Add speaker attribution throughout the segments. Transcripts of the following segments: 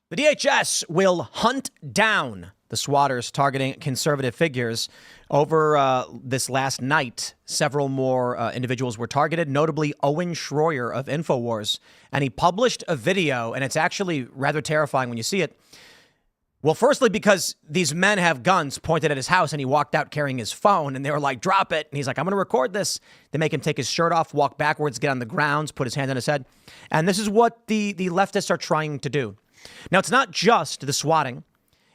Speaker 1: The DHS will hunt down the swatters targeting conservative figures. Over this last night, several more individuals were targeted, notably Owen Schroyer of InfoWars. And he published a video, and it's actually rather terrifying when you see it. Well, firstly, because these men have guns pointed at his house, and he walked out carrying his phone, and they were like, drop it. And he's like, I'm going to record this. They make him take his shirt off, walk backwards, get on the grounds, put his hand on his head. And this is what the leftists are trying to do. Now, it's not just the swatting.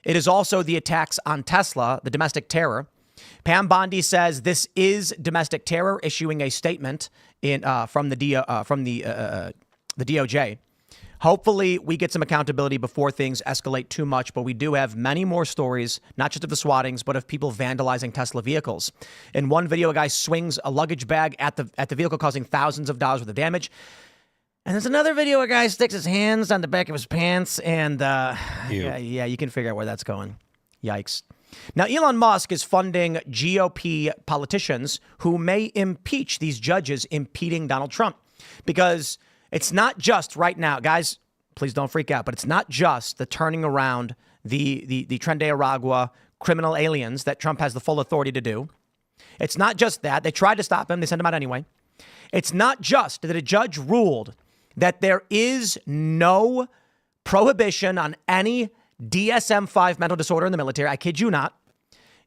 Speaker 1: It is also the attacks on Tesla, the domestic terror. Pam Bondi says this is domestic terror, issuing a statement from the DOJ. Hopefully, we get some accountability before things escalate too much. But we do have many more stories, not just of the swattings, but of people vandalizing Tesla vehicles. In one video, a guy swings a luggage bag at the vehicle, causing thousands of dollars worth of damage. And there's another video where a guy sticks his hands on the back of his pants, and yeah, you can figure out where that's going. Yikes. Now, Elon Musk is funding GOP politicians who may impeach these judges impeding Donald Trump, because it's not just right now, guys, please don't freak out, but it's not just the turning around the Tren de Aragua criminal aliens that Trump has the full authority to do. It's not just that. They tried to stop him. They sent him out anyway. It's not just that a judge ruled that there is no prohibition on any DSM-5 mental disorder in the military. I kid you not.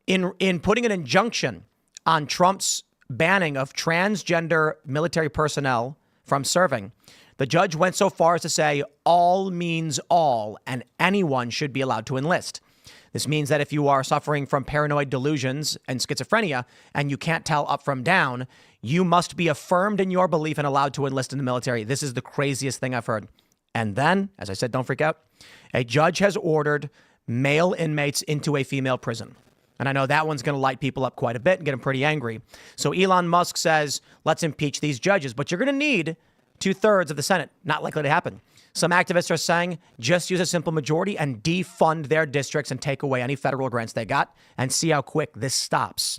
Speaker 1: In putting an injunction on Trump's banning of transgender military personnel from serving, the judge went so far as to say all means all, and anyone should be allowed to enlist. This means that if you are suffering from paranoid delusions and schizophrenia and you can't tell up from down, you must be affirmed in your belief and allowed to enlist in the military. This is the craziest thing I've heard. And then, as I said, don't freak out, a judge has ordered male inmates into a female prison. And I know that one's going to light people up quite a bit and get them pretty angry. So Elon Musk says, let's impeach these judges. But you're going to need 2/3 of the Senate. Not likely to happen. Some activists are saying just use a simple majority and defund their districts and take away any federal grants they got and see how quick this stops.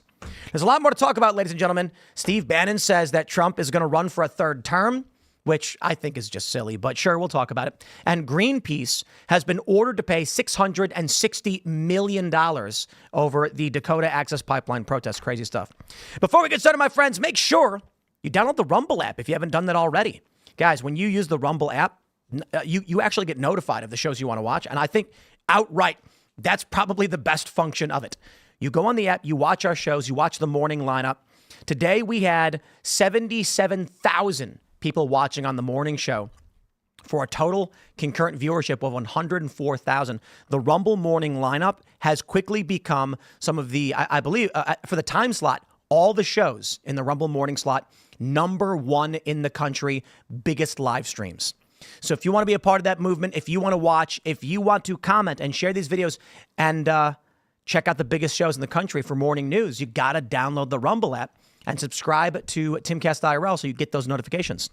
Speaker 1: There's a lot more to talk about, ladies and gentlemen. Steve Bannon says that Trump is going to run for a third term, which I think is just silly, but sure, we'll talk about it. And Greenpeace has been ordered to pay $660 million over the Dakota Access Pipeline protest. Crazy stuff. Before we get started, my friends, make sure you download the Rumble app if you haven't done that already. Guys, when you use the Rumble app, you actually get notified of the shows you want to watch. And I think outright, that's probably the best function of it. You go on the app, you watch our shows, you watch the morning lineup. Today, we had 77,000 people watching on the morning show for a total concurrent viewership of 104,000. The Rumble morning lineup has quickly become some of the, I believe, for the time slot, all the shows in the Rumble morning slot, #1 in the country, biggest live streams. So if you want to be a part of that movement, if you want to watch, if you want to comment and share these videos and check out the biggest shows in the country for morning news, you got to download the Rumble app and subscribe to Timcast IRL so you get those notifications.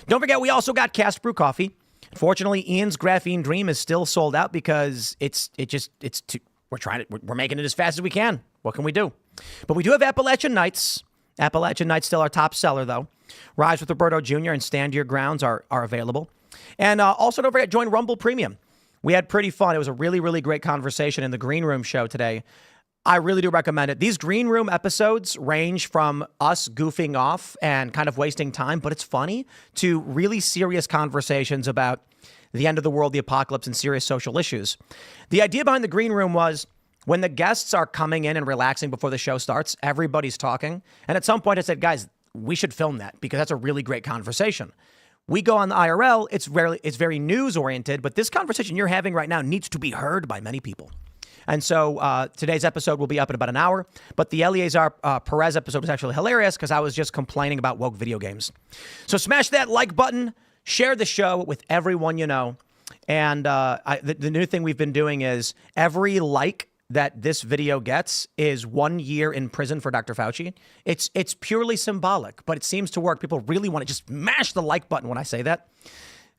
Speaker 1: Don't forget, we also got Cast Brew Coffee. Unfortunately, Ian's Graphene Dream is still sold out because we're making it as fast as we can. What can we do? But we do have Appalachian Nights. Appalachian Nights still our top seller, though. Rise with Roberto Jr. and Stand Your Grounds are available. And also don't forget, join Rumble Premium. We had pretty fun. It was a really, really great conversation in the Green Room show today. I really do recommend it. These Green Room episodes range from us goofing off and kind of wasting time, but it's funny, to really serious conversations about the end of the world, the apocalypse, and serious social issues. The idea behind the Green Room was when the guests are coming in and relaxing before the show starts, everybody's talking. And at some point I said, guys, we should film that because that's a really great conversation. We go on the IRL. It's very news oriented, but this conversation you're having right now needs to be heard by many people. And so today's episode will be up in about an hour. But the Eleazar Perez episode was actually hilarious because I was just complaining about woke video games. So smash that like button, share the show with everyone you know. And the new thing we've been doing is every like that this video gets is 1 year in prison for Dr. Fauci. It's purely symbolic, but it seems to work. People really want to just mash the like button when I say that.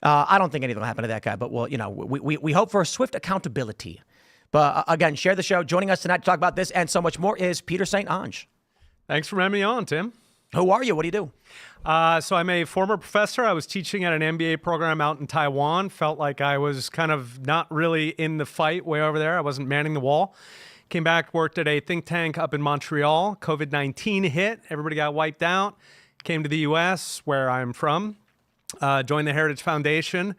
Speaker 1: I don't think anything will happen to that guy, but we hope for a swift accountability. But again, share the show. Joining us tonight to talk about this and so much more is Peter St. Onge.
Speaker 2: Thanks for having me on, Tim.
Speaker 1: Who are you? What do you do?
Speaker 2: So I'm a former professor. I was teaching at an MBA program out in Taiwan. Felt like I was kind of not really in the fight way over there. I wasn't manning the wall. Came back, worked at a think tank up in Montreal. COVID-19 hit. Everybody got wiped out. Came to the U.S., where I'm from. Joined the Heritage Foundation.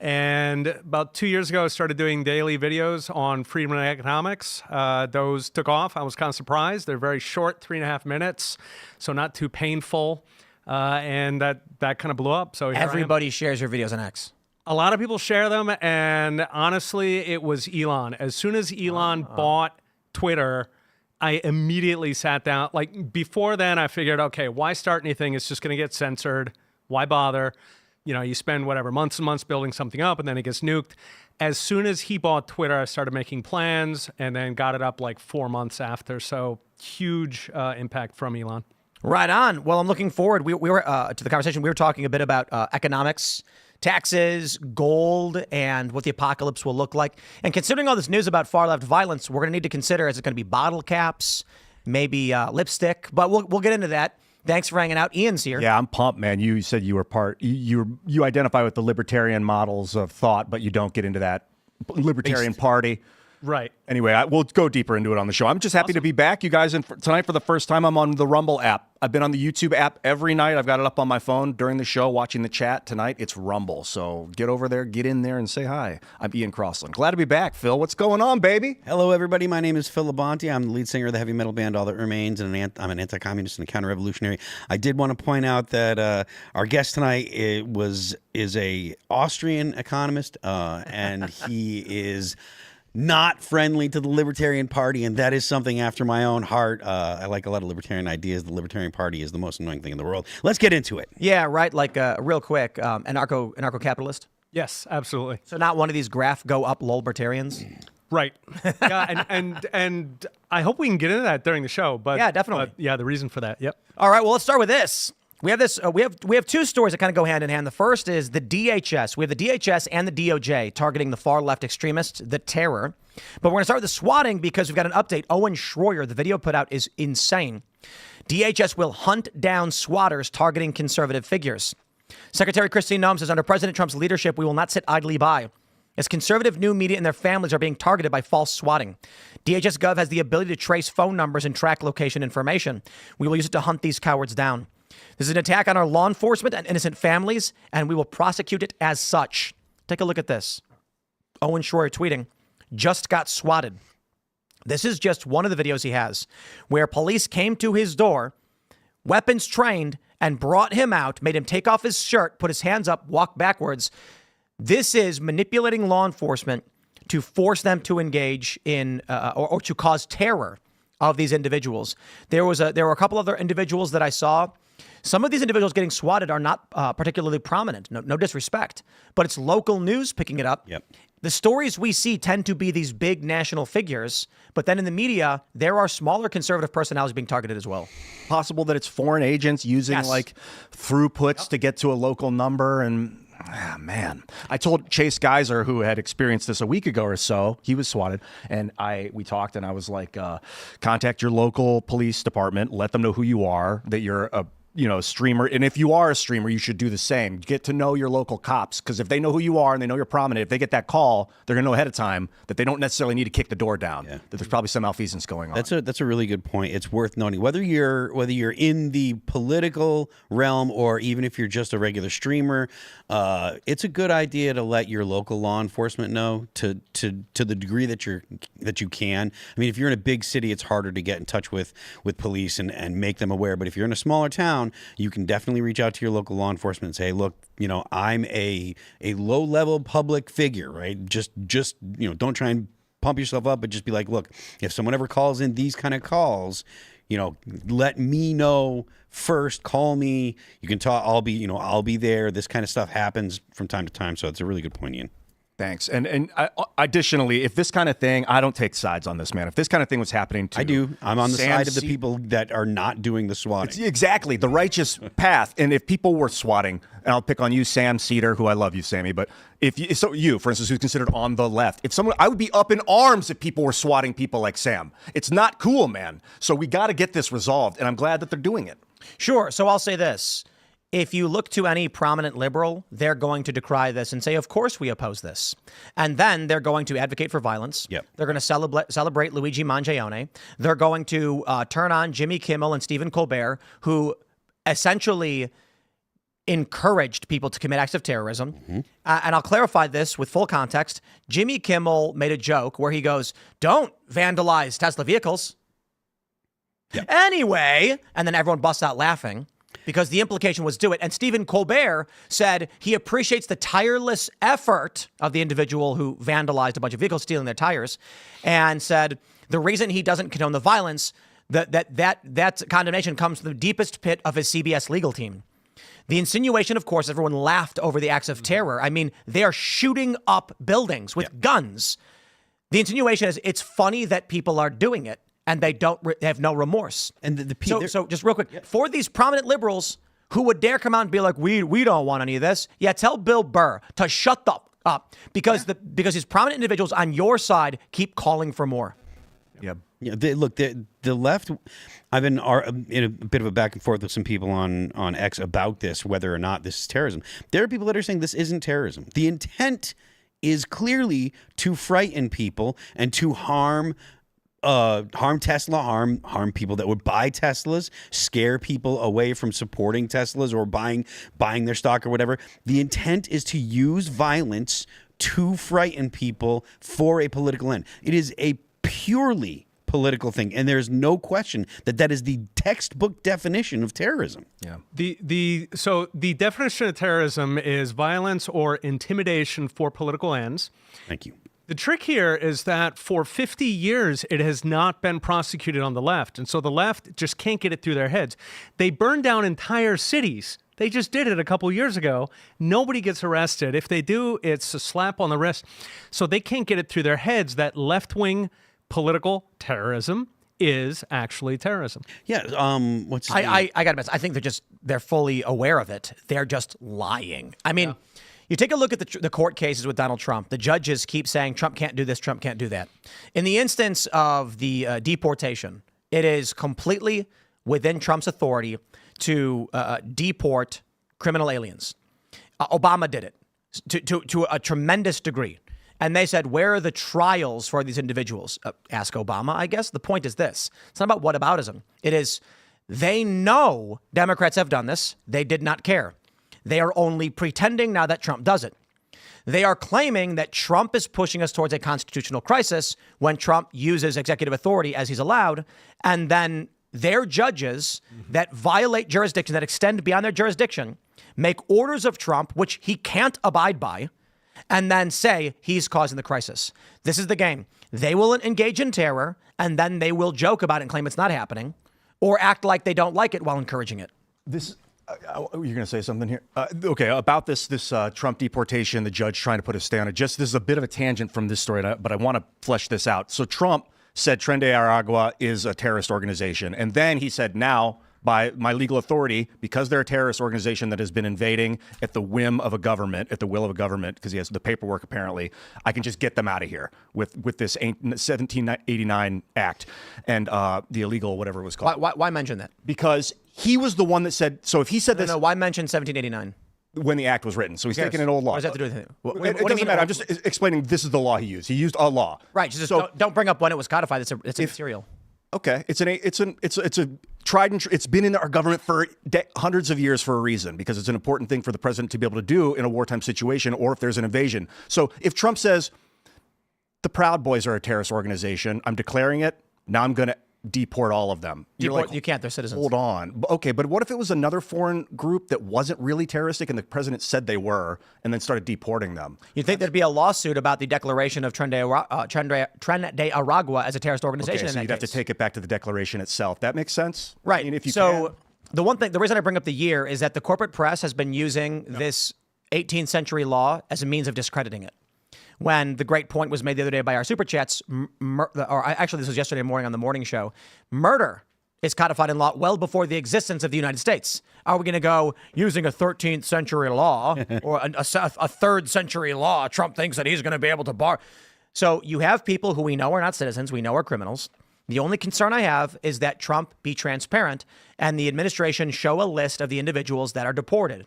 Speaker 2: And about 2 years ago, I started doing daily videos on freedom and economics. Those took off. I was kind of surprised. They're very short, 3.5 minutes, so not too painful. And that kind of blew up. So
Speaker 1: everybody shares your videos on X.
Speaker 2: A lot of people share them, and honestly, it was Elon. As soon as Elon bought Twitter, I immediately sat down. Like before then, I figured, okay, why start anything? It's just going to get censored. Why bother? You know, you spend whatever months and months building something up, and then it gets nuked. As soon as he bought Twitter, I started making plans, and then got it up like 4 months after. So huge impact from Elon.
Speaker 1: Right on. Well, I'm looking forward. We were to the conversation. We were talking a bit about economics, taxes, gold, and what the apocalypse will look like. And considering all this news about far-left violence, we're going to need to consider, is it going to be bottle caps, maybe lipstick? But we'll get into that. Thanks for hanging out. Ian's here.
Speaker 3: Yeah, I'm pumped, man. You said you were you identify with the libertarian models of thought, but you don't get into that libertarian party.
Speaker 2: Right.
Speaker 3: Anyway, we'll go deeper into it on the show. I'm just happy to be back, you guys. And tonight, for the first time, I'm on the Rumble app. I've been on the YouTube app every night. I've got it up on my phone during the show, watching the chat. Tonight, it's Rumble. So get over there, get in there, and say hi. I'm Ian Crossland. Glad to be back, Phil. What's going on, baby?
Speaker 4: Hello, everybody. My name is Phil Labonte. I'm the lead singer of the heavy metal band All That Remains, and I'm an anti-communist and a counter-revolutionary. I did want to point out that our guest tonight is a Austrian economist, and he is not friendly to the Libertarian Party, and that is something after my own heart. I like a lot of libertarian ideas. The Libertarian Party is the most annoying thing in the world. Let's get into it.
Speaker 1: Yeah, right. Like real quick, anarcho-capitalist.
Speaker 2: Yes, absolutely.
Speaker 1: So not one of these graph go up lolbertarians.
Speaker 2: Right. Yeah, and I hope we can get into that during the show. But
Speaker 1: yeah, definitely.
Speaker 2: But yeah, the reason for that. Yep. All
Speaker 1: right. Well, let's start with this. We have this. We have two stories that kind of go hand in hand. The first is the DHS. We have the DHS and the DOGE targeting the far left extremists, the terror. But we're going to start with the swatting because we've got an update. Owen Schroyer, the video put out is insane. DHS will hunt down swatters targeting conservative figures. Secretary Christine Noem says under President Trump's leadership, we will not sit idly by as conservative new media and their families are being targeted by false swatting. DHS Gov has the ability to trace phone numbers and track location information. We will use it to hunt these cowards down. This is an attack on our law enforcement and innocent families, and we will prosecute it as such. Take a look at this. Owen Schroyer tweeting, just got swatted. This is just one of the videos he has where police came to his door, weapons trained, and brought him out, made him take off his shirt, put his hands up, walk backwards. This is manipulating law enforcement to force them to engage in or to cause terror of these individuals. There were a couple other individuals that I saw. Some of these individuals getting swatted are not particularly prominent. No disrespect, but it's local news picking it up.
Speaker 4: Yep.
Speaker 1: The stories we see tend to be these big national figures, but then in the media, there are smaller conservative personalities being targeted as well.
Speaker 3: Possible that it's foreign agents using like throughputs to get to a local number. And man, I told Chase Geyser, who had experienced this a week ago or so, he was swatted, and we talked, and I was like, contact your local police department, let them know who you are, that you're a streamer. And if you are a streamer, you should do the same. Get to know your local cops, because if they know who you are and they know you're prominent, if they get that call, they're going to know ahead of time that they don't necessarily need to kick the door down, that there's probably some malfeasance going on.
Speaker 4: That's a really good point. It's worth noting, whether you're in the political realm or even if you're just a regular streamer, it's a good idea to let your local law enforcement know to the degree that you can. I mean, if you're in a big city, it's harder to get in touch with police and make them aware. But if you're in a smaller town, you can definitely reach out to your local law enforcement and say, look, I'm a low-level public figure, right? Just don't try and pump yourself up, but just be like, look, if someone ever calls in these kind of calls, let me know first, call me. You can talk, I'll be there. This kind of stuff happens from time to time. So it's a really good point, Ian.
Speaker 3: Thanks. And additionally, if this kind of thing, I don't take sides on this, man. If this kind of thing was happening to
Speaker 4: I do. I'm on the side of the people that are not doing the swatting.
Speaker 3: It's exactly the righteous path. And if people were swatting, and I'll pick on you, Sam Cedar, who I love you, Sammy, but if you, for instance, who's considered on the left, I would be up in arms if people were swatting people like Sam. It's not cool, man. So we got to get this resolved, and I'm glad that they're doing it.
Speaker 1: Sure. So I'll say this. If you look to any prominent liberal, they're going to decry this and say, of course we oppose this. And then they're going to advocate for violence.
Speaker 4: Yep.
Speaker 1: They're going to celebrate Luigi Mangione. They're going to turn on Jimmy Kimmel and Stephen Colbert, who essentially encouraged people to commit acts of terrorism. And I'll clarify this with full context. Jimmy Kimmel made a joke where he goes, don't vandalize Tesla vehicles. Yep. Anyway, and then everyone busts out laughing because the implication was do it. And Stephen Colbert said he appreciates the tireless effort of the individual who vandalized a bunch of vehicles, stealing their tires, and said the reason he doesn't condone the violence, that condemnation comes from the deepest pit of his CBS legal team. The insinuation, of course, everyone laughed over the acts of terror. I mean, they are shooting up buildings with guns. The insinuation is it's funny that people are doing it and they have no remorse. And so just real quick, for these prominent liberals who would dare come out and be like, we don't want any of this. Yeah, tell Bill Burr to shut up because because these prominent individuals on your side keep calling for more.
Speaker 4: Yeah. Yeah, the left. I've been in a bit of a back and forth with some people on X about this, whether or not this is terrorism. There are people that are saying this isn't terrorism. The intent is clearly to frighten people and to harm Tesla, harm people that would buy Teslas, scare people away from supporting Teslas or buying their stock or whatever. The intent is to use violence to frighten people for a political end. It is a purely political thing, and there's no question that is the textbook definition of terrorism.
Speaker 2: Yeah. So the definition of terrorism is violence or intimidation for political ends.
Speaker 4: Thank you.
Speaker 2: The trick here is that for 50 years, it has not been prosecuted on the left. And so the left just can't get it through their heads. They burn down entire cities. They just did it a couple years ago. Nobody gets arrested. If they do, it's a slap on the wrist. So they can't get it through their heads that left-wing political terrorism is actually terrorism.
Speaker 1: Yeah. I got to admit, I think they're fully aware of it. They're just lying. I mean, you take a look at the court cases with Donald Trump. The judges keep saying Trump can't do this, Trump can't do that. In the instance of the deportation, it is completely within Trump's authority to deport criminal aliens. Obama did it to a tremendous degree. And they said, where are the trials for these individuals? Ask Obama, I guess. The point is this. It's not about whataboutism. It is they know Democrats have done this. They did not care. They are only pretending now that Trump does it. They are claiming that Trump is pushing us towards a constitutional crisis when Trump uses executive authority as he's allowed. And then their judges that violate jurisdiction, that extend beyond their jurisdiction, make orders of Trump, which he can't abide by, and then say he's causing the crisis. This is the game. They will engage in terror, and then they will joke about it and claim it's not happening, or act like they don't like it while encouraging it.
Speaker 3: You're going to say something here? Okay, about this Trump deportation, the judge trying to put a stay on it. This is a bit of a tangent from this story, but I want to flesh this out. So Trump said Tren de Aragua is a terrorist organization, and then he said, now, by my legal authority, because they're a terrorist organization that has been invading at the whim of a government, at the will of a government, because he has the paperwork apparently, I can just get them out of here with this 1789 act and the illegal whatever it was called.
Speaker 1: Why mention that?
Speaker 3: Because he was the one that said, so if he said this...
Speaker 1: No, why mention 1789?
Speaker 3: When the act was written. So he's taking an old law.
Speaker 1: What does that have to do with it?
Speaker 3: It doesn't matter. I'm just explaining this is the law he used. He used a law.
Speaker 1: Right. So don't bring up when it was codified. It's immaterial.
Speaker 3: Okay, it's a tried and true. It's been in our government for hundreds of years for a reason, because it's an important thing for the president to be able to do in a wartime situation, or if there's an invasion. So if Trump says the Proud Boys are a terrorist organization, I'm declaring it. Now I'm going to deport all of them.
Speaker 1: You can't. They're citizens.
Speaker 3: Hold on. Okay, but what if it was another foreign group that wasn't really terroristic and the president said they were, and then started deporting them?
Speaker 1: You'd think there'd be a lawsuit about the declaration of Tren de Aragua as a terrorist organization.
Speaker 3: Okay, so you'd have to take it back to the declaration itself. That makes sense?
Speaker 1: Right.
Speaker 3: I mean, if you
Speaker 1: the reason I bring up the year is that the corporate press has been using this 18th century law as a means of discrediting it. When the great point was made the other day by our super chats, actually this was yesterday morning on the morning show, murder is codified in law well before the existence of the United States. Are we going to go using a 13th century law or a 3rd century law? Trump thinks that he's going to be able to bar. So you have people who we know are not citizens, we know are criminals. The only concern I have is that Trump be transparent and the administration show a list of the individuals that are deported.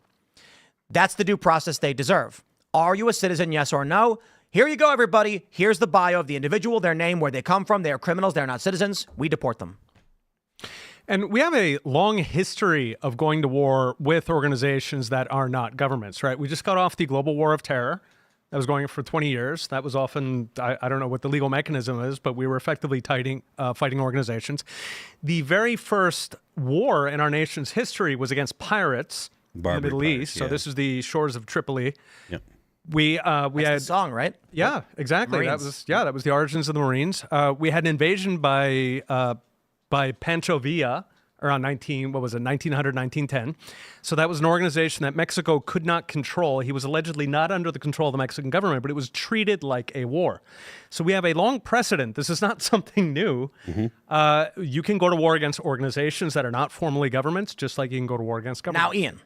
Speaker 1: That's the due process they deserve. Are you a citizen, yes or no? Here you go, everybody. Here's the bio of the individual, their name, where they come from. They are criminals. They're not citizens. We deport them.
Speaker 2: And we have a long history of going to war with organizations that are not governments, right? We just got off the global war of terror. That was going for 20 years. That was often, I don't know what the legal mechanism is, but we were effectively fighting organizations. The very first war in our nation's history was against pirates in the Middle East. So this is the shores of Tripoli. Yep. We had
Speaker 1: the song, right?
Speaker 2: Yeah, exactly.
Speaker 1: Marines.
Speaker 2: That was the origins of the Marines. We had an invasion by Pancho Villa around 1900, 1910. So that was an organization that Mexico could not control. He was allegedly not under the control of the Mexican government, but it was treated like a war. So we have a long precedent. This is not something new. Mm-hmm. You can go to war against organizations that are not formally governments, just like you can go to war against government.
Speaker 1: Now, Ian,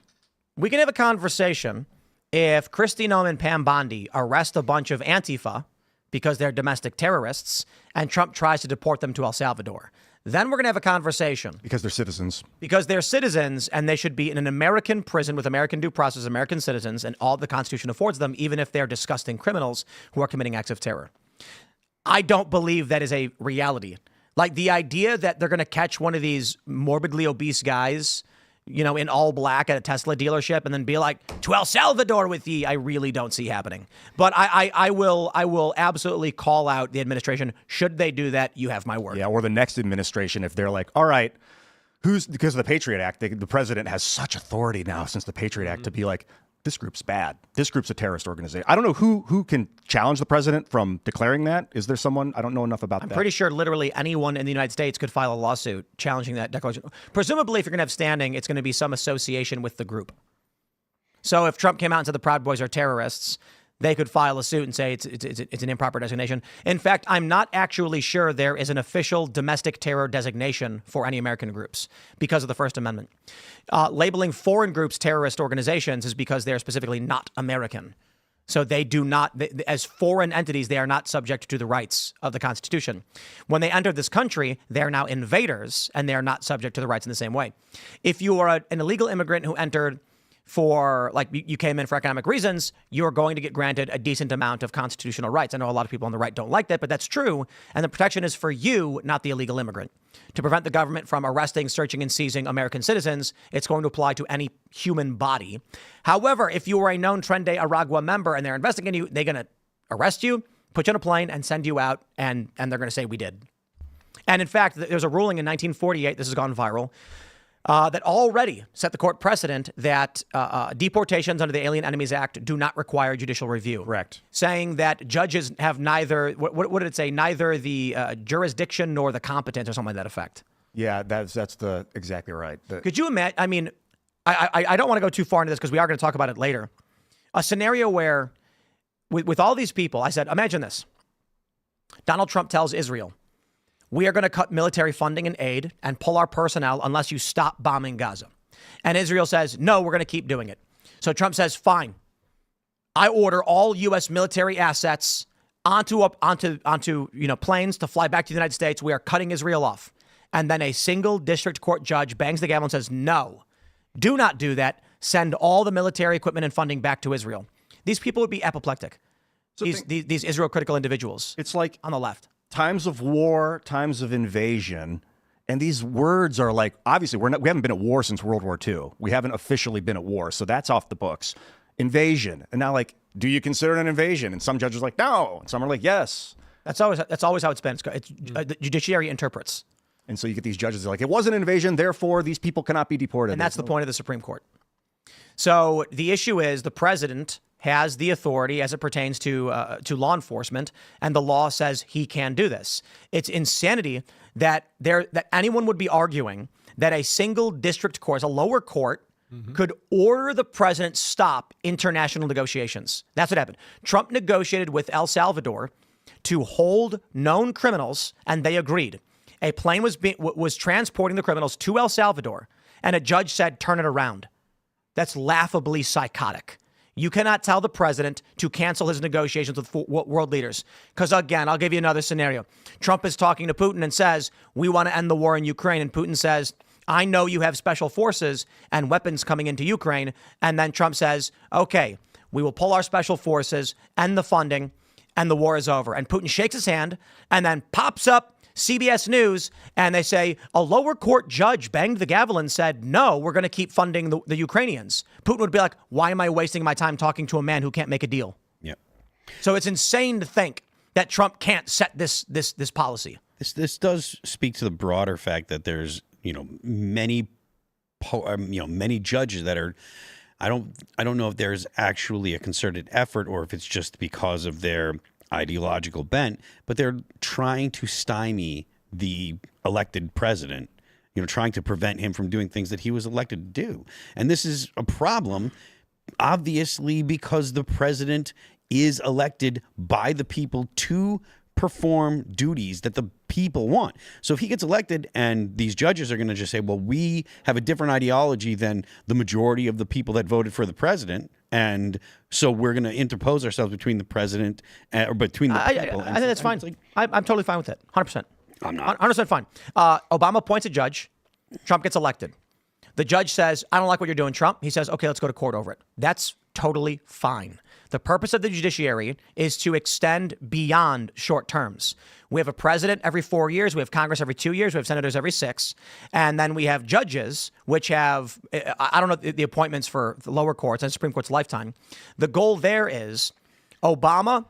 Speaker 1: we can have a conversation if Kristi Noem and Pam Bondi arrest a bunch of Antifa because they're domestic terrorists and Trump tries to deport them to El Salvador. Then we're going to have a conversation.
Speaker 3: Because they're citizens.
Speaker 1: Because they're citizens and they should be in an American prison with American due process, American citizens, and all the Constitution affords them, even if they're disgusting criminals who are committing acts of terror. I don't believe that is a reality. Like the idea that they're going to catch one of these morbidly obese guys, you know, in all black at a Tesla dealership and then be like, to El Salvador with ye, I really don't see happening. But I will absolutely call out the administration. Should they do that, you have my word.
Speaker 3: Yeah, or the next administration, if they're like, all right, because of the Patriot Act, the president has such authority now since the Patriot Act to be like, this group's bad. This group's a terrorist organization. I don't know who can challenge the president from declaring that. Is there someone? I don't know enough about that.
Speaker 1: I'm pretty sure literally anyone in the United States could file a lawsuit challenging that declaration. Presumably, if you're going to have standing, it's going to be some association with the group. So if Trump came out and said the Proud Boys are terrorists, they could file a suit and say it's an improper designation. In fact, I'm not actually sure there is an official domestic terror designation for any American groups because of the First Amendment. Labeling foreign groups terrorist organizations is because they're specifically not American. So they do not, as foreign entities, they are not subject to the rights of the Constitution. When they enter this country, they are now invaders and they are not subject to the rights in the same way. If you are an illegal immigrant who entered for, like, you came in for economic reasons, you're going to get granted a decent amount of constitutional rights. I know a lot of people on the right don't like that, but that's true. And the protection is for you, not the illegal immigrant. To prevent the government from arresting, searching, and seizing American citizens, it's going to apply to any human body. However, if you were a known Tren de Aragua member and they're investigating you, they're going to arrest you, put you on a plane, and send you out, and they're going to say, we did. And in fact, there's a ruling in 1948, this has gone viral, that already set the court precedent that deportations under the Alien Enemies Act do not require judicial review.
Speaker 3: Correct.
Speaker 1: Saying that judges have neither, what did it say? Neither the jurisdiction nor the competence or something like that effect.
Speaker 3: Yeah, that's exactly right.
Speaker 1: Could you imagine? I mean, I don't want to go too far into this because we are going to talk about it later. A scenario where with all these people, I said, imagine this. Donald Trump tells Israel, we are going to cut military funding and aid and pull our personnel unless you stop bombing Gaza. And Israel says, no, we're going to keep doing it. So Trump says, fine. I order all U.S. military assets onto planes to fly back to the United States. We are cutting Israel off. And then a single district court judge bangs the gavel and says, no, do not do that. Send all the military equipment and funding back to Israel. These people would be apoplectic. So these Israel critical individuals.
Speaker 3: It's like
Speaker 1: on the left.
Speaker 3: Times of war, times of invasion. And these words are like, obviously, we haven't been at war since World War II. We haven't officially been at war. So that's off the books. Invasion. And now, like, do you consider it an invasion? And some judges are like, no. And some are like, yes.
Speaker 1: That's always how it's been. The judiciary interprets.
Speaker 3: And so you get these judges that are like, it wasn't an invasion, therefore these people cannot be deported.
Speaker 1: And that's the point of the Supreme Court. So the issue is the president has the authority as it pertains to law enforcement, and the law says he can do this. It's insanity that anyone would be arguing that a single district court, a lower court, could order the president stop international negotiations. That's what happened. Trump negotiated with El Salvador to hold known criminals, and they agreed. A plane was transporting the criminals to El Salvador, and a judge said, turn it around. That's laughably psychotic. You cannot tell the president to cancel his negotiations with world leaders. Because again, I'll give you another scenario. Trump is talking to Putin and says, we want to end the war in Ukraine. And Putin says, I know you have special forces and weapons coming into Ukraine. And then Trump says, okay, we will pull our special forces, end the funding, and the war is over. And Putin shakes his hand and then pops up CBS News, and they say a lower court judge banged the gavel and said, no, we're going to keep funding the Ukrainians. Putin would be like, why am I wasting my time talking to a man who can't make a deal?
Speaker 4: Yeah.
Speaker 1: So it's insane to think that Trump can't set this policy.
Speaker 4: This does speak to the broader fact that there's, many judges that are, I don't know if there's actually a concerted effort or if it's just because of their ideological bent, but they're trying to stymie the elected president, trying to prevent him from doing things that he was elected to do. And this is a problem, obviously, because the president is elected by the people to perform duties that the people want. So if he gets elected and these judges are going to just say, well, we have a different ideology than the majority of the people that voted for the president, and so we're going to interpose ourselves between the president or between the people.
Speaker 1: I think that's fine. I'm totally fine with it. 100%.
Speaker 4: I'm not.
Speaker 1: 100% fine. Obama appoints a judge. Trump gets elected. The judge says, I don't like what you're doing, Trump. He says, okay, let's go to court over it. That's totally fine. The purpose of the judiciary is to extend beyond short terms. We have a president every 4 years. We have Congress every 2 years. We have senators every 6. And then we have judges, which have, I don't know the appointments for the lower courts and Supreme Court's lifetime. The goal there is Obama,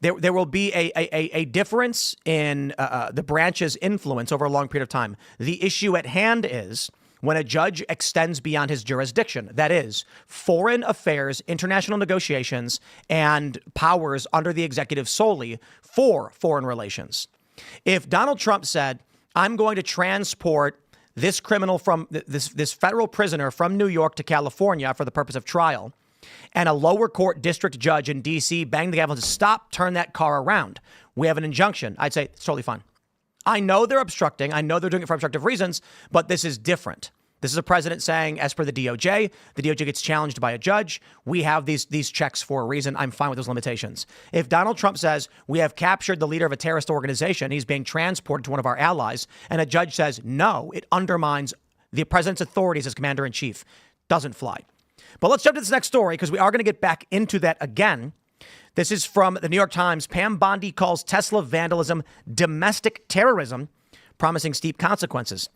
Speaker 1: there will be a difference in the branch's influence over a long period of time. The issue at hand is when a judge extends beyond his jurisdiction, that is, foreign affairs, international negotiations, and powers under the executive solely for foreign relations. If Donald Trump said, I'm going to transport this criminal from this federal prisoner from New York to California for the purpose of trial, and a lower court district judge in D.C. banged the gavel and said, stop, turn that car around, we have an injunction, I'd say it's totally fine. I know they're obstructing. I know they're doing it for obstructive reasons, but this is different. This is a president saying, as per the DOJ gets challenged by a judge. We have these checks for a reason. I'm fine with those limitations. If Donald Trump says we have captured the leader of a terrorist organization, he's being transported to one of our allies, and a judge says, no, it undermines the president's authorities as commander in chief, doesn't fly. But let's jump to this next story because we are going to get back into that again. This is from the New York Times. Pam Bondi calls Tesla vandalism domestic terrorism, promising steep consequences.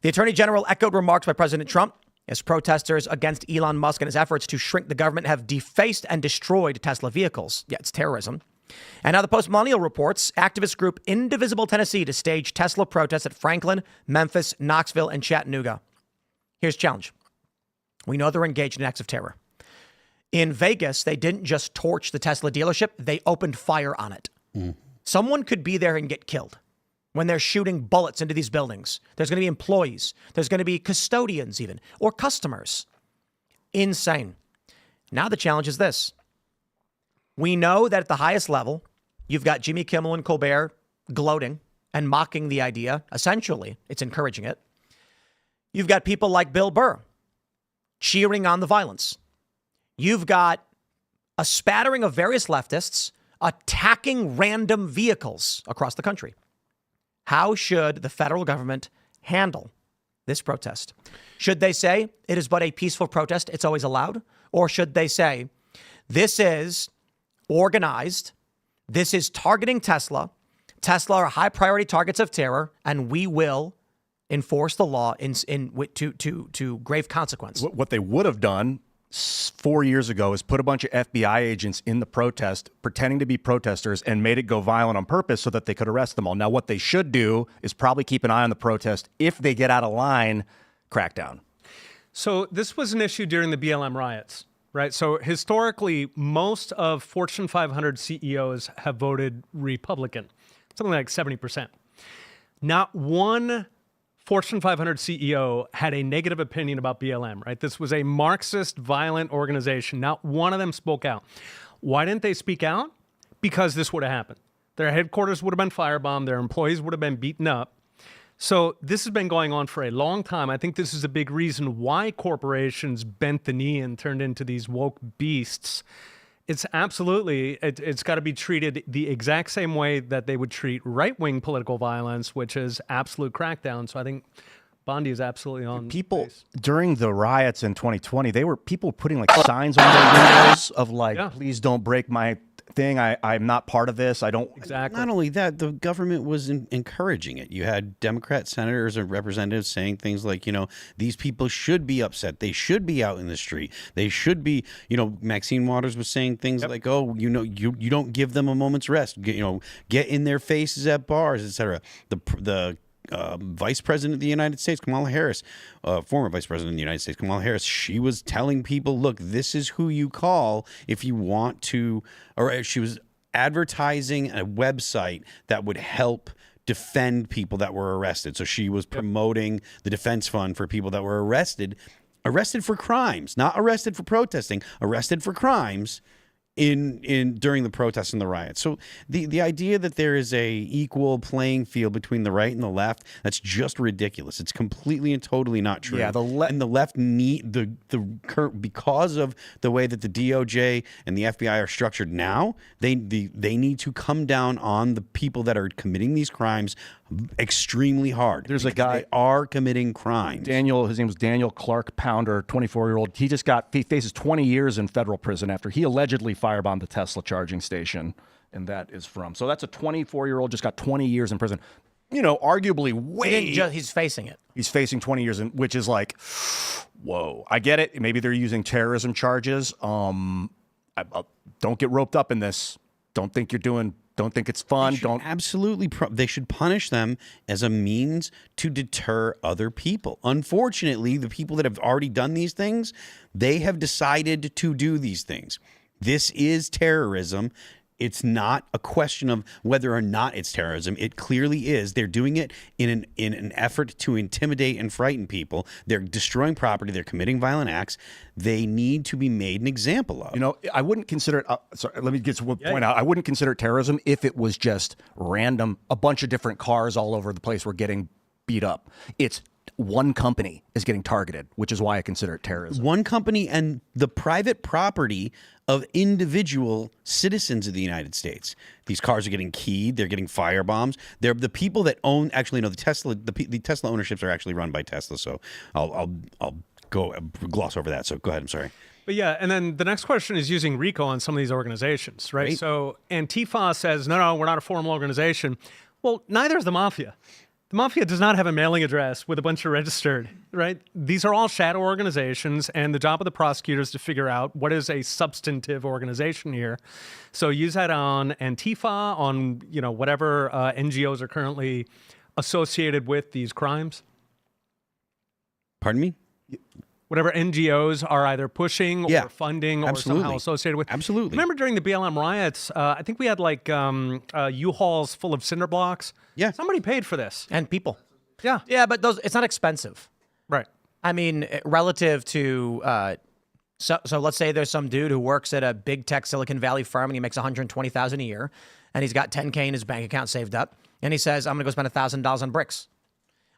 Speaker 1: The Attorney General echoed remarks by President Trump as protesters against Elon Musk and his efforts to shrink the government have defaced and destroyed Tesla vehicles. Yeah, it's terrorism. And now the Post-Millennial reports activist group Indivisible Tennessee to stage Tesla protests at Franklin, Memphis, Knoxville, and Chattanooga. Here's the challenge. We know they're engaged in acts of terror. In Vegas, they didn't just torch the Tesla dealership, they opened fire on it. Someone could be there and get killed when they're shooting bullets into these buildings. There's going to be employees. There's going to be custodians even, or customers. Insane. Now the challenge is this. We know that at the highest level, you've got Jimmy Kimmel and Colbert gloating and mocking the idea. Essentially, it's encouraging it. You've got people like Bill Burr cheering on the violence. You've got a spattering of various leftists attacking random vehicles across the country. How should the federal government handle this protest? Should they say it is but a peaceful protest, it's always allowed? Or should they say this is organized, this is targeting Tesla, Tesla are high priority targets of terror, and we will enforce the law to grave consequence?
Speaker 3: What they would have done 4 years ago is put a bunch of FBI agents in the protest pretending to be protesters and made it go violent on purpose so that they could arrest them all. Now, what they should do is probably keep an eye on the protest. If they get out of line, crack down.
Speaker 2: So this was an issue during the BLM riots, right? So historically, most of Fortune 500 CEOs have voted Republican, something like 70%. Not one Fortune 500 CEO had a negative opinion about BLM, right? This was a Marxist, violent organization. Not one of them spoke out. Why didn't they speak out? Because this would have happened. Their headquarters would have been firebombed. Their employees would have been beaten up. So this has been going on for a long time. I think this is a big reason why corporations bent the knee and turned into these woke beasts. It's absolutely, it's got to be treated the exact same way that they would treat right-wing political violence, which is absolute crackdown. So I think Bondi is absolutely on
Speaker 3: people
Speaker 2: base.
Speaker 3: during the riots in 2020. They were people putting like signs on their windows of like, please don't break my thing. I'm not part of this. I don't.
Speaker 2: Exactly.
Speaker 4: Not only that, the government was encouraging it. You had Democrat senators and representatives saying things like, these people should be upset. They should be out in the street. They should be, Maxine Waters was saying things like, oh, you don't give them a moment's rest. Get in their faces at bars, etc. The Vice President of the United States, Kamala Harris, former Vice President of the United States, Kamala Harris, she was telling people, look, this is who you call if you want to, or she was advertising a website that would help defend people that were arrested. So she was promoting the defense fund for people that were arrested for crimes, not arrested for protesting, arrested for crimes during the protests and the riots. So the idea that there is a equal playing field between the right and the left, that's just ridiculous. It's completely and totally not true.
Speaker 3: Yeah,
Speaker 4: and the left need because of the way that the DOJ and the FBI are structured now, they need to come down on the people that are committing these crimes extremely hard.
Speaker 3: There's a guy,
Speaker 4: they are committing crimes.
Speaker 3: His name was Daniel Clark Pounder, 24-year-old. He faces 20 years in federal prison after he allegedly firebombed the Tesla charging station, and that is from. So that's a 24-year-old just got 20 years in prison. Arguably
Speaker 1: He's facing it.
Speaker 3: He's facing 20 years, which is like, whoa. I get it. Maybe they're using terrorism charges. Don't get roped up in this. Don't think it's fun.
Speaker 4: They should punish them as a means to deter other people. Unfortunately, the people that have already done these things, they have decided to do these things. This is terrorism. It's not a question of whether or not it's terrorism. It clearly is. They're doing it in an effort to intimidate and frighten people. They're destroying property. They're committing violent acts. They need to be made an example of.
Speaker 3: I wouldn't consider it. Sorry, let me get to one point out. I wouldn't consider it terrorism if it was just random. A bunch of different cars all over the place were getting beat up. It's one company is getting targeted, which is why I consider it terrorism.
Speaker 4: One company and the private property of individual citizens of the United States. These cars are getting keyed. They're getting firebombs. They're the people that own. Actually, no. The Tesla ownerships are actually run by Tesla. So I'll go gloss over that. So go ahead. I'm sorry.
Speaker 2: But yeah, and then the next question is using RICO on some of these organizations, right? So Antifa says, no, we're not a formal organization. Well, neither is the Mafia. The Mafia does not have a mailing address with a bunch of registered, right? These are all shadow organizations, and the job of the prosecutor is to figure out what is a substantive organization here. So use that on Antifa, on whatever NGOs are currently associated with these crimes.
Speaker 4: Pardon me?
Speaker 2: Whatever NGOs are either pushing or funding or somehow associated with.
Speaker 4: Absolutely.
Speaker 2: Remember during the BLM riots, I think we had like U-Hauls full of cinder blocks.
Speaker 4: Yeah.
Speaker 2: Somebody paid for this.
Speaker 1: And people.
Speaker 2: Yeah.
Speaker 1: Yeah, but it's not expensive.
Speaker 2: Right.
Speaker 1: I mean, relative to, so let's say there's some dude who works at a big tech Silicon Valley firm and he makes $120,000 a year and he's got $10K in his bank account saved up and he says, I'm going to go spend $1,000 on bricks.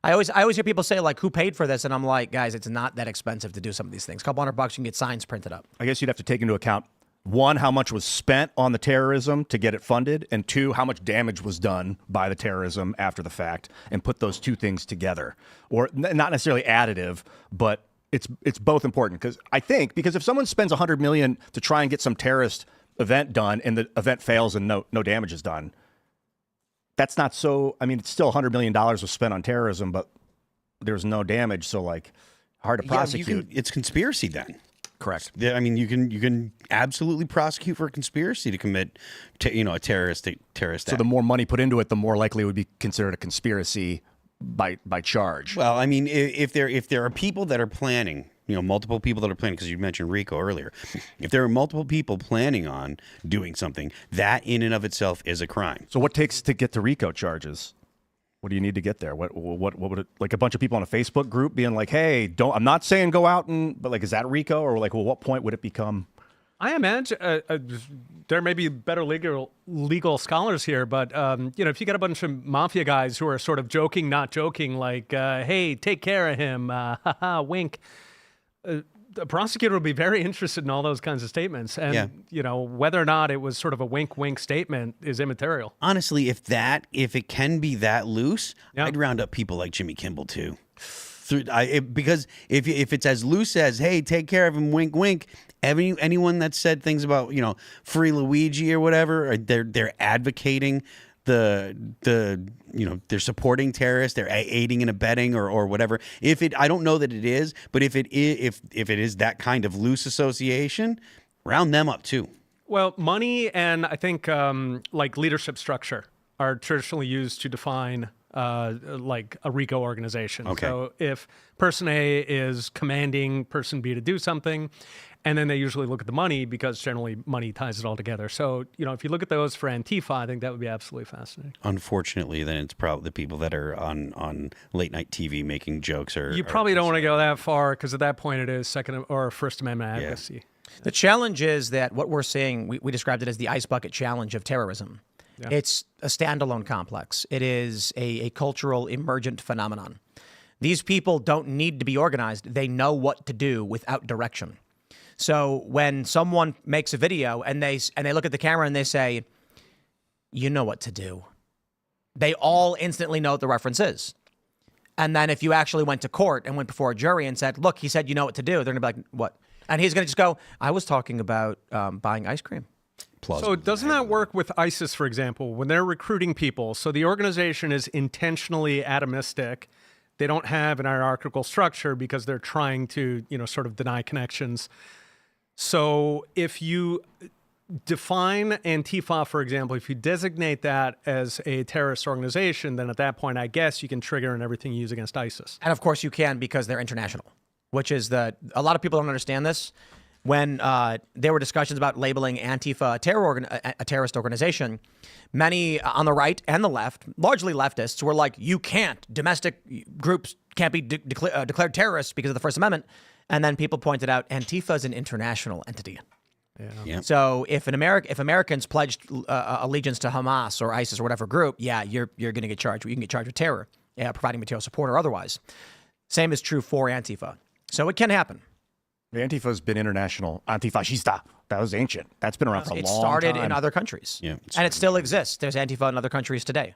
Speaker 1: I always hear people say, like, who paid for this? And I'm like, guys, it's not that expensive to do some of these things. A couple $100, you can get signs printed up.
Speaker 3: I guess you'd have to take into account, one, how much was spent on the terrorism to get it funded, and two, how much damage was done by the terrorism after the fact, and put those two things together. Or not necessarily additive, but it's both important. Because if someone spends $100 million to try and get some terrorist event done and the event fails and no damage is done, that's not so. I mean, it's still $100 million was spent on terrorism, but there's no damage. So, like, hard to prosecute.
Speaker 4: It's conspiracy then.
Speaker 3: Correct.
Speaker 4: Yeah, I mean, you can absolutely prosecute for a conspiracy to commit, a terrorist act.
Speaker 3: So the more money put into it, the more likely it would be considered a conspiracy by charge.
Speaker 4: Well, I mean, if there are people that are planning. Multiple people that are planning, because you mentioned RICO earlier. If there are multiple people planning on doing something, that in and of itself is a crime.
Speaker 3: So what takes to get to RICO charges? What do you need to get there? What would it, like a bunch of people on a Facebook group being like, hey, I'm not saying go out but like, is that RICO? Or like, well, what point would it become?
Speaker 2: I imagine there may be better legal scholars here, but if you get a bunch of mafia guys who are sort of joking, not joking, like, "Hey, take care of him," wink. The prosecutor will be very interested in all those kinds of statements, and whether or not it was sort of a wink statement is immaterial.
Speaker 4: Honestly, if it can be that loose, I'd round up people like Jimmy Kimmel too. Because if it's as loose as, "Hey, take care of him," wink wink. Anyone that said things about Free Luigi or whatever, or they're advocating they're supporting terrorists, they're aiding and abetting or whatever. I don't know that it is, but if it is that kind of loose association, round them up too.
Speaker 2: Well, money and I think like leadership structure are traditionally used to define like a RICO organization.
Speaker 4: Okay.
Speaker 2: So if person A is commanding person B to do something, and then they usually look at the money because generally money ties it all together. So, if you look at those for Antifa, I think that would be absolutely fascinating.
Speaker 4: Unfortunately, then it's probably the people that are on late night TV making jokes
Speaker 2: You probably don't want to go that far because at that point it is Second or First Amendment advocacy.
Speaker 4: Yeah.
Speaker 1: The challenge is that what we're seeing, we described it as the ice bucket challenge of terrorism. Yeah. It's a standalone complex. It is a cultural emergent phenomenon. These people don't need to be organized. They know what to do without direction. So when someone makes a video and they look at the camera and they say, "You know what to do," they all instantly know what the reference is. And then if you actually went to court and went before a jury and said, "Look, he said you know what to do," they're going to be like, "What?" And he's going to just go, "I was talking about buying ice cream."
Speaker 2: So doesn't that work with ISIS, for example, when they're recruiting people? So the organization is intentionally atomistic. They don't have an hierarchical structure because they're trying to, sort of deny connections. So if you define Antifa, for example, if you designate that as a terrorist organization, then at that point, I guess you can trigger in everything you use against ISIS.
Speaker 1: And of course you can because they're international, which is a lot of people don't understand this. When there were discussions about labeling Antifa a terrorist organization, many on the right and the left, largely leftists, were like, "You can't. Domestic groups can't be declared terrorists because of the First Amendment." And then people pointed out Antifa is an international entity.
Speaker 2: Yeah.
Speaker 4: Yep.
Speaker 1: So if Americans pledged allegiance to Hamas or ISIS or whatever group, you're going to get charged. You can get charged with terror, providing material support or otherwise. Same is true for Antifa. So it can happen.
Speaker 3: Antifa's been international. Antifascista. That was ancient. That's been around for a long time.
Speaker 1: It started in other countries.
Speaker 4: Yeah,
Speaker 1: and it still exists. There's Antifa in other countries today.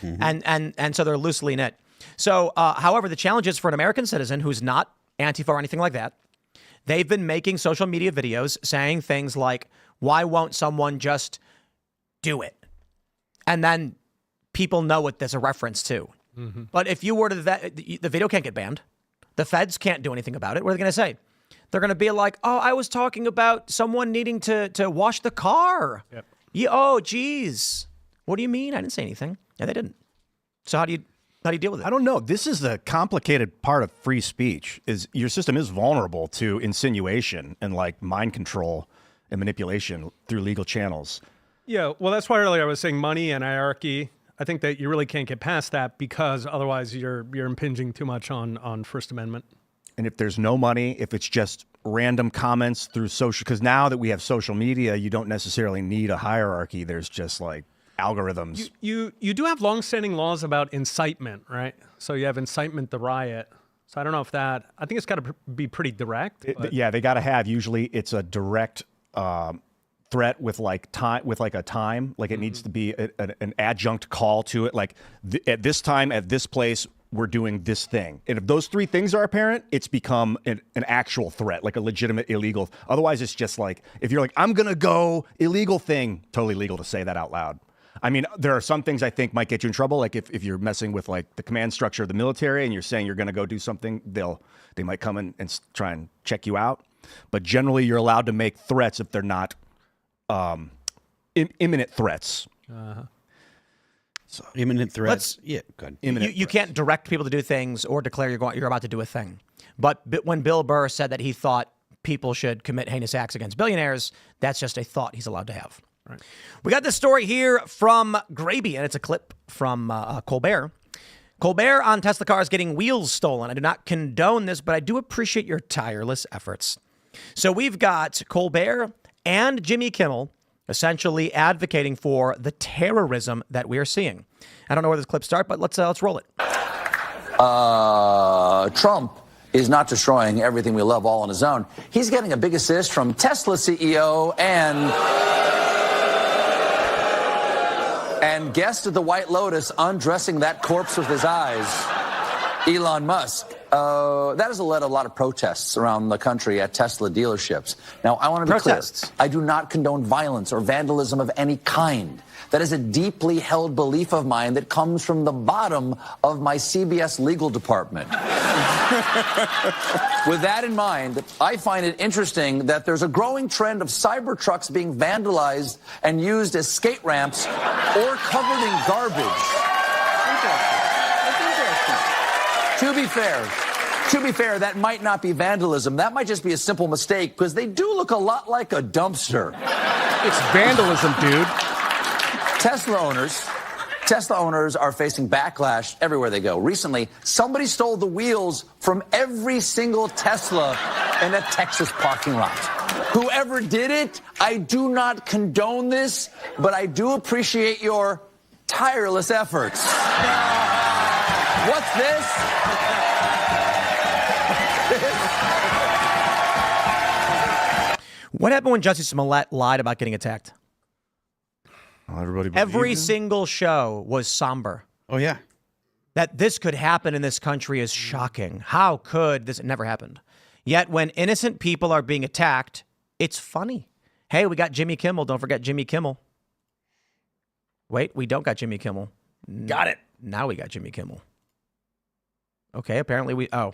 Speaker 1: Mm-hmm. And so they're loosely knit. So, however, the challenge is for an American citizen who's not Antifa or anything like that. They've been making social media videos saying things like, "Why won't someone just do it?" And then people know what there's a reference to. Mm-hmm. But if you were to the video can't get banned. The feds can't do anything about it. What are they going to say? They're going to be like, "Oh, I was talking about someone needing to wash the car."
Speaker 2: Yep.
Speaker 1: Oh, geez. What do you mean? I didn't say anything. Yeah, they didn't. So how do you deal with it?
Speaker 3: I don't know. This is the complicated part of free speech. Is your system is vulnerable to insinuation and like mind control and manipulation through legal channels.
Speaker 2: Yeah, well, that's why earlier I was saying money and hierarchy. I think that you really can't get past that because otherwise you're impinging too much on First Amendment.
Speaker 3: And if there's no money, if it's just random comments through social, because now that we have social media, you don't necessarily need a hierarchy. There's just like algorithms.
Speaker 2: You do have longstanding laws about incitement, right? So you have incitement to riot. So I don't know if I think it's got to be pretty direct.
Speaker 3: Yeah, they got to have. Usually it's a direct threat with like time, like it needs to be an adjunct call to it. Like at this time, at this place, we're doing this thing. And if those three things are apparent, it's become an actual threat, like a legitimate illegal. Otherwise, it's just like, if you're like, "I'm going to go illegal thing," totally legal to say that out loud. I mean, there are some things I think might get you in trouble. Like if you're messing with like the command structure of the military and you're saying you're going to go do something, they might come in and try and check you out. But generally, you're allowed to make threats if they're not imminent threats.
Speaker 2: Uh-huh.
Speaker 4: So imminent threats. Yeah, good.
Speaker 1: You can't direct people to do things or declare you're about to do a thing. But when Bill Burr said that he thought people should commit heinous acts against billionaires, that's just a thought he's allowed to have.
Speaker 2: Right.
Speaker 1: We got this story here from Graby, and it's a clip from Colbert. Colbert on Tesla cars getting wheels stolen. I do not condone this, but I do appreciate your tireless efforts. So we've got Colbert and Jimmy Kimmel essentially advocating for the terrorism that we are seeing. I don't know where this clip starts, but let's roll it.
Speaker 5: Trump is not destroying everything we love all on his own. He's getting a big assist from Tesla CEO and guest of the White Lotus undressing that corpse with his eyes, Elon Musk. That has led a lot of protests around the country at Tesla dealerships. Now, I want to be clear. I do not condone violence or vandalism of any kind. That is a deeply held belief of mine that comes from the bottom of my CBS legal department. With that in mind, I find it interesting that there's a growing trend of cyber trucks being vandalized and used as skate ramps or covered in garbage. To be fair, that might not be vandalism. That might just be a simple mistake because they do look a lot like a dumpster.
Speaker 3: It's vandalism, dude.
Speaker 5: Tesla owners are facing backlash everywhere they go. Recently, somebody stole the wheels from every single Tesla in a Texas parking lot. Whoever did it, I do not condone this, but I do appreciate your tireless efforts. What's this?
Speaker 1: What happened when Jussie Smollett lied about getting attacked? Every single show was somber.
Speaker 4: Oh, yeah.
Speaker 1: That this could happen in this country is shocking. How could this? It never happened. Yet when innocent people are being attacked, it's funny. Hey, we got Jimmy Kimmel. Don't forget Jimmy Kimmel. Wait, we don't got Jimmy Kimmel.
Speaker 3: Got it.
Speaker 1: Now we got Jimmy Kimmel. Okay, apparently we... Oh.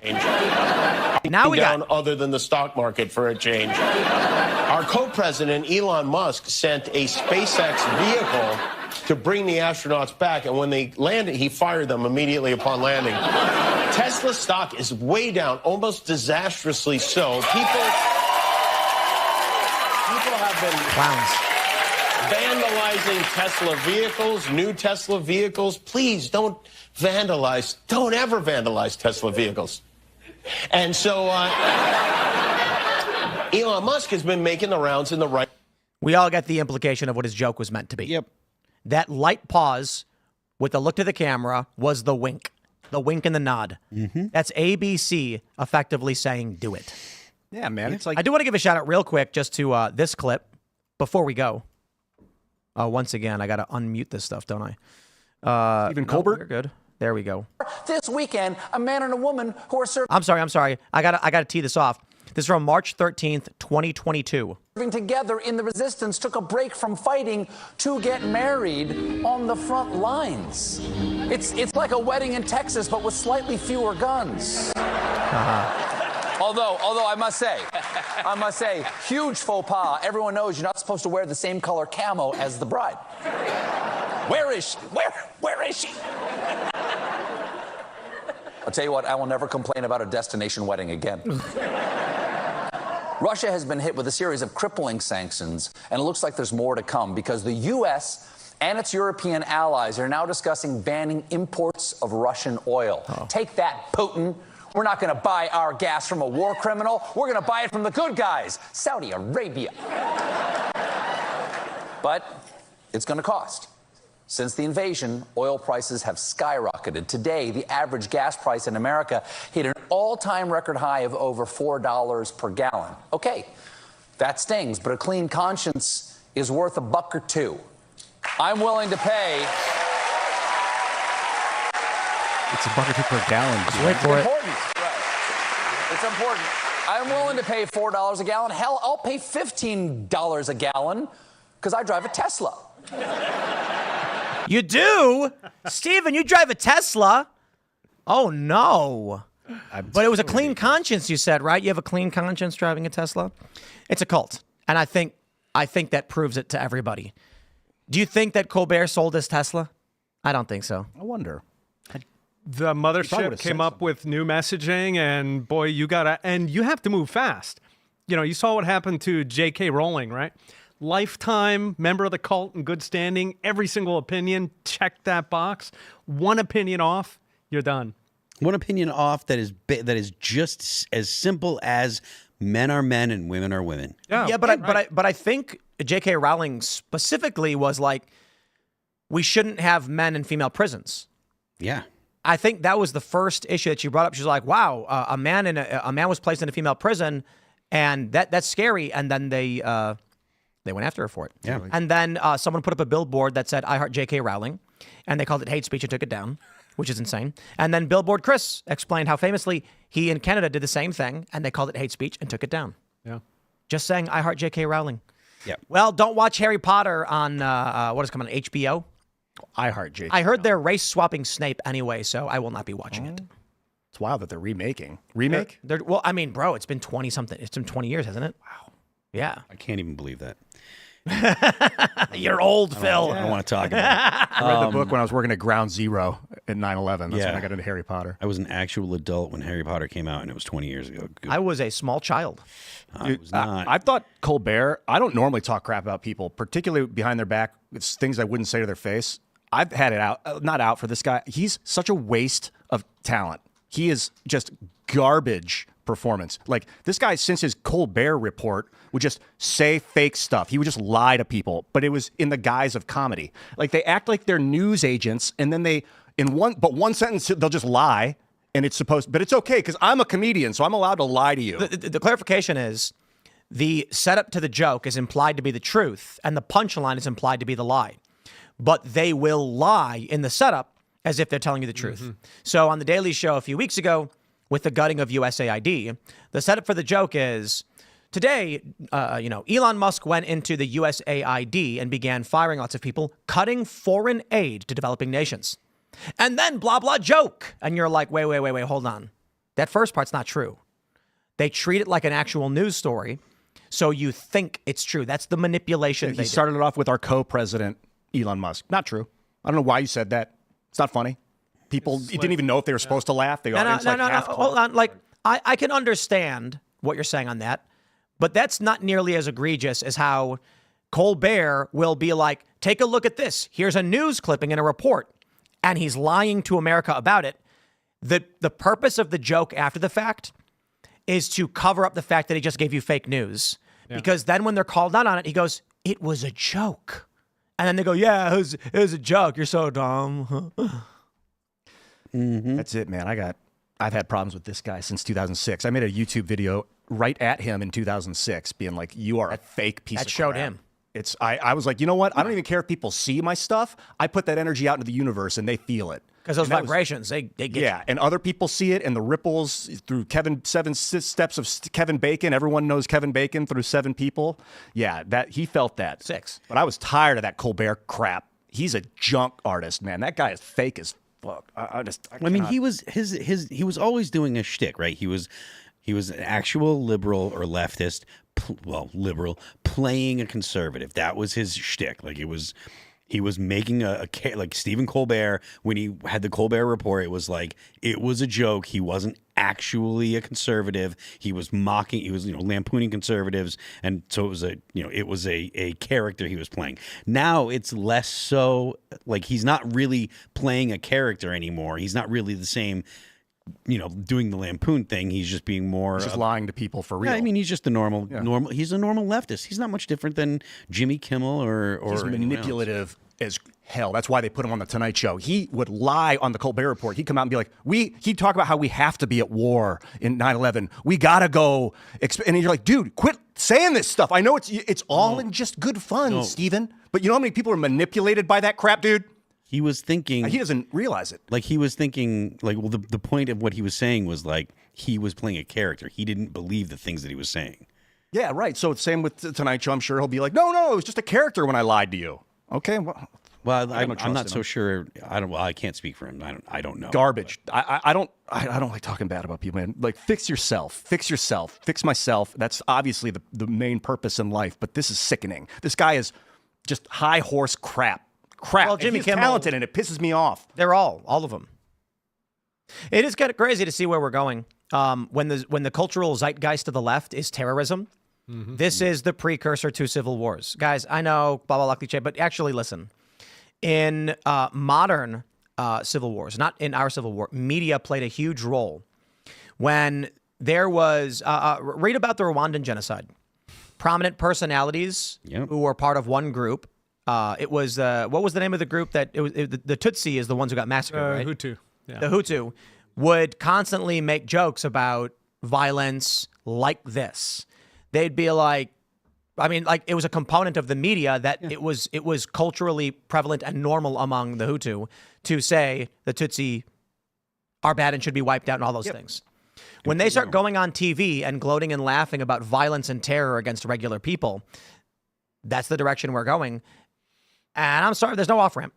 Speaker 1: Now we got...
Speaker 6: Other than the stock market for a change. Our co-president, Elon Musk, sent a SpaceX vehicle to bring the astronauts back, and when they landed, he fired them immediately upon landing. Tesla stock is way down, almost disastrously so. People have been vandalizing Tesla vehicles, new Tesla vehicles. Please don't vandalize. Don't ever vandalize Tesla vehicles. And so Elon Musk has been making the rounds in the right.
Speaker 1: We all get the implication of what his joke was meant to be.
Speaker 4: Yep.
Speaker 1: That light pause with the look to the camera was the wink and the nod. Mm-hmm. That's ABC effectively saying do it.
Speaker 3: Yeah, man. It's like
Speaker 1: I do want to give a shout out real quick just to this clip before we go. Once again, I got to unmute this stuff, don't I?
Speaker 3: Stephen Colbert.
Speaker 1: You're good. There we go.
Speaker 5: This weekend, a man and a woman who are serving
Speaker 1: I'm sorry. I gotta tee this off. This is from March 13th, 2022.
Speaker 5: together in the resistance took a break from fighting to get married on the front lines. It's like a wedding in Texas, but with slightly fewer guns. Although I must say, huge faux pas. Everyone knows you're not supposed to wear the same color camo as the bride. Where is she? Where is she? I'll tell you what, I will never complain about a destination wedding again. Russia has been hit with a series of crippling sanctions, and it looks like there's more to come because the U.S. and its European allies are now discussing banning imports of Russian oil. Take that, Putin. We're not going to buy our gas from a war criminal. We're going to buy it from the good guys, Saudi Arabia. But it's going to cost. Since the invasion, oil prices have skyrocketed. Today, the average gas price in America hit an all-time record high of over $4 per gallon. Okay, that stings, but a clean conscience is worth $1 or $2. I'm willing to pay.
Speaker 3: It's $1 or $2 per gallon.
Speaker 1: Wait for it.
Speaker 5: Right. It's important. I'm willing to pay $4 a gallon. Hell, I'll pay $15 a gallon because I drive a Tesla.
Speaker 1: You do? Steven, you drive a Tesla? Oh, no. But it was a clean conscience, you said, right? You have a clean conscience driving a Tesla? It's a cult. And I think that proves it to everybody. Do you think that Colbert sold his Tesla? I don't think so.
Speaker 3: I wonder.
Speaker 2: The mothership came up with new messaging, and boy, you have to move fast. You know, you saw what happened to J.K. Rowling, right? Lifetime member of the cult in good standing, every single opinion, check that box. One opinion off, you're done.
Speaker 4: One opinion off that is just as simple as Men are men and women are women.
Speaker 1: Yeah, but I think J.K. Rowling specifically was like, we shouldn't have men in female prisons.
Speaker 4: Yeah.
Speaker 1: I think that was the first issue that she brought up. She was like, wow, a man was placed in a female prison, and that's scary. And then they went after her for it.
Speaker 4: Yeah.
Speaker 1: And then someone put up a billboard that said, I heart J.K. Rowling, and they called it hate speech and took it down, which is insane. And then Billboard Chris explained how famously he in Canada did the same thing, and they called it hate speech and took it down.
Speaker 2: Yeah.
Speaker 1: Just saying, I heart J.K. Rowling.
Speaker 4: Yeah.
Speaker 1: Well, don't watch Harry Potter on, what is coming on, HBO?
Speaker 3: I heart J.K.
Speaker 1: I heard they're race swapping Snape anyway, so I will not be watching it.
Speaker 3: It's wild that they're remaking. Remake?
Speaker 1: Well, I mean, bro, it's been 20 something. It's been 20 years, hasn't it? Wow. Yeah.
Speaker 4: I can't even believe that.
Speaker 1: You're old, Phil.
Speaker 4: I don't want to talk about it.
Speaker 3: I read the book when I was working at Ground Zero at 9/11. That's
Speaker 4: Yeah.
Speaker 3: when I got into Harry Potter.
Speaker 4: I was an actual adult when Harry Potter came out, and it was 20 years ago.
Speaker 1: I was a small child.
Speaker 4: I was not.
Speaker 3: I thought Colbert, I don't normally talk crap about people, particularly behind their back. It's things I wouldn't say to their face. I've had it out, not out for this guy. He's such a waste of talent. He is just garbage performance. Like, this guy, since his Colbert Report, would just say fake stuff. He would just lie to people, but it was in the guise of comedy. Like, they act like they're news agents, and then they, one sentence, they'll just lie, and it's supposed, but it's okay, because I'm a comedian, so I'm allowed to lie to you.
Speaker 1: The clarification is the setup to the joke is implied to be the truth, and the punchline is implied to be the lie. But they will lie in the setup as if they're telling you the truth. Mm-hmm. So on The Daily Show a few weeks ago, with the gutting of USAID, the setup for the joke is, today, Elon Musk went into the USAID and began firing lots of people, cutting foreign aid to developing nations. And then blah, blah, joke. And you're like, wait, hold on. That first part's not true. They treat it like an actual news story, so you think it's true. That's the manipulation.
Speaker 3: He started it off with our co-president, Elon Musk. Not true. I don't know why you said that. It's not funny. People didn't even know if they were supposed to laugh. They
Speaker 1: no. Hold on. Like, I can understand what you're saying on that, but that's not nearly as egregious as how Colbert will be like, take a look at this. Here's a news clipping in a report, and he's lying to America about it. The purpose of the joke after the fact is to cover up the fact that he just gave you fake news. Yeah. Because then when they're called out on it, he goes, it was a joke. And then they go, yeah, it was a joke. You're so dumb.
Speaker 3: Mm-hmm. That's it, man. I've had problems with this guy since 2006. I made a YouTube video right at him in 2006 being like, you are a fake piece of crap.
Speaker 1: That showed him.
Speaker 3: I was like, you know what? I don't even care if people see my stuff. I put that energy out into the universe and they feel it.
Speaker 1: Because those vibrations, they get
Speaker 3: Yeah, and other people see it, and the ripples through seven steps of Kevin Bacon. Everyone knows Kevin Bacon through 7 people. Yeah, he felt that.
Speaker 1: 6.
Speaker 3: But I was tired of that Colbert crap. He's a junk artist, man. That guy is fake as fuck. I
Speaker 4: mean, he was he was always doing a shtick, right? He was an actual liberal or leftist, liberal playing a conservative. That was his shtick. Like, he was making like Stephen Colbert, when he had the Colbert Report, it was like, it was a joke. He wasn't actually a conservative. He was mocking, he was, lampooning conservatives. And so it was a character he was playing. Now it's less so, like, he's not really playing a character anymore. He's not really the same, doing the lampoon thing. He's just being more.
Speaker 3: He's just lying to people for real.
Speaker 4: Yeah, I mean, he's just a normal. He's a normal leftist. He's not much different than Jimmy Kimmel or.
Speaker 3: He's manipulative as hell. That's why they put him on the Tonight Show. He would lie on the Colbert Report. He'd come out and be like, he'd talk about how we have to be at war in 9/11. We gotta go. And you're like, dude, quit saying this stuff. I know it's all in just good fun, Stephen. But you know how many people are manipulated by that crap, dude?
Speaker 4: He was thinking.
Speaker 3: He doesn't realize it.
Speaker 4: Like, he was thinking, like, well, the point of what he was saying was, like, he was playing a character. He didn't believe the things that he was saying.
Speaker 3: Yeah, right. So it's same with the Tonight Show. I'm sure he'll be like, no, it was just a character when I lied to you. Okay,
Speaker 4: well, I'm not so sure. I can't speak for him. I don't know.
Speaker 3: Garbage. I don't like talking bad about people, man. Like, fix yourself. Fix myself. That's obviously the main purpose in life. But this is sickening. This guy is just high horse crap.
Speaker 1: Well, Jimmy Kimmel,
Speaker 3: talented, and it pisses me off.
Speaker 1: They're all of them. It is kind of crazy to see where we're going. When the cultural zeitgeist of the left is terrorism, this is the precursor to civil wars. Guys, I know, blah, blah, blah, cliche, but actually listen. In modern civil wars, not in our civil war, media played a huge role when there was, read about the Rwandan genocide. Prominent personalities who were part of one group. It was, what was the name of the group that, the Tutsi is the ones who got massacred, right?
Speaker 2: Hutu. Yeah.
Speaker 1: The Hutu would constantly make jokes about violence like this. They'd be like, I mean, like it was a component of the media that it was culturally prevalent and normal among the Hutu to say the Tutsi are bad and should be wiped out and all those things. When they start going on TV and gloating and laughing about violence and terror against regular people, that's the direction we're going. And I'm sorry, there's no off-ramp.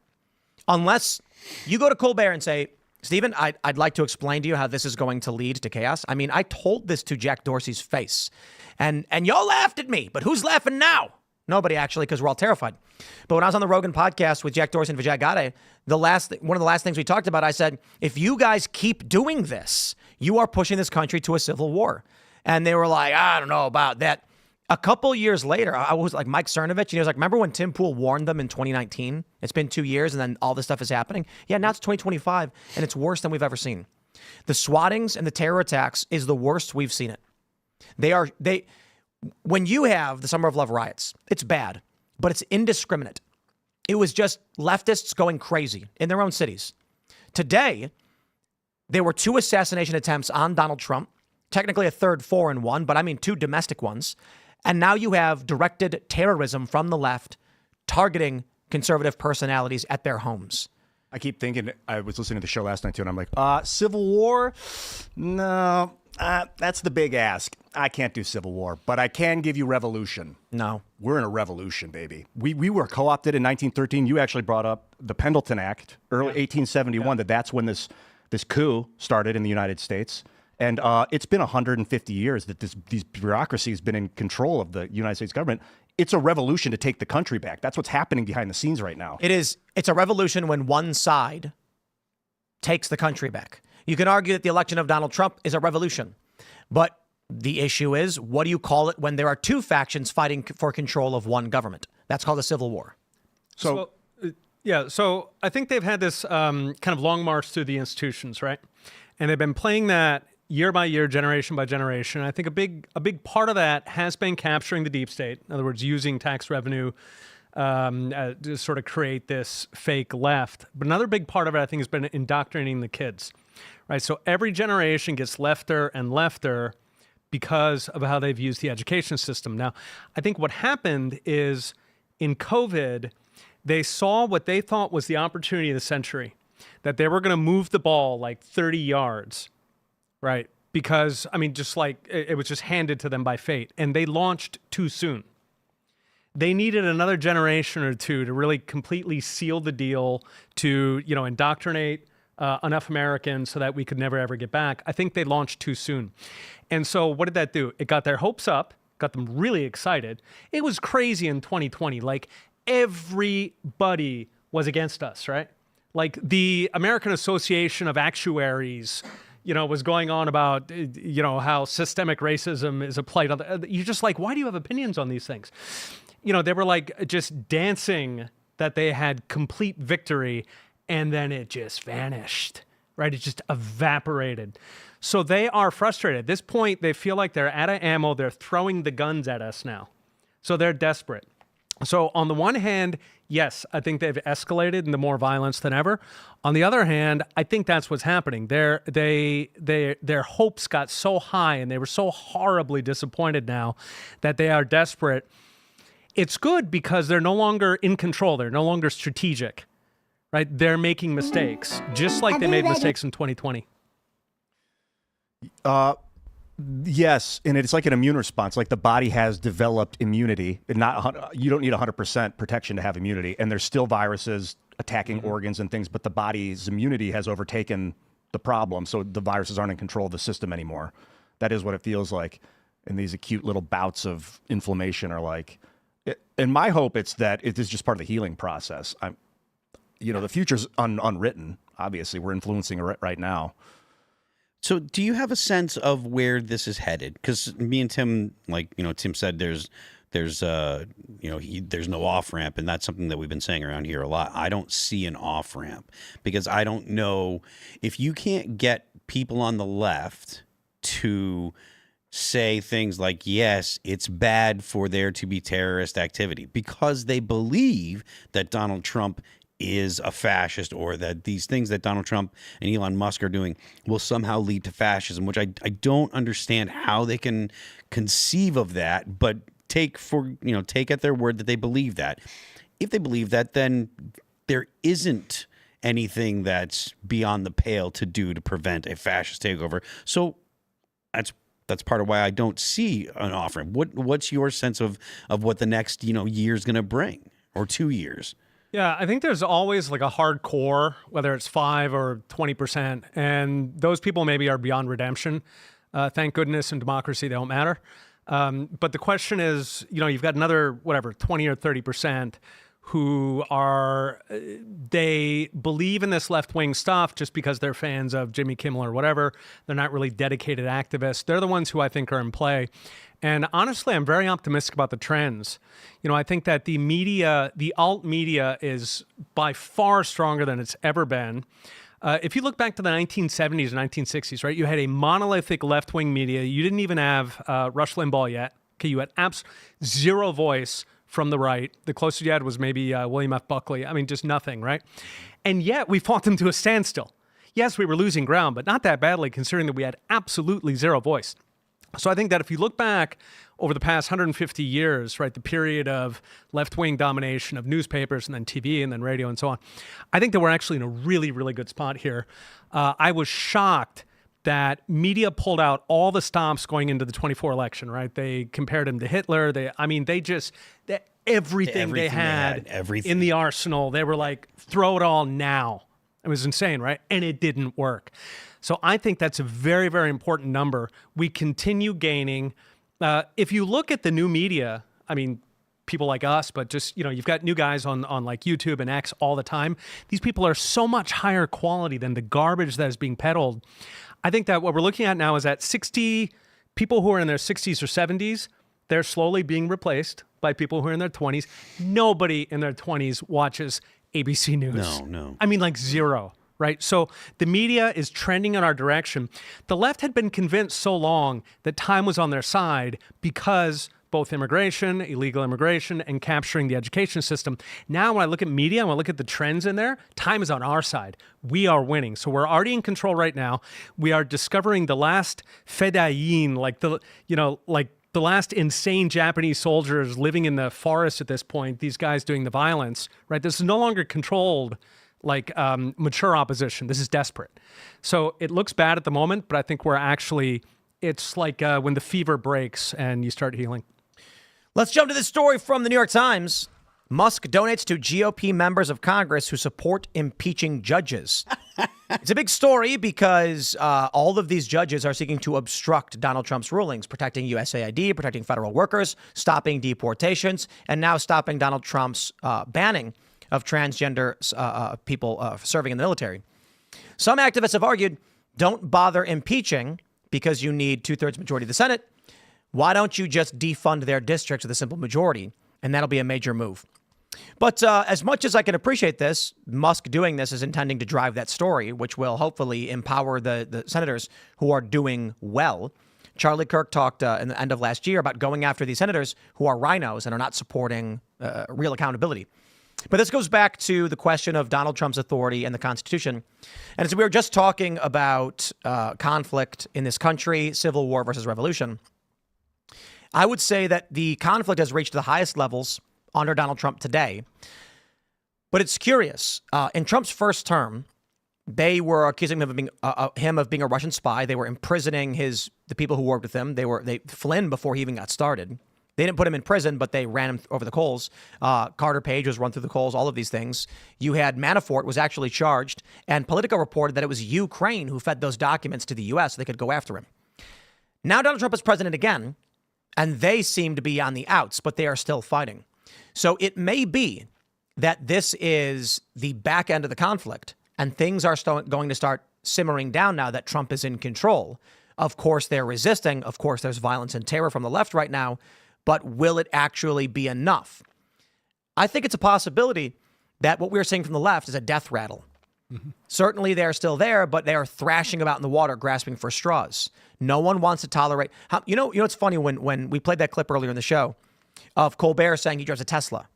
Speaker 1: Unless you go to Colbert and say, Stephen, I'd like to explain to you how this is going to lead to chaos. I mean, I told this to Jack Dorsey's face. And y'all laughed at me, but who's laughing now? Nobody, actually, because we're all terrified. But when I was on the Rogan podcast with Jack Dorsey and Vijay Gadde, one of the last things we talked about, I said, if you guys keep doing this, you are pushing this country to a civil war. And they were like, I don't know about that. A couple years later, I was like Mike Cernovich, and he was like, remember when Tim Pool warned them in 2019? It's been 2 years, and then all this stuff is happening. Yeah, now it's 2025, and it's worse than we've ever seen. The swattings and the terror attacks is the worst we've seen it. When you have the Summer of Love riots, it's bad, but it's indiscriminate. It was just leftists going crazy in their own cities. Today, there were 2 assassination attempts on Donald Trump, technically a third 4-in-1, but I mean 2 domestic ones. And now you have directed terrorism from the left targeting conservative personalities at their homes.
Speaker 3: I keep thinking, I was listening to the show last night too, and I'm like, civil war? No, that's the big ask. I can't do civil war, but I can give you revolution.
Speaker 1: No.
Speaker 3: We're in a revolution, baby. We were co-opted in 1913. You actually brought up the Pendleton Act, early 1871, that's when this coup started in the United States. And it's been 150 years that these bureaucracy has been in control of the United States government. It's a revolution to take the country back. That's what's happening behind the scenes right now.
Speaker 1: It is. It's a revolution when one side takes the country back. You can argue that the election of Donald Trump is a revolution. But the issue is, what do you call it when there are 2 factions fighting for control of one government? That's called a civil war.
Speaker 2: So I think they've had this kind of long march through the institutions, right? And they've been playing that year by year, generation by generation. I think a big part of that has been capturing the deep state. In other words, using tax revenue to sort of create this fake left. But another big part of it, I think, has been indoctrinating the kids, right? So every generation gets lefter and lefter because of how they've used the education system. Now, I think what happened is in COVID, they saw what they thought was the opportunity of the century, that they were going to move the ball like 30 yards. Right. Because, I mean, just like it was just handed to them by fate, and they launched too soon. They needed another generation or 2 to really completely seal the deal, to, indoctrinate enough Americans so that we could never, ever get back. I think they launched too soon. And so what did that do? It got their hopes up, got them really excited. It was crazy in 2020. Like everybody was against us, right? Like the American Association of Actuaries, was going on about, how systemic racism is applied on you're just like, why do you have opinions on these things? They were like just dancing that they had complete victory, and then it just vanished, right? It just evaporated. So they are frustrated. At this point, they feel like they're out of ammo. They're throwing the guns at us now. So they're desperate. So on the one hand, yes, I think they've escalated into more violence than ever. On the other hand, I think that's what's happening. Their hopes got so high and they were so horribly disappointed now that they are desperate. It's good because they're no longer in control. They're no longer strategic, right? They're making mistakes, just like they made mistakes in 2020.
Speaker 3: Yes, and it's like an immune response. Like the body has developed immunity. You don't need 100% protection to have immunity, and there's still viruses attacking organs and things, but the body's immunity has overtaken the problem, so the viruses aren't in control of the system anymore. That is what it feels like, and these acute little bouts of inflammation are like. And my hope it's that it is just part of the healing process. The future's unwritten. Obviously, we're influencing it right now.
Speaker 4: So do you have a sense of where this is headed? Because me and Tim, Tim said there's no off-ramp, and that's something that we've been saying around here a lot. I don't see an off-ramp because I don't know if you can't get people on the left to say things like, yes, it's bad for there to be terrorist activity because they believe that Donald Trump is a fascist, or that these things that Donald Trump and Elon Musk are doing will somehow lead to fascism, which I don't understand how they can conceive of that, but take at their word that they believe that. If they believe that, then there isn't anything that's beyond the pale to do to prevent a fascist takeover. So that's part of why I don't see an offering. What's your sense of what the next year is going to bring, or 2 years?
Speaker 2: Yeah, I think there's always like a hardcore, whether it's 5 or 20%, and those people maybe are beyond redemption. Thank goodness in democracy they don't matter. But the question is, you've got another 20 or 30% who they believe in this left-wing stuff just because they're fans of Jimmy Kimmel or whatever. They're not really dedicated activists. They're the ones who I think are in play. And honestly, I'm very optimistic about the trends. I think that the media, the alt media, is by far stronger than it's ever been. If you look back to the 1970s and 1960s, right, you had a monolithic left-wing media. You didn't even have Rush Limbaugh yet. Okay, you had zero voice from the right. The closest you had was maybe William F. Buckley. I mean, just nothing, right? And yet we fought them to a standstill. Yes, we were losing ground, but not that badly considering that we had absolutely zero voice. So I think that if you look back over the past 150 years, right, the period of left-wing domination of newspapers and then TV and then radio and so on, I think that we're actually in a really, really good spot here. I was shocked that media pulled out all the stops going into the 24 election, right? They compared him to Hitler. Everything they had in the arsenal, they were like, throw it all now. It was insane, right? And it didn't work. So I think that's a very, very important number. We continue gaining. If you look at the new media, I mean, people like us, but just, you've got new guys on like YouTube and X all the time. These people are so much higher quality than the garbage that is being peddled. I think that what we're looking at now is that 60 people who are in their 60s or 70s, they're slowly being replaced by people who are in their 20s. Nobody in their 20s watches ABC News.
Speaker 4: No.
Speaker 2: I mean, like zero. Right? So the media is trending in our direction. The left had been convinced so long that time was on their side because both immigration, illegal immigration, and capturing the education system. Now, when I look at media, when I look at the trends in there, time is on our side. We are winning. So we're already in control right now. We are discovering the last fedayeen, like the last insane Japanese soldiers living in the forest at this point, these guys doing the violence, right? This is no longer controlled like mature opposition. This is desperate. So it looks bad at the moment, but I think it's like when the fever breaks and you start healing.
Speaker 1: Let's jump to this story from the New York Times. Musk donates to GOP members of Congress who support impeaching judges. It's a big story because all of these judges are seeking to obstruct Donald Trump's rulings, protecting USAID, protecting federal workers, stopping deportations, and now stopping Donald Trump's banning of transgender people serving in the military. Some activists have argued, don't bother impeaching because you need 2/3 majority of the Senate. Why don't you just defund their districts with a simple majority? And that'll be a major move. But as much as I can appreciate this, Musk doing this is intending to drive that story, which will hopefully empower the senators who are doing well. Charlie Kirk talked in the end of last year about going after these senators who are rhinos and are not supporting real accountability. But this goes back to the question of Donald Trump's authority and the Constitution. And as we were just talking about conflict in this country, civil war versus revolution, I would say that the conflict has reached the highest levels under Donald Trump today. But it's curious. In Trump's first term, they were accusing him of being a Russian spy. They were imprisoning the people who worked with him. Flynn before he even got started. They didn't put him in prison, but they ran him over the coals. Carter Page was run through the coals, all of these things. You had Manafort was actually charged, and Politico reported that it was Ukraine who fed those documents to the U.S. so they could go after him. Now Donald Trump is president again, and they seem to be on the outs, but they are still fighting. So it may be that this is the back end of the conflict, and things are going to start simmering down now that Trump is in control. Of course, they're resisting. Of course, there's violence and terror from the left right now. But will it actually be enough? I think it's a possibility that what we're seeing from the left is a death rattle. Certainly they're still there, but they are thrashing about in the water, grasping for straws. No one wants to tolerate. You know, it's funny when we played that clip earlier in the show of Colbert saying he drives a Tesla.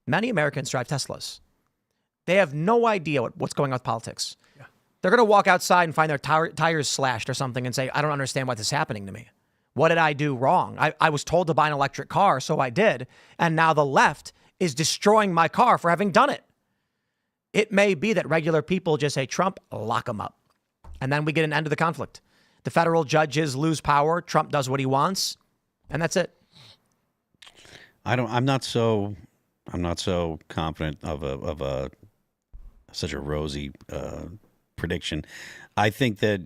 Speaker 1: Many Americans drive Teslas. They have no idea what's going on with politics. Yeah. They're going to walk outside and find their tires slashed or something and say, I don't understand why this is happening to me. What did I do wrong? I was told to buy an electric car, so I did. And now the left is destroying my car for having done it. It may be that regular people just say, Trump, lock him up. And then we get an end to the conflict. The federal judges lose power. Trump does what he wants. And that's it.
Speaker 4: I'm not so confident of such a rosy prediction. I think that,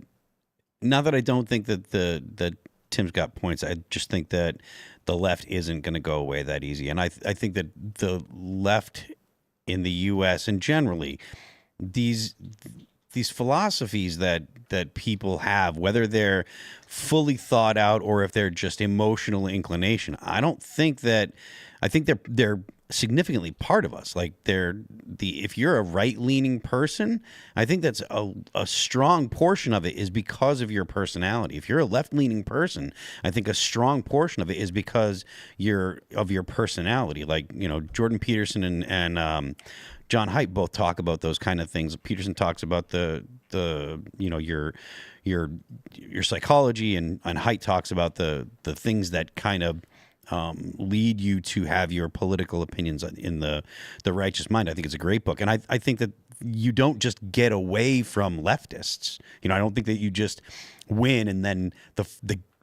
Speaker 4: not that I don't think that Tim's got points. I just think that the left isn't going to go away that easy. And I think that the left in the U.S. and generally these philosophies that people have, whether they're fully thought out or if they're just emotional inclination, I think they're significantly part of us. Like if you're a right-leaning person, I think that's a strong portion of it is because of your personality. If you're a left-leaning person, I think a strong portion of it is because of your personality. Like, you know, Jordan Peterson and John Haidt both talk about those kind of things. Peterson talks about the you know, your psychology, and Haidt talks about the things that kind of lead you to have your political opinions in the righteous mind. I think it's a great book. And I think that you don't just get away from leftists. You know, I don't think that you just win and then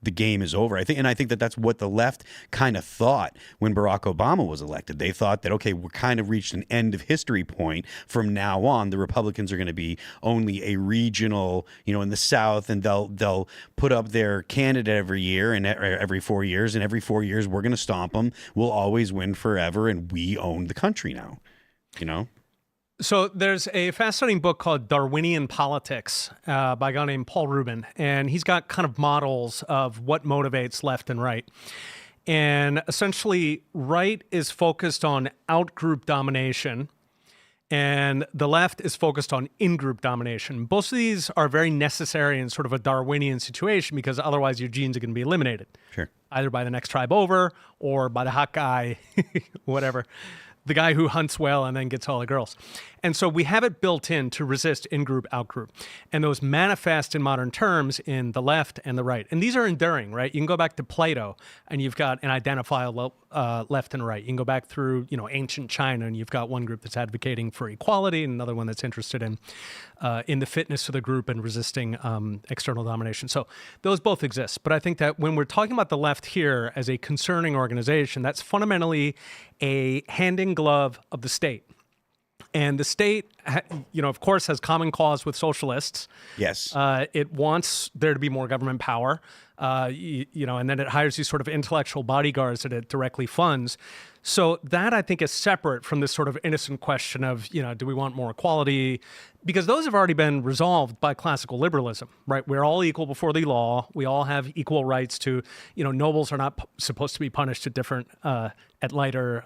Speaker 4: the game is over. I think that that's what the left kind of thought when Barack Obama was elected. They thought that, okay, we're kind of reached an end of history point. From now on, the Republicans are going to be only a regional, you know, in the South, and they'll put up their candidate every year and every 4 years, and every 4 years we're going to stomp them. We'll always win forever, and we own the country now, you know?
Speaker 2: So there's a fascinating book called Darwinian Politics by a guy named Paul Rubin, and he's got kind of models of what motivates left and right. And essentially, right is focused on out-group domination, and the left is focused on in-group domination. Both of these are very necessary in sort of a Darwinian situation, because otherwise your genes are going to be eliminated.
Speaker 4: Sure. Either
Speaker 2: by the next tribe over or by the hot guy, whatever. The guy who hunts well and then gets all the girls. And so we have it built in to resist in-group, out-group. And those manifest in modern terms in the left and the right. And these are enduring, right? You can go back to Plato and you've got an identifiable left and right. You can go back through, you know, ancient China and you've got one group that's advocating for equality and another one that's interested in the fitness of the group and resisting external domination. So those both exist. But I think that when we're talking about the left here as a concerning organization, that's fundamentally a hand in glove of the state. And the state, you know, of course, has common cause with socialists.
Speaker 4: Yes.
Speaker 2: It wants there to be more government power, you know, and then it hires these sort of intellectual bodyguards that it directly funds. So that, I think, is separate from this sort of innocent question of, you know, do we want more equality? Because those have already been resolved by classical liberalism, right? We're all equal before the law. We all have equal rights to, you know, nobles are not supposed to be punished at different, at lighter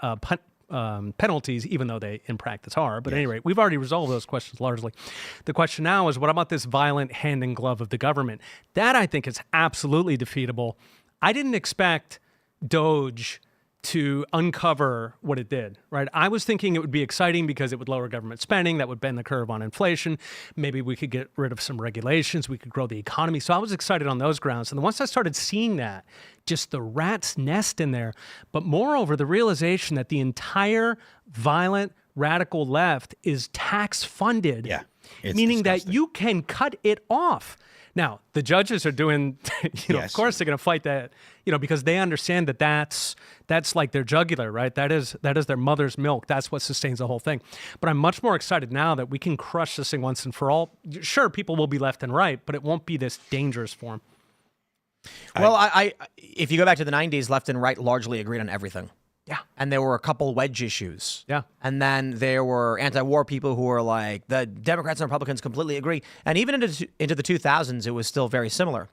Speaker 2: penalties, even though they in practice are. But at any rate, we've already resolved those questions largely. The question now is, what about this violent hand in glove of the government? That, I think, is absolutely defeatable. I didn't expect DOGE to uncover what it did, right? I was thinking it would be exciting because it would lower government spending, that would bend the curve on inflation. Maybe we could get rid of some regulations, we could grow the economy. So I was excited on those grounds. And once I started seeing that, just the rat's nest in there, but moreover, the realization that the entire violent radical left is tax funded, meaning
Speaker 4: disgusting.
Speaker 2: that you can cut it off. Now, the judges are doing, you know, of course they're going to fight that, you know, because they understand that that's like their jugular, right? That is their mother's milk. That's what sustains the whole thing. But I'm much more excited now that we can crush this thing once and for all. Sure, people will be left and right, but it won't be this dangerous form.
Speaker 1: Well, if you go back to the 90s, left and right largely agreed on everything.
Speaker 2: Yeah.
Speaker 1: And there were a couple wedge issues.
Speaker 2: Yeah.
Speaker 1: And then there were anti-war people who were like, the Democrats and Republicans completely agree. And even into the 2000s, it was still very similar.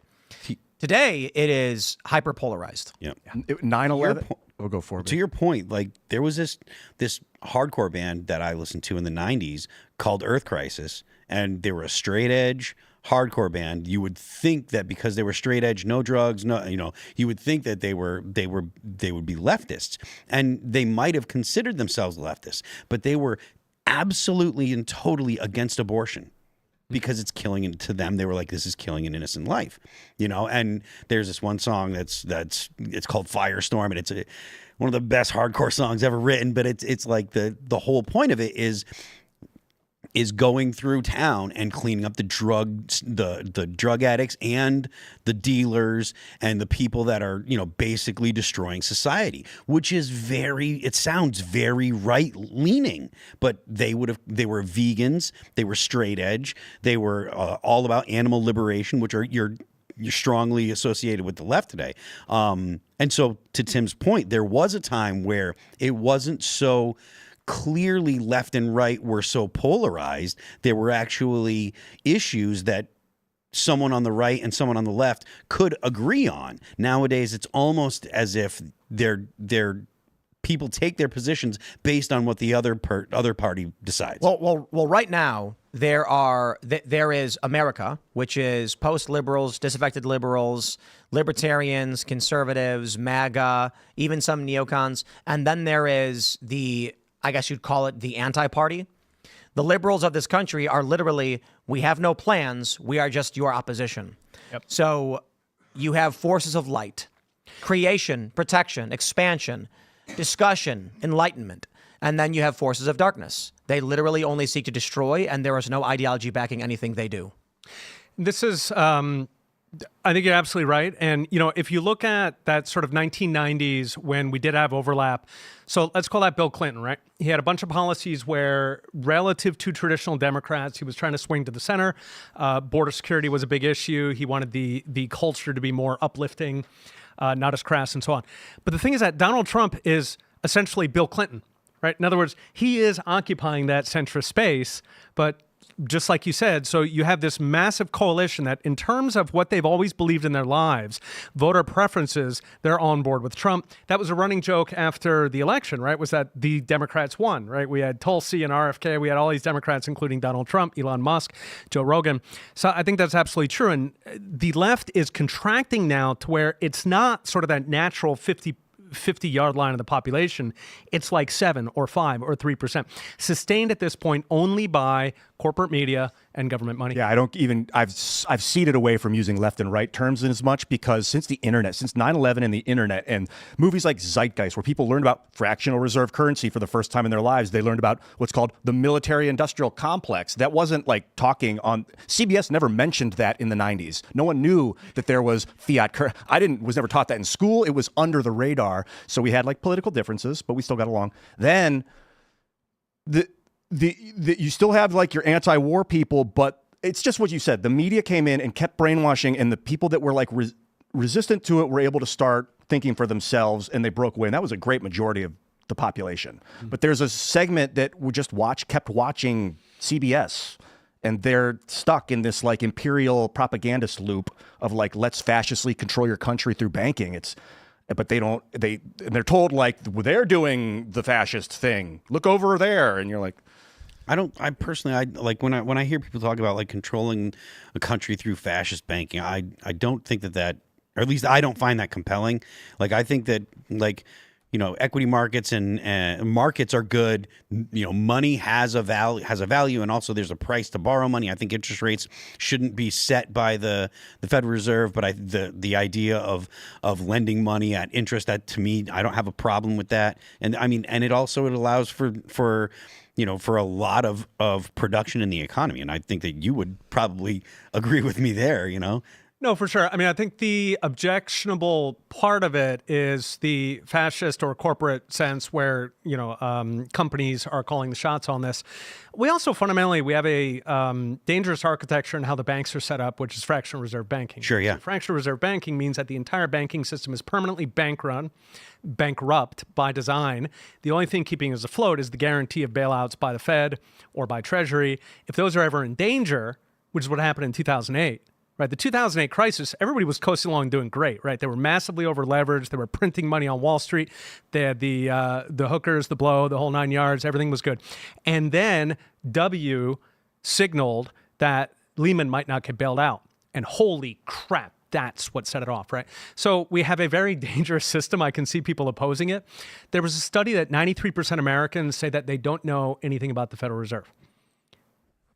Speaker 1: Today, it is hyper-polarized.
Speaker 4: Yeah.
Speaker 3: 9/11. We'll go forward.
Speaker 4: To your point, like there was this hardcore band that I listened to in the 90s called Earth Crisis. and they were a straight edge hardcore band, you would think that because they were straight edge, no drugs, no, you would think that they would be leftists, and they might have considered themselves leftists, but they were absolutely and totally against abortion because it's killing it to them. They were like, this is killing an innocent life, and there's this one song it's called Firestorm, and it's one of the best hardcore songs ever written, but it's like the whole point of it is going through town and cleaning up the drug addicts and the dealers and the people that are, basically destroying society, which is it sounds very right leaning, but they were vegans. They were straight edge. They were all about animal liberation, which you're strongly associated with the left today. And so to Tim's point, there was a time where it wasn't so clearly left and right were so polarized. There were actually issues that someone on the right and someone on the left could agree on. Nowadays, it's almost as if they're people take their positions based on what the other party decides.
Speaker 1: Well, right now there is America, which is post-liberals, disaffected liberals, libertarians, conservatives, MAGA, even some neocons, and then there is I guess you'd call it the anti-party. The liberals of this country are literally, we have no plans, we are just your opposition. Yep. So you have forces of light, creation, protection, expansion, discussion, enlightenment, and then you have forces of darkness. They literally only seek to destroy, and there is no ideology backing anything they do.
Speaker 2: This is... I think you're absolutely right. And, if you look at that sort of 1990s when we did have overlap, so let's call that Bill Clinton, right? He had a bunch of policies where relative to traditional Democrats, he was trying to swing to the center. Border security was a big issue. He wanted the culture to be more uplifting, not as crass and so on. But the thing is that Donald Trump is essentially Bill Clinton, right? In other words, he is occupying that centrist space, but just like you said, so you have this massive coalition that in terms of what they've always believed in their lives, voter preferences, they're on board with Trump. That was a running joke after the election, right? Was that the Democrats won, right? We had Tulsi and RFK. We had all these Democrats, including Donald Trump, Elon Musk, Joe Rogan. So I think that's absolutely true. And the left is contracting now to where it's not sort of that natural 50-yard line of the population. It's like 7 or 5 or 3%, sustained at this point only by corporate media and government money.
Speaker 3: Yeah, I've ceded away from using left and right terms as much because since the internet, since 9/11 and the internet and movies like Zeitgeist, where people learned about fractional reserve currency for the first time in their lives, they learned about what's called the military industrial complex. That wasn't like talking on CBS never mentioned that in the 90s. No one knew that there was fiat currency. Was never taught that in school. It was under the radar. So we had like political differences, but we still got along. Then you still have like your anti-war people, but it's just what you said. The media came in and kept brainwashing, and the people that were like resistant to it were able to start thinking for themselves, and they broke away. And that was a great majority of the population. Mm-hmm. But there's a segment that would just kept watching CBS, and they're stuck in this like imperial propagandist loop of like, let's fascistly control your country through banking. But they're told like they're doing the fascist thing. Look over there, and you're like,
Speaker 4: I like when I hear people talk about like controlling a country through fascist banking, I don't think that, or at least I don't find that compelling. Like, I think that like, equity markets and markets are good. Money has a value, and also there's a price to borrow money. I think interest rates shouldn't be set by the Federal Reserve, but the idea of lending money at interest, that to me, I don't have a problem with that. And I mean, and it allows for a lot of production in the economy. And I think that you would probably agree with me there,
Speaker 2: No, for sure. I mean, I think the objectionable part of it is the fascist or corporate sense where, companies are calling the shots on this. We also fundamentally, we have a dangerous architecture in how the banks are set up, which is fractional reserve banking.
Speaker 4: Sure, yeah.
Speaker 2: So fractional reserve banking means that the entire banking system is permanently bankrupt by design. The only thing keeping us afloat is the guarantee of bailouts by the Fed or by Treasury. If those are ever in danger, which is what happened in 2008, right? The 2008 crisis, everybody was coasting along doing great, right? They were massively over leveraged. They were printing money on Wall Street. They had the hookers, the blow, the whole 9 yards. Everything was good. And then W signaled that Lehman might not get bailed out. And holy crap, that's what set it off, right? So we have a very dangerous system. I can see people opposing it. There was a study that 93% Americans say that they don't know anything about the Federal Reserve,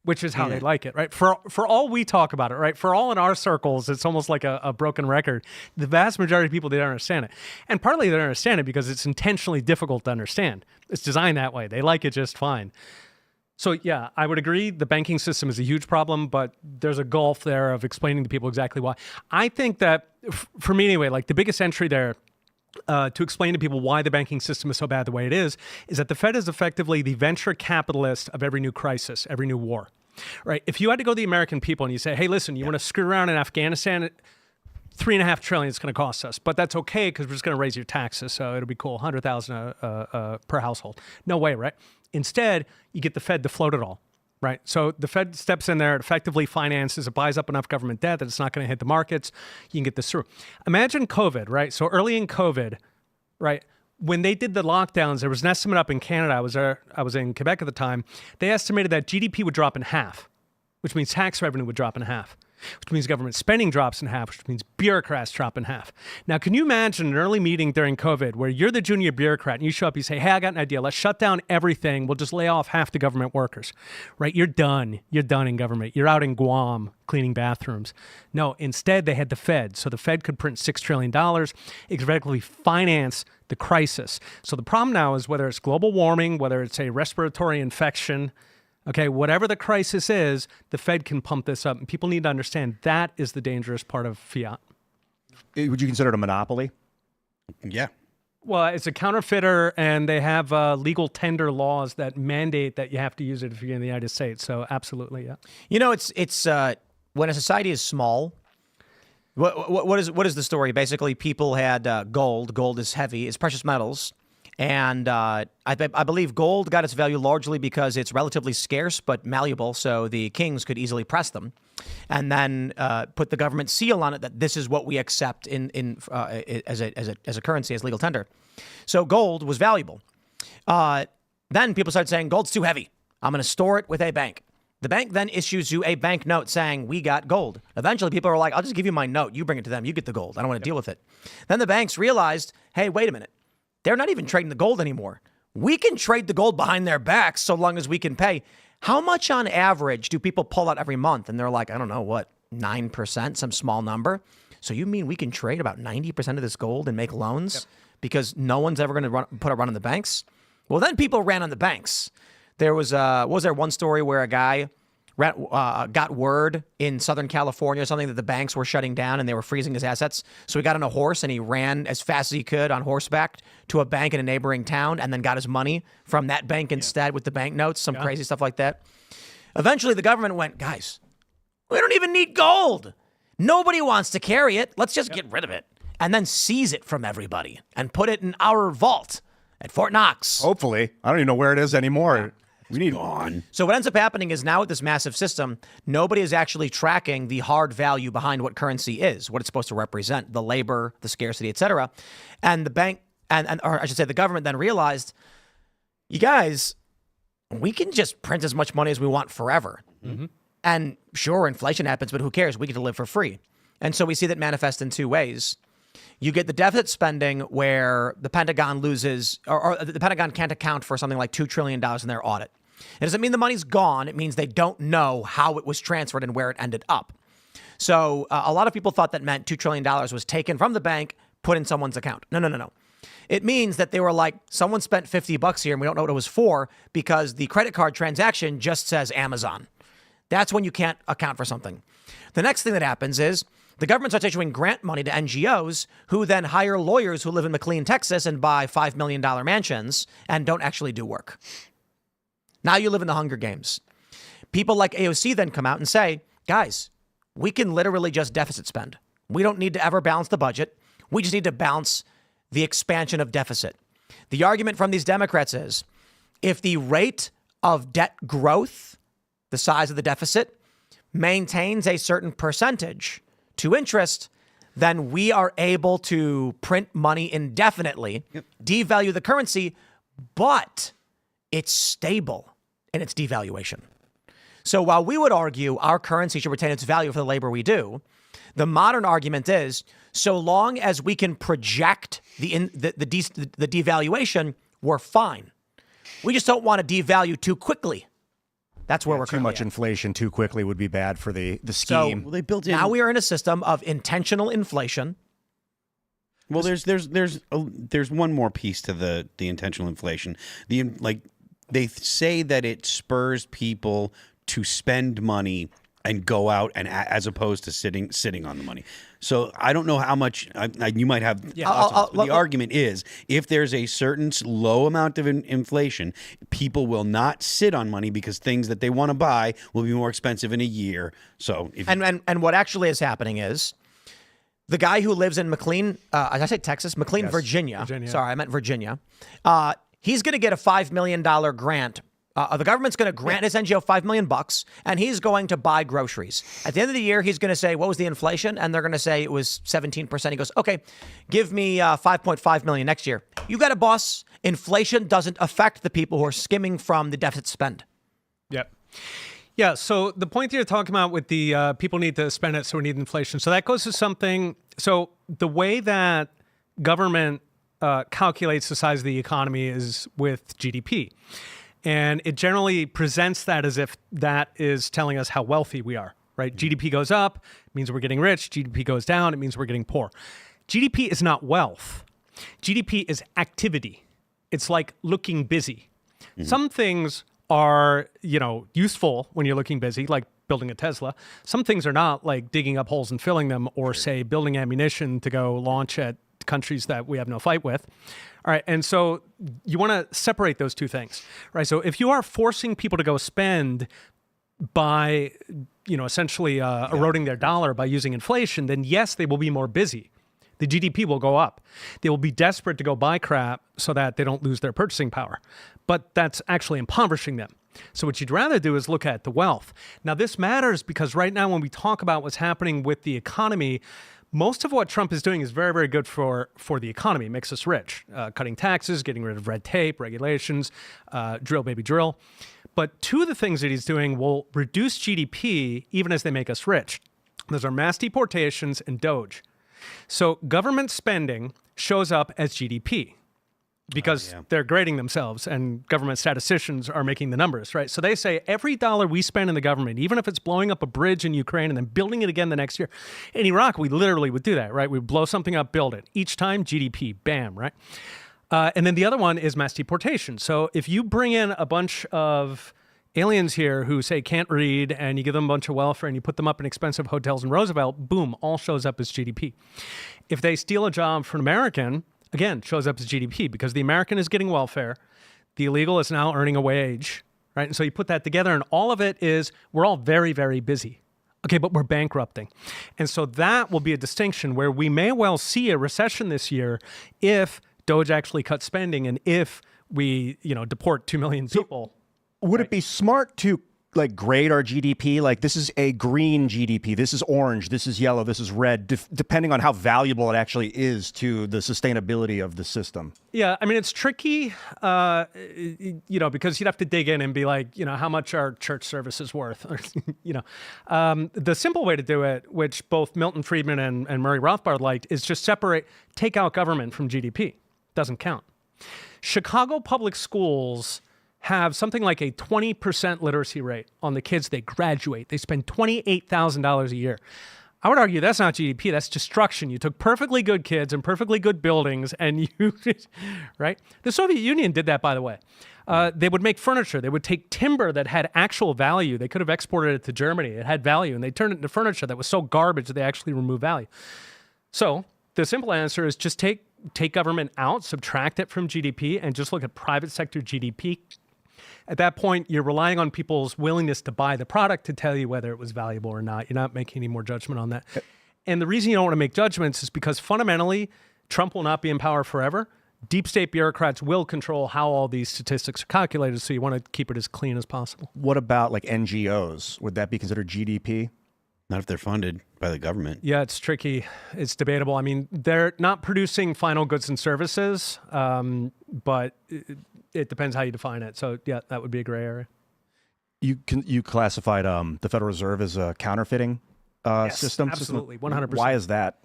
Speaker 2: which is how they like it, right? For all we talk about it, right? For all in our circles, it's almost like a broken record. The vast majority of people, they don't understand it. And partly they don't understand it because it's intentionally difficult to understand. It's designed that way. They like it just fine. So yeah, I would agree the banking system is a huge problem, but there's a gulf there of explaining to people exactly why. I think that, for me anyway, like the biggest entry there to explain to people why the banking system is so bad the way it is that the Fed is effectively the venture capitalist of every new crisis, every new war, right? If you had to go to the American people and you say, hey, listen, you want to screw around in Afghanistan, $3.5 trillion it's going to cost us, but that's okay because we're just going to raise your taxes, so it'll be cool, $100,000 per household. No way, right? Instead, you get the Fed to float it all, right? So the Fed steps in there, it effectively finances, it buys up enough government debt that it's not going to hit the markets. You can get this through. Imagine COVID, right? So early in COVID, right, when they did the lockdowns, there was an estimate up in Canada. I was in Quebec at the time. They estimated that GDP would drop in half, which means tax revenue would drop in half, which means government spending drops in half, which means bureaucrats drop in half. Now, can you imagine an early meeting during COVID where you're the junior bureaucrat and you show up, you say, hey, I got an idea. Let's shut down everything. We'll just lay off half the government workers, right? You're done. You're done in government. You're out in Guam cleaning bathrooms. No, instead, they had the Fed. So the Fed could print $6 trillion, effectively finance the crisis. So the problem now is whether it's global warming, whether it's a respiratory infection, okay, whatever the crisis is, the Fed can pump this up. And people need to understand that is the dangerous part of fiat.
Speaker 3: Would you consider it a monopoly?
Speaker 4: Yeah.
Speaker 2: Well, it's a counterfeiter, and they have legal tender laws that mandate that you have to use it if you're in the United States. So absolutely, yeah.
Speaker 1: You know, it's when a society is small, what is the story? Basically, people had gold. Gold is heavy. It's precious metals. And I believe gold got its value largely because it's relatively scarce but malleable, so the kings could easily press them, and then put the government seal on it that this is what we accept as a currency, as legal tender. So gold was valuable. Then people started saying gold's too heavy. I'm going to store it with a bank. The bank then issues you a bank note saying we got gold. Eventually, people are like, I'll just give you my note. You bring it to them. You get the gold. I don't want to deal with it. Then the banks realized, hey, wait a minute. They're not even trading the gold anymore. We can trade the gold behind their backs so long as we can pay. How much on average do people pull out every month? And they're like, I don't know, what, 9%, some small number? So you mean we can trade about 90% of this gold and make loans because no one's ever going to put a run on the banks? Well, then people ran on the banks. There was one story where a guy got word in Southern California or something that the banks were shutting down and they were freezing his assets. So he got on a horse and he ran as fast as he could on horseback to a bank in a neighboring town and then got his money from that bank instead with the banknotes, some crazy stuff like that. Eventually, the government went, guys, we don't even need gold. Nobody wants to carry it. Let's just get rid of it and then seize it from everybody and put it in our vault at Fort Knox.
Speaker 3: Hopefully. I don't even know where it is anymore. We need
Speaker 4: on.
Speaker 1: So what ends up happening is now with this massive system, nobody is actually tracking the hard value behind what currency is, what it's supposed to represent, the labor, the scarcity, et cetera. And the bank, or I should say the government then realized, you guys, we can just print as much money as we want forever. Mm-hmm. And sure, inflation happens, but who cares? We get to live for free. And so we see that manifest in two ways. You get the deficit spending where the Pentagon loses, or the Pentagon can't account for something like $2 trillion in their audit. It doesn't mean the money's gone. It means they don't know how it was transferred and where it ended up. So a lot of people thought that meant $2 trillion was taken from the bank, put in someone's account. No. It means that they were like, someone spent $50 here and we don't know what it was for because the credit card transaction just says Amazon. That's when you can't account for something. The next thing that happens is the government starts issuing grant money to NGOs who then hire lawyers who live in McLean, Texas and buy $5 million mansions and don't actually do work. Now you live in the Hunger Games. People like AOC then come out and say, guys, we can literally just deficit spend. We don't need to ever balance the budget. We just need to balance the expansion of deficit. The argument from these Democrats is if the rate of debt growth, the size of the deficit, maintains a certain percentage to interest, then we are able to print money indefinitely, devalue the currency, but it's stable in its devaluation. So while we would argue our currency should retain its value for the labor we do, the modern argument is so long as we can project the devaluation, we're fine. We just don't want to devalue too quickly. That's where we're
Speaker 3: too much inflation too quickly would be bad for the scheme.
Speaker 4: Well, they built in.
Speaker 1: Now we are in a system of intentional inflation.
Speaker 4: Well, there's one more piece to the intentional inflation. They say that it spurs people to spend money and go out and as opposed to sitting on the money. So I don't know how much you might have. The argument is if there's a certain low amount of inflation, people will not sit on money because things that they want to buy will be more expensive in a year. So
Speaker 1: and what actually is happening is the guy who lives in McLean, did I say Texas? McLean, yes. Virginia. Sorry, I meant Virginia. He's going to get a $5 million grant. The government's going to grant his NGO $5 million, and he's going to buy groceries. At the end of the year, he's going to say, what was the inflation? And they're going to say it was 17%. He goes, okay, give me $5.5 million next year. You got it, boss. Inflation doesn't affect the people who are skimming from the deficit spend.
Speaker 2: Yep. Yeah, so the point that you're talking about with the people need to spend it, so we need inflation. So that goes to something, so the way that government calculates the size of the economy is with GDP. And it generally presents that as if that is telling us how wealthy we are, right? GDP goes up, it means we're getting rich. GDP goes down, it means we're getting poor. GDP is not wealth. GDP is activity. It's like looking busy. Mm-hmm. Some things are, useful when you're looking busy, like building a Tesla. Some things are not, like digging up holes and filling them, or say building ammunition to go launch at countries that we have no fight with. All right, and so you want to separate those two things, right? So if you are forcing people to go spend by, essentially eroding their dollar by using inflation, then yes, they will be more busy. The GDP will go up. They will be desperate to go buy crap so that they don't lose their purchasing power. But that's actually impoverishing them. So what you'd rather do is look at the wealth. Now, this matters because right now when we talk about what's happening with the economy, most of what Trump is doing is very, very good for the economy. It makes us rich. Cutting taxes, getting rid of red tape, regulations, drill, baby, drill. But two of the things that he's doing will reduce GDP even as they make us rich. Those are mass deportations and DOGE. So government spending shows up as GDP because they're grading themselves and government statisticians are making the numbers, right? So they say every dollar we spend in the government, even if it's blowing up a bridge in Ukraine and then building it again the next year. In Iraq, we literally would do that, right? We'd blow something up, build it. Each time, GDP, bam, right? And then the other one is mass deportation. So if you bring in a bunch of aliens here who say can't read and you give them a bunch of welfare and you put them up in expensive hotels in Roosevelt, boom, all shows up as GDP. If they steal a job from an American, again, shows up as GDP because the American is getting welfare. The illegal is now earning a wage, right? And so you put that together and all of it is we're all very, very busy. Okay, but we're bankrupting. And so that will be a distinction where we may well see a recession this year if DOGE actually cuts spending and if we, deport 2 million people.
Speaker 3: Would it be smart to grade our GDP? Like, this is a green GDP, this is orange, this is yellow, this is red, depending on how valuable it actually is to the sustainability of the system.
Speaker 2: Yeah, I mean, it's tricky, because you'd have to dig in and be like, how much are church services worth? Or, the simple way to do it, which both Milton Friedman and Murray Rothbard liked, is just take out government from GDP. Doesn't count. Chicago public schools have something like a 20% literacy rate on the kids they graduate. They spend $28,000 a year. I would argue that's not GDP, that's destruction. You took perfectly good kids and perfectly good buildings and you, right? The Soviet Union did that, by the way. They would make furniture. They would take timber that had actual value. They could have exported it to Germany. It had value, and they turned it into furniture that was so garbage that they actually removed value. So the simple answer is just take government out, subtract it from GDP, and just look at private sector GDP. At that point, you're relying on people's willingness to buy the product to tell you whether it was valuable or not. You're not making any more judgment on that. And the reason you don't want to make judgments is because fundamentally, Trump will not be in power forever. Deep state bureaucrats will control how all these statistics are calculated, so you want to keep it as clean as possible.
Speaker 3: What about NGOs? Would that be considered GDP?
Speaker 4: Not if they're funded by the government.
Speaker 2: Yeah, it's tricky. It's debatable. I mean, they're not producing final goods and services, but it depends how you define it. So, yeah, that would be a gray area.
Speaker 3: You classified the Federal Reserve as a counterfeiting system?
Speaker 2: Absolutely, 100%.
Speaker 3: Why is that?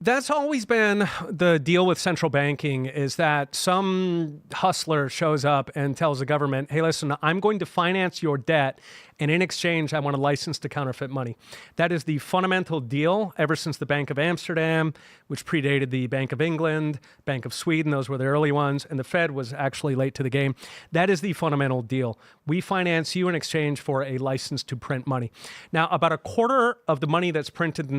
Speaker 2: That's always been the deal with central banking, is that some hustler shows up and tells the government, hey, listen, I'm going to finance your debt, and in exchange, I want a license to counterfeit money. That is the fundamental deal ever since the Bank of Amsterdam, which predated the Bank of England, Bank of Sweden, those were the early ones, and the Fed was actually late to the game. That is the fundamental deal. We finance you in exchange for a license to print money. Now, about a quarter of the money that's printed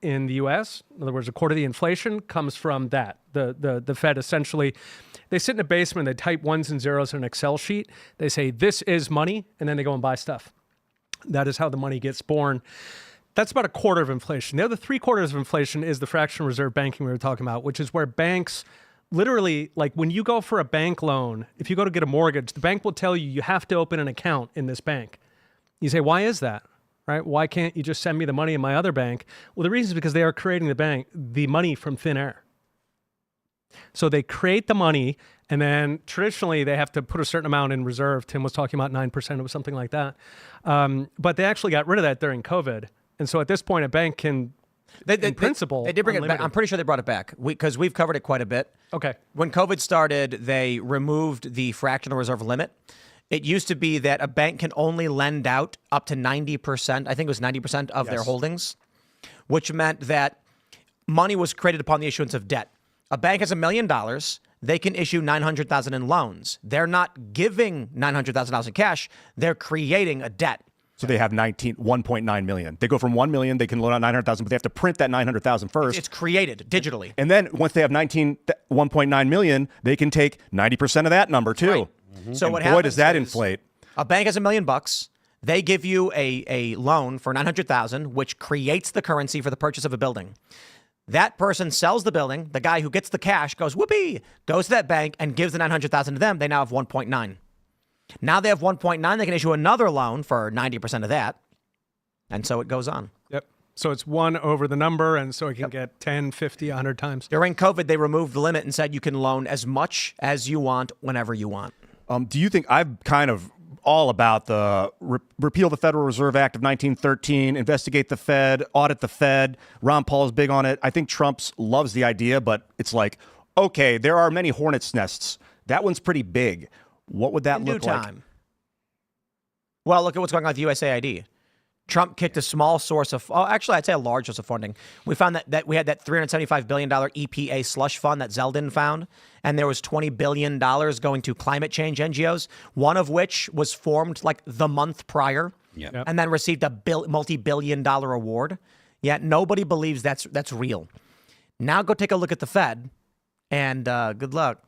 Speaker 2: in the U.S., in other words, a quarter of the inflation comes from that. The Fed essentially, they sit in a basement, they type ones and zeros in an Excel sheet. They say, this is money, and then they go and buy stuff. That is how the money gets born. That's about a quarter of inflation. The other 3/4 of inflation is the fractional reserve banking we were talking about, which is where banks literally, like when you go for a bank loan, if you go to get a mortgage, the bank will tell you have to open an account in this bank. You say, why is that? Right? Why can't you just send me the money in my other bank? Well, the reason is because they are creating the money from thin air. So they create the money, and then traditionally they have to put a certain amount in reserve. Tim was talking about 9%. It was something like that. But they actually got rid of that during COVID. And so at this point, a bank can, in principle,
Speaker 1: they did bring it back. I'm pretty sure they brought it back because we've covered it quite a bit.
Speaker 2: Okay.
Speaker 1: When COVID started, they removed the fractional reserve limit. It used to be that a bank can only lend out up to 90%, I think it was 90% of their holdings, which meant that money was created upon the issuance of debt. A bank has $1 million, they can issue $900,000 in loans. They're not giving $900,000 in cash, they're creating a debt.
Speaker 3: So they have 1.9 million. They go from 1 million, they can loan out 900,000, but they have to print that 900,000 first.
Speaker 1: It's created digitally.
Speaker 3: And then once they have 1.9 million, they can take 90% of that number too.
Speaker 1: Right. So
Speaker 3: and
Speaker 1: what
Speaker 3: boy,
Speaker 1: happens
Speaker 3: does that
Speaker 1: is
Speaker 3: inflate.
Speaker 1: A bank has $1 million. They give you a loan for $900,000, which creates the currency for the purchase of a building. That person sells the building. The guy who gets the cash goes, whoopee, goes to that bank and gives the $900,000 to them. They now have 1.9. Now they have 1.9. They can issue another loan for 90% of that. And so it goes on.
Speaker 2: Yep. So it's 1 over the number, and so it can get 10, 50, 100 times.
Speaker 1: During COVID, they removed the limit and said you can loan as much as you want whenever you want.
Speaker 3: Do you think I'm kind of all about the repeal the Federal Reserve Act of 1913, investigate the Fed, audit the Fed? Ron Paul is big on it. I think Trump loves the idea, but it's like, okay, there are many hornet's nests. That one's pretty big. What would that look like?
Speaker 1: Well, look at what's going on with USAID. Trump kicked a small source of, actually, I'd say a large source of funding. We found that we had that $375 billion EPA slush fund that Zeldin found, and there was $20 billion going to climate change NGOs, one of which was formed like the month prior and then received a multi-billion-dollar award. Yet nobody believes that's real. Now go take a look at the Fed, and good luck.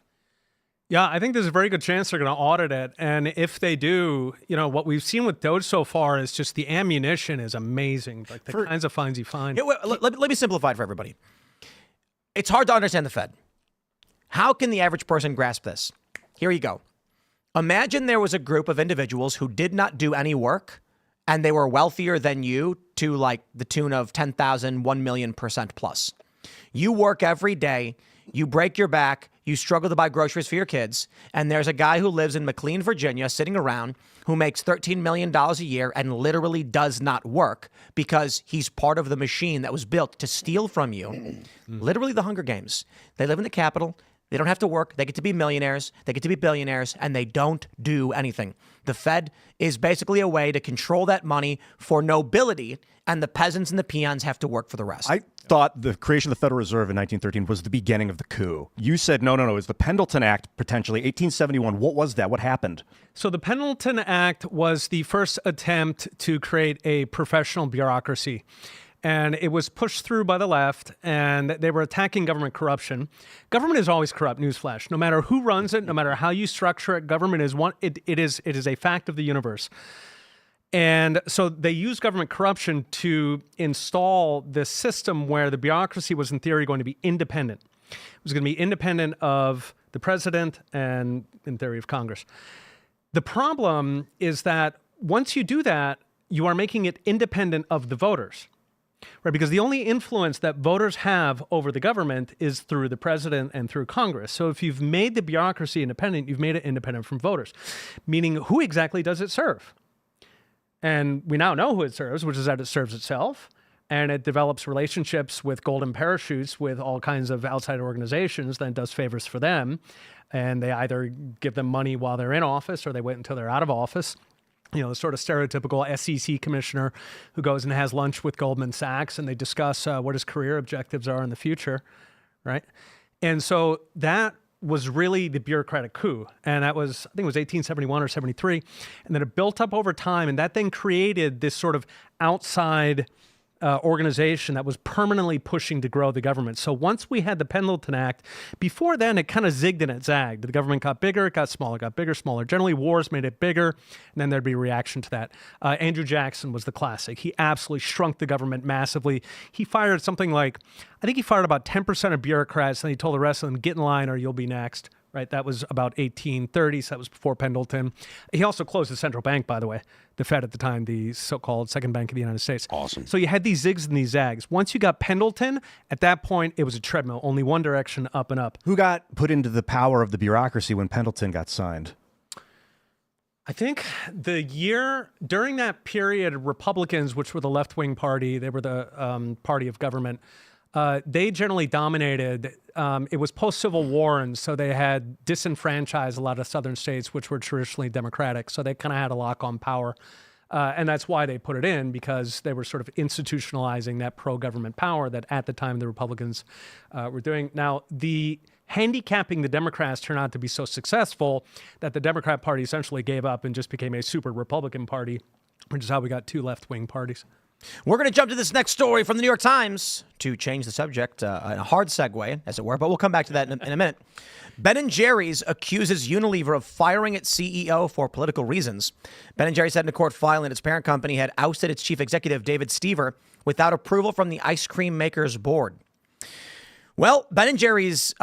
Speaker 2: Yeah, I think there's a very good chance they're going to audit it. And if they do, what we've seen with DOGE so far is just the ammunition is amazing. Like the kinds of fines you find.
Speaker 1: Yeah, let me simplify it for everybody. It's hard to understand the Fed. How can the average person grasp this? Here you go. Imagine there was a group of individuals who did not do any work, and they were wealthier than you to like the tune of 10,000, 1,000,000% plus. You work every day. You break your back, you struggle to buy groceries for your kids, and there's a guy who lives in McLean, Virginia, sitting around who makes $13 million a year and literally does not work because he's part of the machine that was built to steal from you. Literally the Hunger Games. They live in the Capitol. They don't have to work. They get to be millionaires. They get to be billionaires, and they don't do anything. The Fed is basically a way to control that money for nobility, and the peasants and the peons have to work for the rest.
Speaker 3: I thought the creation of the Federal Reserve in 1913 was the beginning of the coup. You said, no, it's the Pendleton Act, potentially, 1871. What was that? What happened?
Speaker 2: So the Pendleton Act was the first attempt to create a professional bureaucracy. And it was pushed through by the left, and they were attacking government corruption. Government is always corrupt, newsflash. No matter who runs it, no matter how you structure it, government is it is a fact of the universe. And so they used government corruption to install this system where the bureaucracy was, in theory, going to be independent. It was going to be independent of the president and, in theory, of Congress. The problem is that once you do that, you are making it independent of the voters. Right, because the only influence that voters have over the government is through the president and through Congress. So if you've made the bureaucracy independent, you've made it independent from voters. Meaning, who exactly does it serve? And we now know who it serves, which is that it serves itself. And it develops relationships with golden parachutes with all kinds of outside organizations, then does favors for them. And they either give them money while they're in office or they wait until they're out of office. You know, the sort of stereotypical SEC commissioner who goes and has lunch with Goldman Sachs and they discuss what his career objectives are in the future, right? And so that was really the bureaucratic coup. And that was, I think it was 1871 or 73. And then it built up over time. And that then created this sort of outside organization that was permanently pushing to grow the government. So once we had the Pendleton Act, before then it kind of zigged and it zagged. The government got bigger, it got smaller, got bigger, smaller. Generally wars made it bigger, and then there'd be a reaction to that. Andrew Jackson was the classic. He absolutely shrunk the government massively. He fired something like, I think he fired about 10% of bureaucrats, and he told the rest of them, get in line or you'll be next. Right, that was about 1830, so that was before Pendleton. He also closed the central bank, by the way, the Fed at the time, the so-called second bank of the United States.
Speaker 4: Awesome.
Speaker 2: So you had these zigs and these zags. Once you got Pendleton, at that point, it was a treadmill, only one direction, up and up.
Speaker 3: Who got put into the power of the bureaucracy when Pendleton got signed?
Speaker 2: I think the year, during that period, Republicans, which were the left-wing party, they were the party of government, they generally dominated. It was post-Civil War, and so they had disenfranchised a lot of southern states, which were traditionally Democratic. So they kind of had a lock on power. And that's why they put it in, because they were sort of institutionalizing that pro-government power that at the time the Republicans were doing. Now, the handicapping the Democrats turned out to be so successful that the Democrat Party essentially gave up and just became a super Republican party, which is how we got two left-wing parties.
Speaker 1: We're going to jump to this next story from the New York Times to change the subject, a hard segue, as it were, but we'll come back to that in a minute. Ben & Jerry's accuses Unilever of firing its CEO for political reasons. Ben & Jerry said in a court filing its parent company had ousted its chief executive, David Stever, without approval from the ice cream maker's board. Well, Ben & Jerry's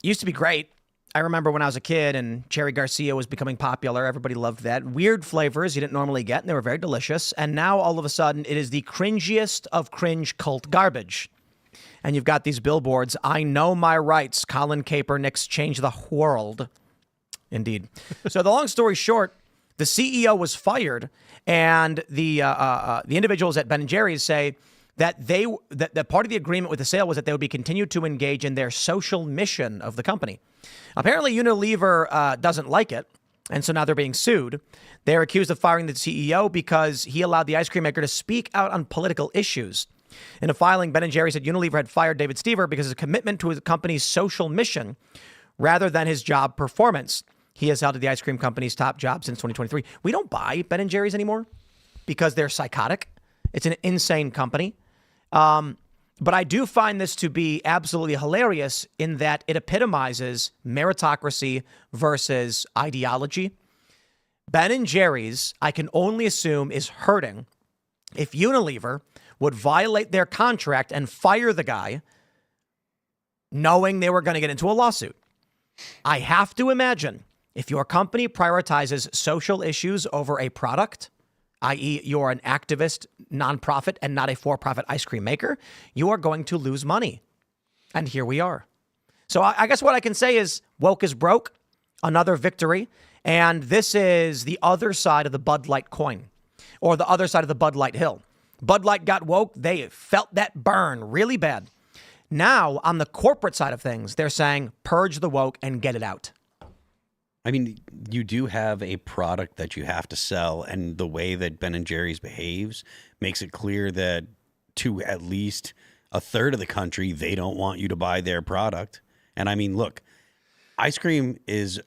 Speaker 1: used to be great. I remember when I was a kid and Cherry Garcia was becoming popular. Everybody loved that. Weird flavors you didn't normally get, and they were very delicious. And now, all of a sudden, it is the cringiest of cringe cult garbage. And you've got these billboards. I know my rights. Colin Kaepernick's change the world. Indeed. So the long story short, the CEO was fired, and the individuals at Ben & Jerry's say that that part of the agreement with the sale was that they would be continued to engage in their social mission of the company. Apparently, Unilever doesn't like it, and so now they're being sued. They're accused of firing the CEO because he allowed the ice cream maker to speak out on political issues. In a filing, Ben & Jerry said Unilever had fired David Stever because of his commitment to his company's social mission rather than his job performance. He has held the ice cream company's top job since 2023. We don't buy Ben & Jerry's anymore because they're psychotic. It's an insane company. But I do find this to be absolutely hilarious in that it epitomizes meritocracy versus ideology. Ben & Jerry's, I can only assume, is hurting if Unilever would violate their contract and fire the guy knowing they were going to get into a lawsuit. I have to imagine if your company prioritizes social issues over a product, i.e. you're an activist nonprofit and not a for-profit ice cream maker, you are going to lose money. And here we are. So I guess what I can say is woke is broke, another victory. And this is the other side of the Bud Light coin, or the other side of the Bud Light hill. Bud Light got woke. They felt that burn really bad. Now, on the corporate side of things, they're saying purge the woke and get it out.
Speaker 4: I mean, you do have a product that you have to sell, and the way that Ben & Jerry's behaves makes it clear that to at least a third of the country, they don't want you to buy their product. And I mean, look, ice cream is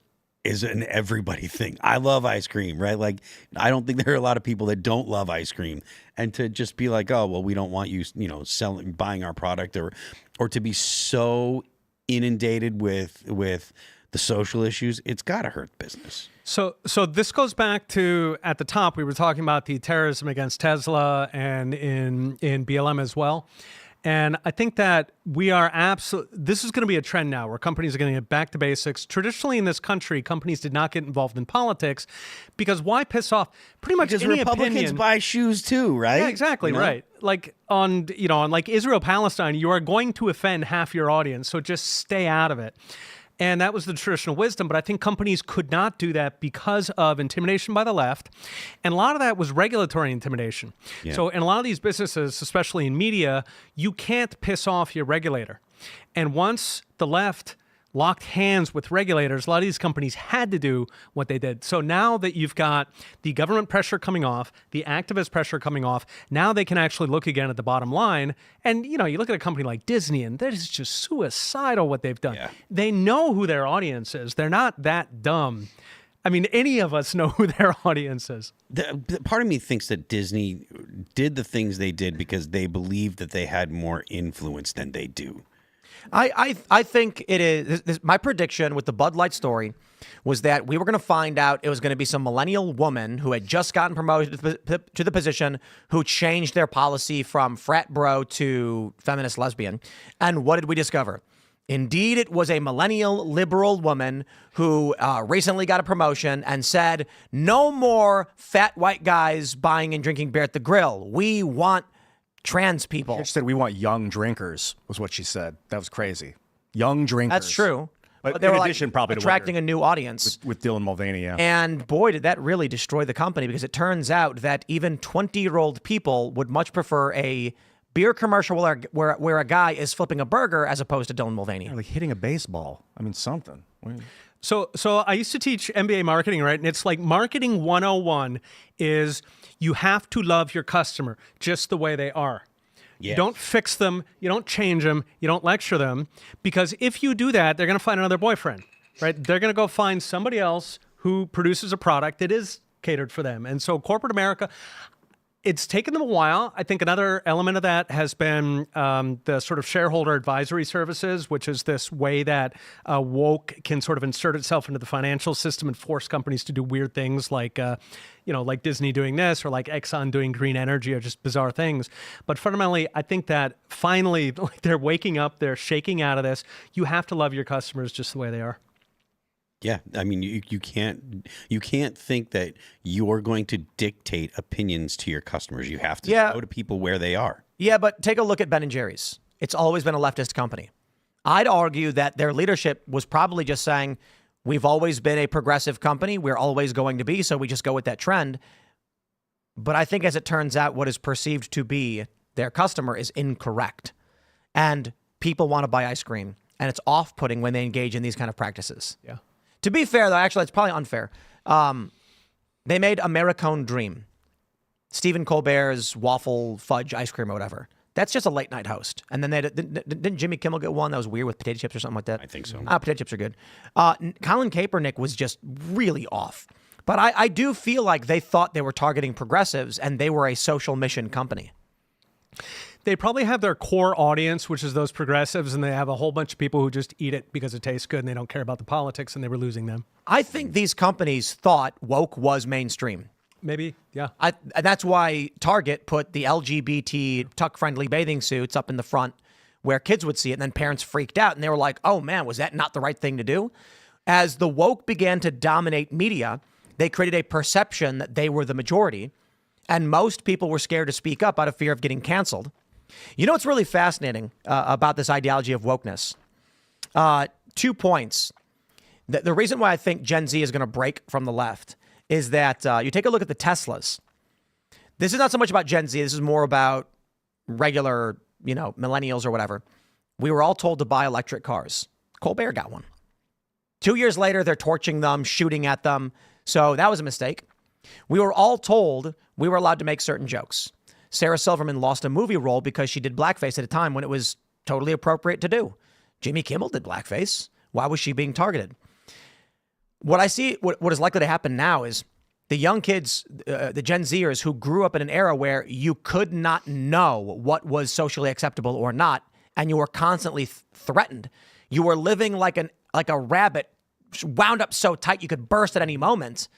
Speaker 4: an everybody thing. I love ice cream, right? Like, I don't think there are a lot of people that don't love ice cream. And to just be like, oh, well, we don't want you, selling, buying our product, or to be so inundated with the social issues, it's got to hurt business.
Speaker 2: So this goes back to, at the top, we were talking about the terrorism against Tesla and in BLM as well. And I think that this is going to be a trend now where companies are going to get back to basics. Traditionally in this country, companies did not get involved in politics because why piss off pretty much
Speaker 4: because
Speaker 2: any
Speaker 4: Republicans
Speaker 2: opinion.
Speaker 4: buy shoes too, right?
Speaker 2: Yeah, exactly, right. Like on like Israel-Palestine, you are going to offend half your audience, so just stay out of it. And that was the traditional wisdom. But I think companies could not do that because of intimidation by the left. And a lot of that was regulatory intimidation.
Speaker 4: Yeah.
Speaker 2: So in a lot of these businesses, especially in media, you can't piss off your regulator. And once the left locked hands with regulators, a lot of these companies had to do what they did. So now that you've got the government pressure coming off, the activist pressure coming off, now they can actually look again at the bottom line. And, you look at a company like Disney, and that is just suicidal what they've done.
Speaker 4: Yeah.
Speaker 2: They know who their audience is. They're not that dumb. I mean, any of us know who their audience is.
Speaker 4: Part of me thinks that Disney did the things they did because they believed that they had more influence than they do.
Speaker 1: I think it is. My prediction with the Bud Light story was that we were going to find out it was going to be some millennial woman who had just gotten promoted to the position who changed their policy from frat bro to feminist lesbian. And what did we discover? Indeed, it was a millennial liberal woman who recently got a promotion and said, no more fat white guys buying and drinking beer at the grill. We want trans people.
Speaker 3: She said, we want young drinkers, was what she said. That was crazy. Young drinkers.
Speaker 1: That's true.
Speaker 3: But
Speaker 1: they
Speaker 3: in
Speaker 1: were
Speaker 3: addition, probably to
Speaker 1: attracting a new audience.
Speaker 3: with Dylan Mulvaney, yeah.
Speaker 1: And boy, did that really destroy the company, because it turns out that even 20-year-old people would much prefer a beer commercial where a guy is flipping a burger as opposed to Dylan Mulvaney.
Speaker 3: Yeah, like hitting a baseball. I mean, something.
Speaker 2: So I used to teach MBA marketing, right? And it's like marketing 101 is you have to love your customer just the way they are.
Speaker 4: Yes.
Speaker 2: You don't fix them. You don't change them. You don't lecture them. Because if you do that, they're going to find another boyfriend, right? They're going to go find somebody else who produces a product that is catered for them. And so corporate America, it's taken them a while. I think another element of that has been the sort of shareholder advisory services, which is this way that woke can sort of insert itself into the financial system and force companies to do weird things like, like Disney doing this or like Exxon doing green energy or just bizarre things. But fundamentally, I think that finally they're waking up, they're shaking out of this. You have to love your customers just the way they are.
Speaker 4: Yeah, I mean, you can't think that you're going to dictate opinions to your customers. You have to go to people where they are.
Speaker 1: Yeah, but take a look at Ben & Jerry's. It's always been a leftist company. I'd argue that their leadership was probably just saying, we've always been a progressive company. We're always going to be, so we just go with that trend. But I think as it turns out, what is perceived to be their customer is incorrect. And people want to buy ice cream. And it's off-putting when they engage in these kind of practices.
Speaker 2: Yeah.
Speaker 1: To be fair, though, actually, it's probably unfair. They made Americone Dream, Stephen Colbert's waffle fudge ice cream or whatever. That's just a late night host. And then didn't Jimmy Kimmel get one that was weird with potato chips or something like that?
Speaker 4: I think so.
Speaker 1: Potato chips are good. Colin Kaepernick was just really off. But I do feel like they thought they were targeting progressives and they were a social mission company.
Speaker 2: They probably have their core audience, which is those progressives, and they have a whole bunch of people who just eat it because it tastes good and they don't care about the politics, and they were losing them.
Speaker 1: I think these companies thought woke was mainstream.
Speaker 2: Maybe, yeah.
Speaker 1: And that's why Target put the LGBT tuck-friendly bathing suits up in the front where kids would see it, and then parents freaked out, and they were like, oh man, was that not the right thing to do? As the woke began to dominate media, they created a perception that they were the majority, and most people were scared to speak up out of fear of getting canceled. You know what's really fascinating about this ideology of wokeness? 2 points. The reason why I think Gen Z is going to break from the left is that you take a look at the Teslas. This is not so much about Gen Z. This is more about regular, millennials or whatever. We were all told to buy electric cars. Colbert got one. 2 years later, they're torching them, shooting at them. So that was a mistake. We were all told we were allowed to make certain jokes. Sarah Silverman lost a movie role because she did blackface at a time when it was totally appropriate to do. Jimmy Kimmel did blackface. Why was she being targeted? What I see, what is likely to happen now is the young kids, the Gen Zers who grew up in an era where you could not know what was socially acceptable or not, and you were constantly threatened. You were living like a rabbit wound up so tight you could burst at any moment.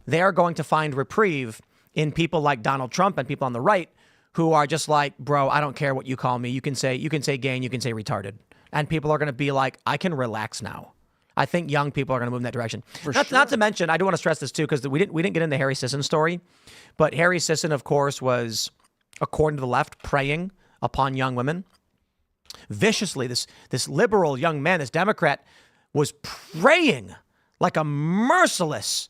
Speaker 1: They are going to find reprieve in people like Donald Trump and people on the right who are just like, bro, I don't care what you call me. You can say gay and you can say retarded. And people are going to be like, I can relax now. I think young people are going to move in that direction. Not to mention, I do want to stress this too, because we didn't get into the Harry Sisson story, but Harry Sisson, of course, was, according to the left, preying upon young women viciously. This liberal young man, this Democrat, was preying like a merciless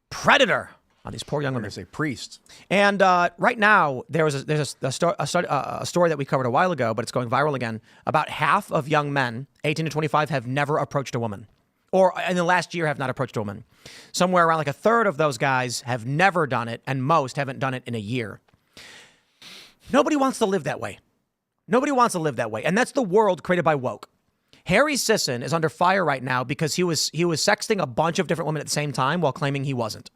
Speaker 1: predator on these poor young women.
Speaker 3: There's a priest.
Speaker 1: And right now, there's a story that we covered a while ago, but it's going viral again. About half of young men, 18 to 25, have never approached a woman, or in the last year have not approached a woman. Somewhere around like a third of those guys have never done it, and most haven't done it in a year. Nobody wants to live that way. Nobody wants to live that way. And that's the world created by woke. Harry Sisson is under fire right now because he was sexting a bunch of different women at the same time while claiming he wasn't.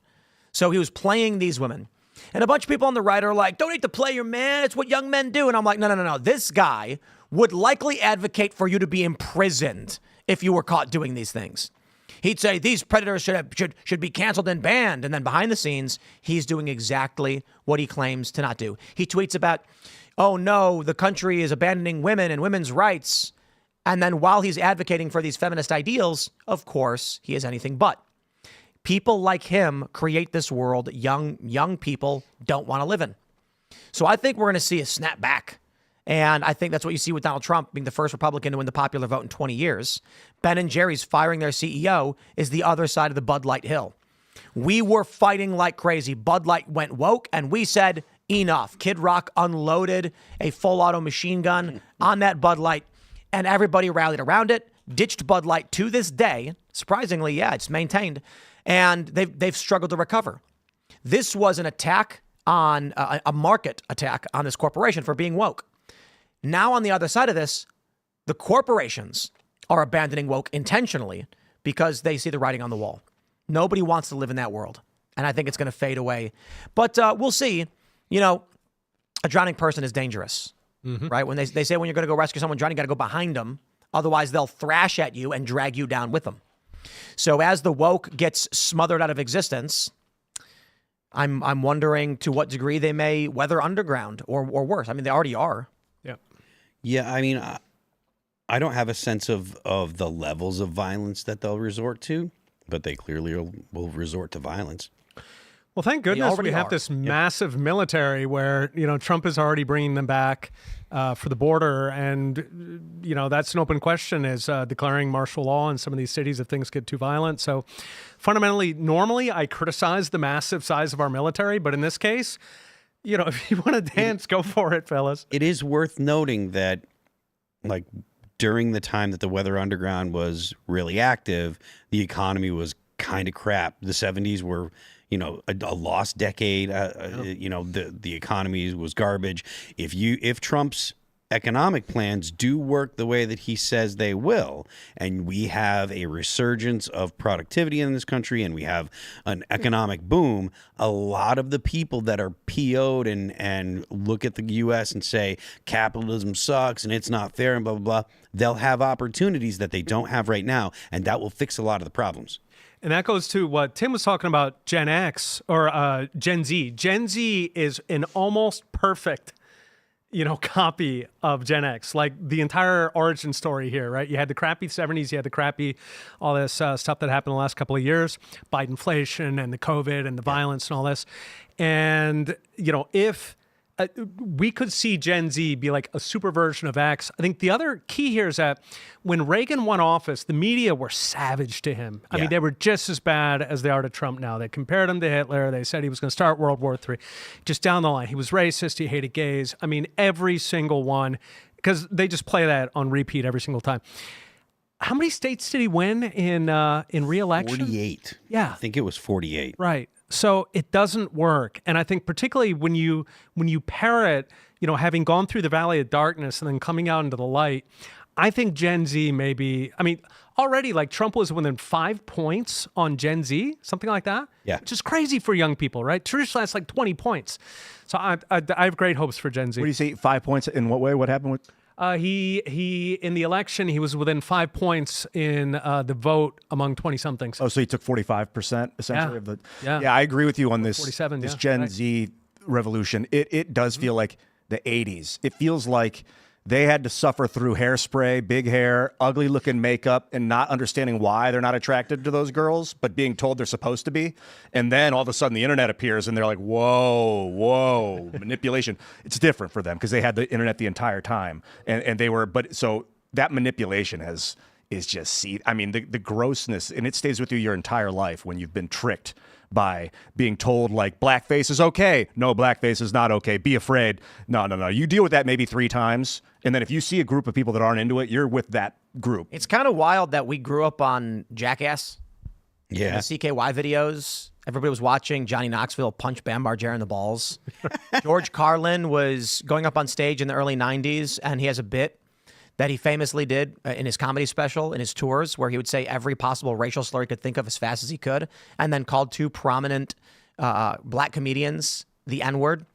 Speaker 1: So he was playing these women. And a bunch of people on the right are like, don't hate the player, man. It's what young men do. And I'm like, no. This guy would likely advocate for you to be imprisoned if you were caught doing these things. He'd say these predators should be canceled and banned. And then behind the scenes, he's doing exactly what he claims to not do. He tweets about, oh no, the country is abandoning women and women's rights. And then while he's advocating for these feminist ideals, of course, he is anything but. People like him create this world young people don't want to live in. So I think we're going to see a snap back. And I think that's what you see with Donald Trump being the first Republican to win the popular vote in 20 years. Ben & Jerry's firing their CEO is the other side of the Bud Light hill. We were fighting like crazy. Bud Light went woke, and we said, enough. Kid Rock unloaded a full auto machine gun on that Bud Light, and everybody rallied around it, ditched Bud Light to this day. Surprisingly, yeah, it's maintained. And they've struggled to recover. This was an attack on a market attack on this corporation for being woke. Now on the other side of this, the corporations are abandoning woke intentionally because they see the writing on the wall. Nobody wants to live in that world. And I think it's going to fade away. But we'll see. You know, a drowning person is dangerous, right? When they say when you're going to go rescue someone drowning, you got to go behind them. Otherwise, they'll thrash at you and drag you down with them. So as the woke gets smothered out of existence, I'm wondering to what degree they may weather underground or worse. I mean, they already are.
Speaker 4: Yeah, I mean, I don't have a sense of the levels of violence that they'll resort to, but they clearly will resort to violence.
Speaker 2: Well, thank goodness we have this massive military where, you know, Trump is already bringing them back for the border. And, you know, that's an open question, is declaring martial law in some of these cities if things get too violent. So fundamentally, normally I criticize the massive size of our military. But in this case, you know, if you want to dance, go for it, fellas.
Speaker 4: It is worth noting that, like, during the time that the Weather Underground was really active, the economy was kind of crap. The 70s were, you know, a lost decade. You know, the economy was garbage. If Trump's economic plans do work the way that he says they will, and we have a resurgence of productivity in this country, and we have an economic boom, a lot of the people that are PO'd and look at the U.S. and say capitalism sucks and it's not fair and blah, blah, blah, they'll have opportunities that they don't have right now, and that will fix a lot of the problems.
Speaker 2: And that goes to what Tim was talking about, Gen X or Gen Z. Gen Z is an almost perfect, you know, copy of Gen X, like the entire origin story here, right? You had the crappy 70s, you had the crappy, all this stuff that happened in the last couple of years, Bidenflation and the COVID and the violence and all this. And, you know, if we could see Gen Z be like a super version of X. I think the other key here is that when Reagan won office, the media were savage to him. I mean, they were just as bad as they are to Trump now. They compared him to Hitler. They said he was going to start World War III. Just down the line, he was racist. He hated gays. I mean, every single one, because they just play that on repeat every single time. How many states did he win in re-election?
Speaker 4: 48.
Speaker 2: Yeah.
Speaker 4: I think it was 48.
Speaker 2: Right. So it doesn't work. And I think particularly when you pair it, you know, having gone through the valley of darkness and then coming out into the light, I think Gen Z may be, I mean, already like Trump was within 5 points on Gen Z, something like that.
Speaker 4: Yeah.
Speaker 2: Which is crazy for young people, right? Traditionally, that's like 20 points. So I have great hopes for Gen Z.
Speaker 3: What do you say, 5 points? In what way? What happened with...
Speaker 2: He in the election, he was within 5 points in the vote among 20-somethings.
Speaker 3: Oh, so he took 45% essentially of the...
Speaker 2: Yeah,
Speaker 3: I agree with you on this.
Speaker 2: 47,
Speaker 3: this Gen Z revolution. It does feel like the 80s. It feels like they had to suffer through hairspray, big hair, ugly looking makeup, and not understanding why they're not attracted to those girls, but being told they're supposed to be. And then all of a sudden the internet appears and they're like, whoa, manipulation. It's different for them because they had the internet the entire time. And they were, but so that manipulation has is just I mean, the grossness, and it stays with you your entire life when you've been tricked by being told like blackface is okay. No, blackface is not okay. Be afraid. No. You deal with that maybe 3 times. And then if you see a group of people that aren't into it, you're with that group.
Speaker 1: It's kind of wild that we grew up on Jackass.
Speaker 4: Yeah.
Speaker 1: The CKY videos. Everybody was watching Johnny Knoxville punch Bam Margera in the balls. George Carlin was going up on stage in the early 90s, and he has a bit that he famously did in his comedy special, in his tours, where he would say every possible racial slur he could think of as fast as he could, and then called 2 prominent black comedians the N-word.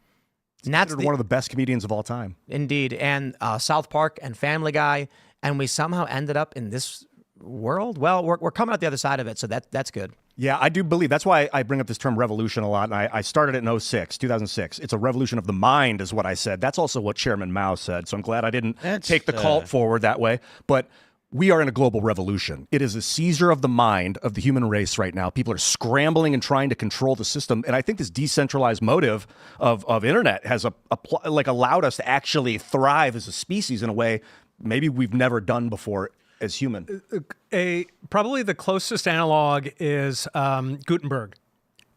Speaker 1: And that's
Speaker 3: one of the best comedians of all time.
Speaker 1: Indeed. And South Park and Family Guy, and we somehow ended up in this world. Well, we're coming out the other side of it, so that's good.
Speaker 3: Yeah, I do believe that's why I bring up this term revolution a lot. And I started it in 2006. It's a revolution of the mind is what I said. That's also what Chairman Mao said. So I'm glad I didn't take the cult forward that way. But we are in a global revolution. It is a seizure of the mind of the human race right now. People are scrambling and trying to control the system. And I think this decentralized motive of internet has allowed us to actually thrive as a species in a way maybe we've never done before as human.
Speaker 2: Probably the closest analog is Gutenberg,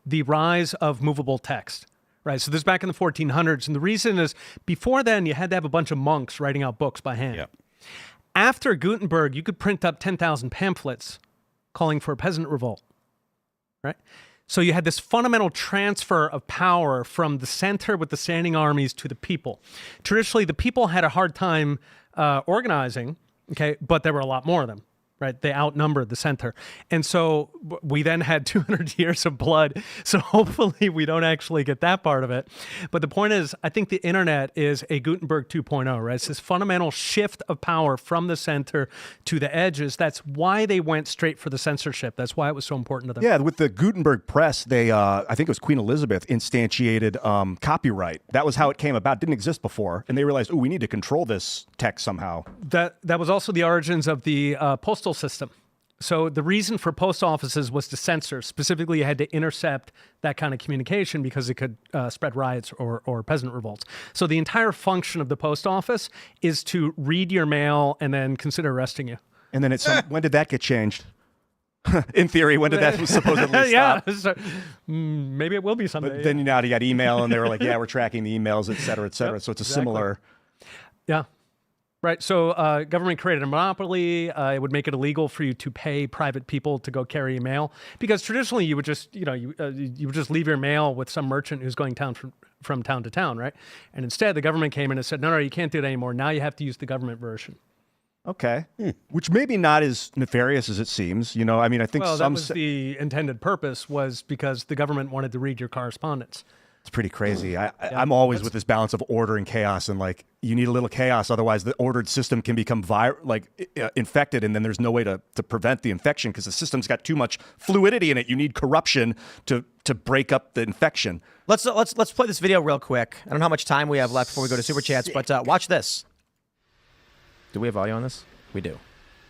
Speaker 2: the rise of movable text, right? So this is back in the 1400s. And the reason is before then, you had to have a bunch of monks writing out books by hand.
Speaker 4: Yep.
Speaker 2: After Gutenberg, you could print up 10,000 pamphlets calling for a peasant revolt, right? So you had this fundamental transfer of power from the center with the standing armies to the people. Traditionally, the people had a hard time organizing, okay, but there were a lot more of them, right? They outnumbered the center. And so we then had 200 years of blood. So hopefully we don't actually get that part of it. But the point is, I think the internet is a Gutenberg 2.0, right? It's this fundamental shift of power from the center to the edges. That's why they went straight for the censorship. That's why it was so important to them.
Speaker 3: Yeah, with the Gutenberg press, they, I think it was Queen Elizabeth, instantiated copyright. That was how it came about. It didn't exist before. And they realized, oh, we need to control this text somehow.
Speaker 2: That was also the origins of the postal system. So the reason for post offices was to censor. Specifically, you had to intercept that kind of communication because it could spread riots or peasant revolts. So the entire function of the post office is to read your mail and then consider arresting you.
Speaker 3: And then when did that get changed? In theory, when did that supposedly stop?
Speaker 2: Yeah, so, maybe it will be someday.
Speaker 3: But then you got email, and they were like, yeah, we're tracking the emails, et cetera, et cetera.
Speaker 2: Yep,
Speaker 3: so it's a similar...
Speaker 2: Yeah. Right. So government created a monopoly. It would make it illegal for you to pay private people to go carry mail, because traditionally you would just, you would just leave your mail with some merchant who's going from town to town, right? And instead, the government came in and said, no, you can't do it anymore. Now you have to use the government version.
Speaker 3: Okay. Which maybe not as nefarious as it seems. I mean, I think
Speaker 2: that was the intended purpose, was because the government wanted to read your correspondence.
Speaker 3: It's pretty crazy. I'm always with this balance of order and chaos, and like you need a little chaos, otherwise the ordered system can become infected, and then there's no way to prevent the infection because the system's got too much fluidity in it. You need corruption to break up the infection.
Speaker 1: Let's play this video real quick. I don't know how much time we have left before we go to Super Chats, but watch this. Do we have audio on this? We do.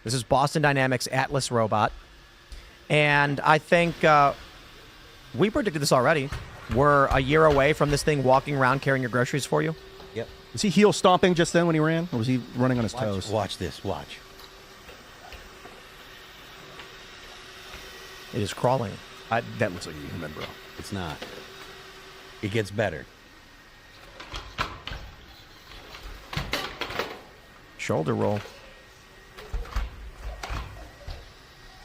Speaker 1: This is Boston Dynamics Atlas robot, and I think we predicted this already. We're a year away from this thing walking around carrying your groceries for you.
Speaker 4: Yep.
Speaker 3: Was he heel stomping just then when he ran? Or was he running on his toes?
Speaker 4: Watch this. Watch.
Speaker 1: It is crawling.
Speaker 3: That looks like a human, bro.
Speaker 4: It's not. It gets better.
Speaker 1: Shoulder roll.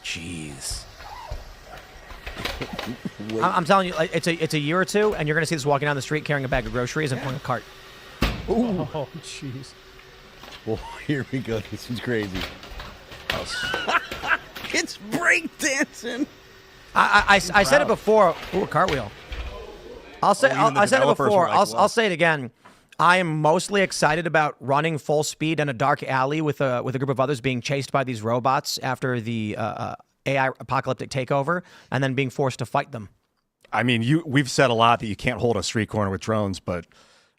Speaker 1: Jeez. I'm telling you, it's a year or two, and you're going to see this walking down the street carrying a bag of groceries and pulling a cart.
Speaker 2: Ooh. Oh, jeez.
Speaker 4: Well, here we go. This is crazy. It's breakdancing.
Speaker 1: I said it before. Ooh, a cartwheel. I said it before. I'll say it again. I am mostly excited about running full speed in a dark alley with a group of others being chased by these robots after the AI apocalyptic takeover, and then being forced to fight them.
Speaker 3: I mean, we've said a lot that you can't hold a street corner with drones, but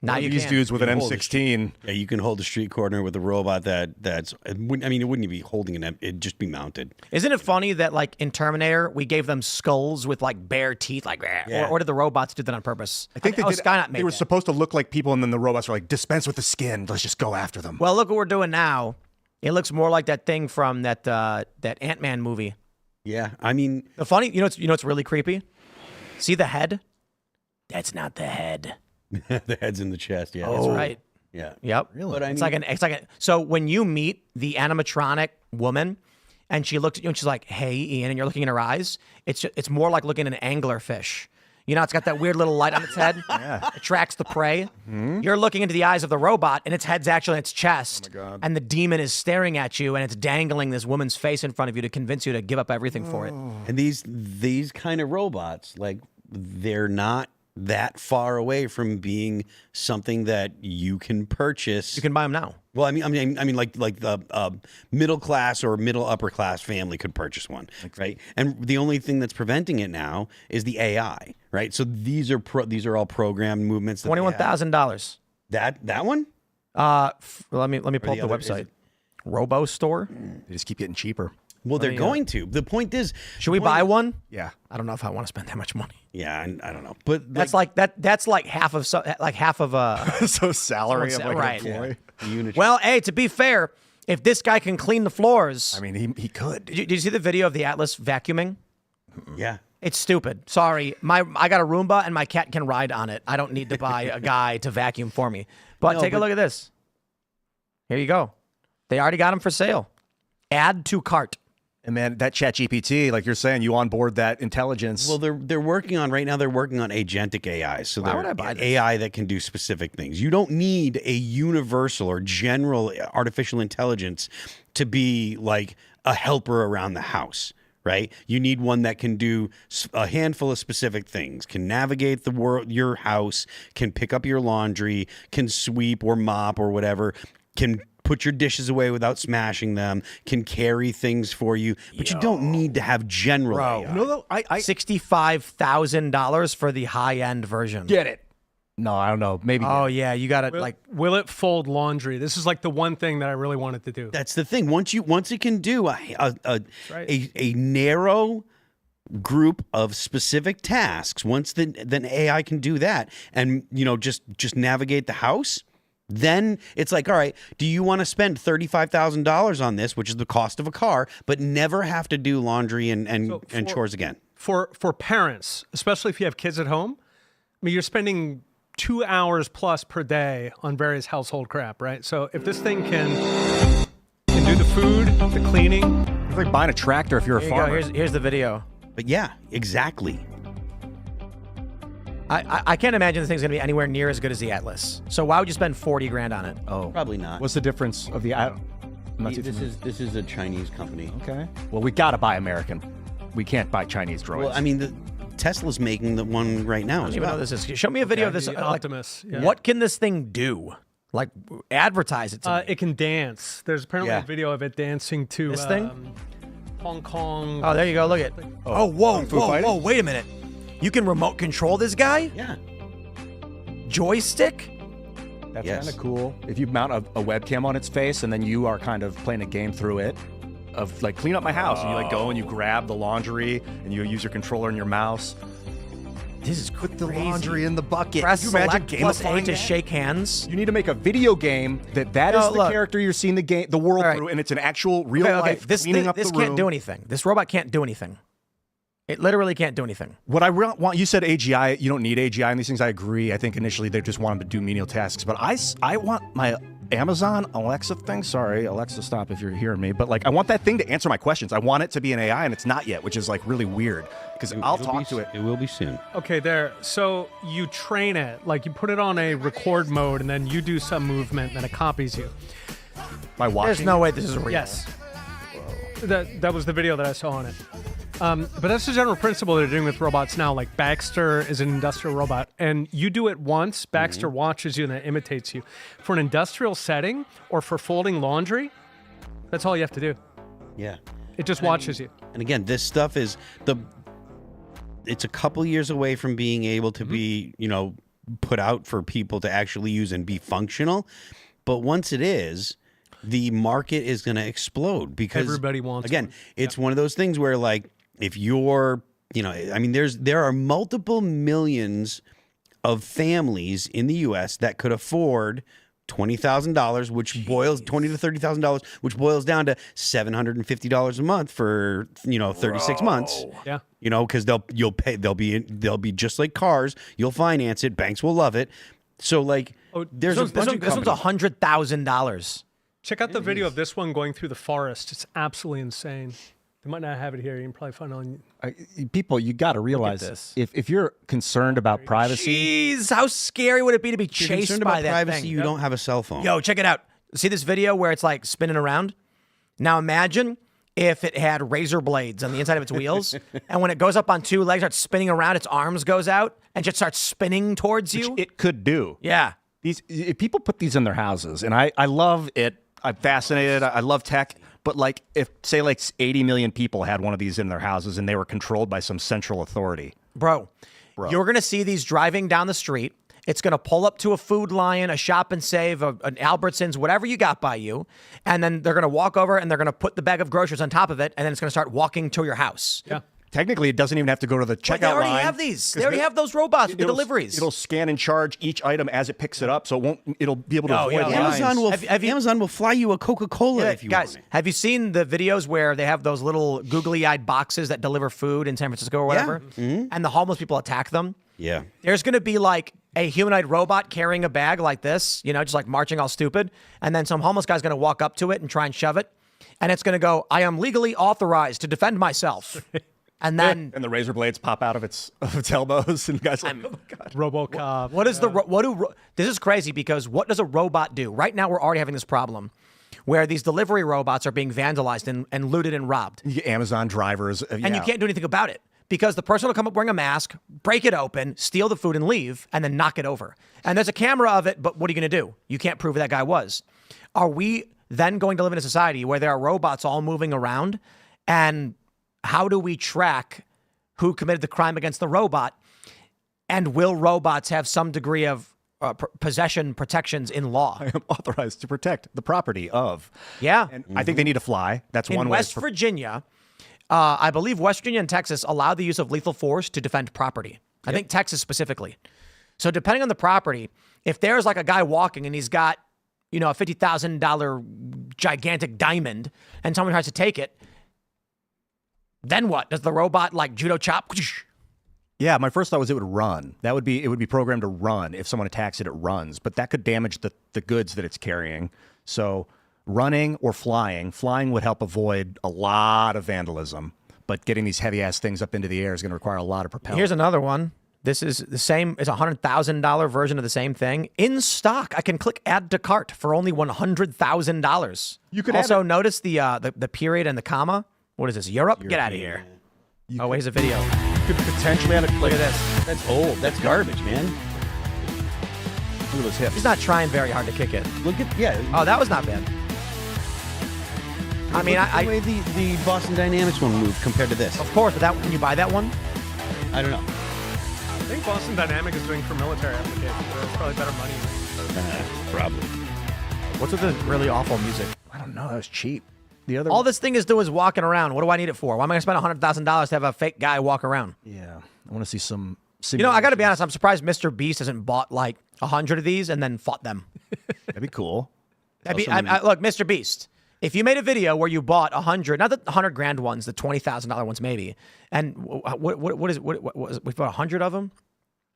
Speaker 3: now these dudes with an M16.
Speaker 4: Yeah, you can hold a street corner with a robot that's. I mean, it wouldn't be holding it'd just be mounted.
Speaker 1: Isn't it funny that like in Terminator we gave them skulls with like bare teeth, or did the robots do that on purpose?
Speaker 3: I think
Speaker 1: Skynet made
Speaker 3: they were
Speaker 1: that.
Speaker 3: supposed to look like people, and then the robots were like, dispense with the skin. Let's just go after them.
Speaker 1: Well, look what we're doing now. It looks more like that thing from that Ant-Man movie.
Speaker 4: Yeah, I mean,
Speaker 1: The funny, it's really creepy. See the head? That's not the head.
Speaker 4: the head's in the chest. Yeah,
Speaker 1: That's right.
Speaker 4: Yeah.
Speaker 1: Yep.
Speaker 4: Really? But I
Speaker 1: It's
Speaker 4: mean-
Speaker 1: like a. So when you meet the animatronic woman, and she looks at you and she's like, "Hey, Ian," and you're looking in her eyes, it's more like looking at an anglerfish. You know, it's got that weird little light on its head. Yeah. It tracks the prey. You're looking into the eyes of the robot, and its head's actually in its chest. Oh my God. And the demon is staring at you, and it's dangling this woman's face in front of you to convince you to give up everything for it.
Speaker 4: And these kind of robots, like, they're not that far away from being something that you can purchase.
Speaker 1: You can buy them now.
Speaker 4: Well, I mean, like the middle class or middle upper class family could purchase one, right? And the only thing that's preventing it now is the AI, right? So these are all programmed movements. That
Speaker 1: $21,000.
Speaker 4: That one?
Speaker 1: Let me pull up the
Speaker 4: other- is
Speaker 1: website.
Speaker 4: it-
Speaker 1: Robo Store.
Speaker 3: They just keep getting cheaper.
Speaker 4: Well, they're going to. The point is,
Speaker 1: Should we buy one?
Speaker 3: Yeah.
Speaker 1: I don't know if I want to spend that much money.
Speaker 4: yeah, I don't know, but
Speaker 1: That's like half of
Speaker 3: So salary of like
Speaker 1: Right.
Speaker 3: an employee.
Speaker 4: unit.
Speaker 1: Well, hey, to be fair, if this guy can clean the floors,
Speaker 3: I mean, he could.
Speaker 1: did you see the video of the Atlas vacuuming?
Speaker 4: yeah.
Speaker 1: It's stupid. Sorry, I got a Roomba and my cat can ride on it. I don't need to buy a guy to vacuum for me. But take a look at this. Here you go. They already got them for sale. Add to cart.
Speaker 3: And man, that ChatGPT, like you're saying, you onboard that intelligence.
Speaker 4: Well, they're working on right now. They're working on agentic AI, so
Speaker 1: Why would I
Speaker 4: they're
Speaker 1: buy this?
Speaker 4: AI that can do specific things. You don't need a universal or general artificial intelligence to be like a helper around the house, right? You need one that can do a handful of specific things, can navigate the world, your house, can pick up your laundry, can sweep or mop or whatever, can put your dishes away without smashing them, can carry things for you, but you don't need to have general AI.
Speaker 3: no, I
Speaker 1: $65,000 for the high-end version.
Speaker 3: get it. No, I don't know. Maybe.
Speaker 1: Oh yeah, you got to
Speaker 2: Will it fold laundry? This is like the one thing that I really wanted to do.
Speaker 4: That's the thing. Once it can do a narrow group of specific tasks, then AI can do that, and just navigate the house. Then it's like, all right, do you want to spend $35,000 on this, which is the cost of a car, but never have to do laundry and chores again?
Speaker 2: For parents, especially if you have kids at home, I mean, you're spending 2 hours plus per day on various household crap, right? So if this thing can do the food, the cleaning.
Speaker 3: It's like buying a tractor if you're a
Speaker 1: Here you go.
Speaker 3: farmer.
Speaker 1: Here's the video.
Speaker 4: But yeah, exactly.
Speaker 1: I can't imagine the thing's going to be anywhere near as good as the Atlas. So why would you spend 40 grand on it?
Speaker 3: Oh,
Speaker 4: Probably not.
Speaker 3: what's the difference of the? I'm not too
Speaker 4: This
Speaker 3: familiar.
Speaker 4: is a Chinese company.
Speaker 3: Okay. Well, we gotta buy American. We can't buy Chinese droids.
Speaker 4: Well, I mean, Tesla's making the one right now.
Speaker 1: I don't
Speaker 4: as
Speaker 1: even know
Speaker 4: well.
Speaker 1: what this is. Show me a video of this.
Speaker 2: The Optimus. Yeah.
Speaker 1: What can this thing do? Like, advertise it to me.
Speaker 2: It can dance. There's apparently
Speaker 3: Yeah.
Speaker 2: a video of it dancing to
Speaker 1: This thing?
Speaker 2: Hong Kong.
Speaker 1: Oh, there you go. Look at. Oh, whoa,
Speaker 3: Kung Fu
Speaker 1: whoa,
Speaker 3: fighting?
Speaker 1: whoa! Wait a minute. You can remote control this guy?
Speaker 4: Yeah.
Speaker 1: Joystick?
Speaker 3: That's
Speaker 4: Yes.
Speaker 3: kind of cool. If you mount a webcam on its face and then you are kind of playing a game through it of like clean up my house and you like go and you grab the laundry and you use your controller and your mouse.
Speaker 1: This is
Speaker 3: Put the
Speaker 1: crazy.
Speaker 3: laundry in the bucket.
Speaker 1: Press
Speaker 3: Can you imagine
Speaker 1: select plus A
Speaker 3: gamifying
Speaker 1: to
Speaker 3: that?
Speaker 1: shake hands.
Speaker 3: You need to make a video game that
Speaker 1: No,
Speaker 3: is the
Speaker 1: look.
Speaker 3: character you're seeing the world
Speaker 1: All right.
Speaker 3: through, and it's an actual real
Speaker 1: Okay,
Speaker 3: life
Speaker 1: This
Speaker 3: cleaning up
Speaker 1: this
Speaker 3: the room.
Speaker 1: can't do anything. This robot can't do anything. It literally can't do anything.
Speaker 3: What I want, you said AGI. You don't need AGI in these things. I agree. I think initially they just want them to do menial tasks, but I want my Amazon Alexa thing. Sorry, Alexa, stop if you're hearing me. But like, I want that thing to answer my questions. I want it to be an AI, and it's not yet, which is like really weird because I'll talk to it.
Speaker 4: It will be soon.
Speaker 2: Okay, there. So you train it, like you put it on a record mode, and then you do some movement, and then it copies you.
Speaker 3: By watching.
Speaker 1: There's no way this is real.
Speaker 2: Yes. That was the video that I saw on it. But that's the general principle they're doing with robots now. Like Baxter is an industrial robot, and you do it once, Baxter watches you and then imitates you. For an industrial setting or for folding laundry, that's all you have to do.
Speaker 4: Yeah.
Speaker 2: It just watches you.
Speaker 4: And again, this stuff is it's a couple years away from being able to be, put out for people to actually use and be functional. But once it is, the market is going to explode because
Speaker 2: Everybody wants
Speaker 4: again,
Speaker 2: one.
Speaker 4: it's one of those things where like if you're, there are multiple millions of families in the US that could afford $20,000, which boils $20,000 to $30,000, which boils down to $750 a month for 36 months.
Speaker 2: Yeah.
Speaker 4: Because they'll be just like cars. You'll finance it. Banks will love it. So there's a bunch of
Speaker 1: this one's $100,000.
Speaker 2: Check out the video of this one going through the forest. It's absolutely insane. They might not have it here. You can probably find it on.
Speaker 3: People, you got to realize this. If you're concerned about privacy,
Speaker 1: Jeez, how scary would it be to be
Speaker 4: If you're
Speaker 1: chased
Speaker 4: concerned
Speaker 1: by
Speaker 4: about
Speaker 1: that
Speaker 4: privacy,
Speaker 1: thing?
Speaker 4: you don't have a cell phone.
Speaker 1: Yo, check it out. See this video where it's like spinning around? Now imagine if it had razor blades on the inside of its wheels, and when it goes up on two legs, starts spinning around, its arms goes out, and just starts spinning towards you.
Speaker 3: which it could do.
Speaker 1: Yeah.
Speaker 3: If people put these in their houses, and I love it. I'm fascinated. I love tech. But if say 80 million people had one of these in their houses and they were controlled by some central authority.
Speaker 1: Bro, you're going to see these driving down the street. It's going to pull up to a Food Lion, a Shop and Save, an Albertsons, whatever you got by you. And then they're going to walk over and they're going to put the bag of groceries on top of it. And then it's going to start walking to your house.
Speaker 2: Yeah.
Speaker 3: Technically, it doesn't even have to go to the checkout line.
Speaker 1: They already have these. They already have those robots with the deliveries.
Speaker 3: It'll scan and charge each item as it picks it up, so it'll be able to avoid lines.
Speaker 4: Amazon will fly you a Coca-Cola if you
Speaker 1: guys,
Speaker 4: want it.
Speaker 1: have you seen the videos where they have those little googly-eyed boxes that deliver food in San Francisco or whatever?
Speaker 4: Mm-hmm.
Speaker 1: And the homeless people attack them?
Speaker 4: Yeah.
Speaker 1: There's going to be a humanoid robot carrying a bag like this, just marching all stupid. And then some homeless guy's going to walk up to it and try and shove it. And it's going to go, I am legally authorized to defend myself. And then
Speaker 3: and the razor blades pop out of its elbows, and the guy's like, "Oh my god!"
Speaker 2: RoboCop.
Speaker 1: What is this is crazy because what does a robot do? Right now, we're already having this problem where these delivery robots are being vandalized and looted and robbed.
Speaker 3: You get Amazon drivers,
Speaker 1: and you can't do anything about it because the person will come up wearing a mask, break it open, steal the food, and leave, and then knock it over. And there's a camera of it, but what are you going to do? You can't prove who that guy was. Are we then going to live in a society where there are robots all moving around and how do we track who committed the crime against the robot? And will robots have some degree of possession protections in law?
Speaker 3: I am authorized to protect the property of.
Speaker 1: Yeah.
Speaker 3: And I think they need to fly. That's one
Speaker 1: in
Speaker 3: way.
Speaker 1: West Virginia, I believe West Virginia and Texas allow the use of lethal force to defend property. I think Texas specifically. So depending on the property, if there's a guy walking and he's got, a $50,000 gigantic diamond and someone tries to take it, then what? Does the robot judo chop?
Speaker 3: Yeah, my first thought was it would run. It would be programmed to run. If someone attacks it, it runs. But that could damage the goods that it's carrying. So running or flying would help avoid a lot of vandalism. But getting these heavy ass things up into the air is going to require a lot of propellant.
Speaker 1: Here's another one. This is the same. It's a $100,000 version of the same thing in stock. I can click add to cart for only $100,000.
Speaker 3: You could
Speaker 1: also notice the period and the comma. What is this? Europe? Get out of here. Here's a video.
Speaker 3: You could potentially have it.
Speaker 1: Look at this.
Speaker 4: That's old. That's garbage, man.
Speaker 3: Look at those hips.
Speaker 1: He's not trying very hard to kick it.
Speaker 4: Look at
Speaker 1: Oh, that was not bad. I mean,
Speaker 4: the way the Boston Dynamics one moved compared to this.
Speaker 1: Of course, but can you buy that one?
Speaker 4: I don't know.
Speaker 2: I think Boston Dynamic is doing for military applications. So it's probably better money.
Speaker 4: Probably.
Speaker 1: What's with the really awful music?
Speaker 3: I don't know. That was cheap.
Speaker 1: All this thing is doing is walking around. What do I need it for? Why am I going to spend $100,000 to have a fake guy walk around?
Speaker 3: Yeah, I want to see some.
Speaker 1: I got to be honest. I'm surprised Mr. Beast hasn't bought 100 of these and then fought them.
Speaker 3: That'd be cool.
Speaker 1: Look, Mr. Beast. If you made a video where you bought 100, not the $100,000 ones, the $20,000 ones maybe, and what is we bought 100 of them?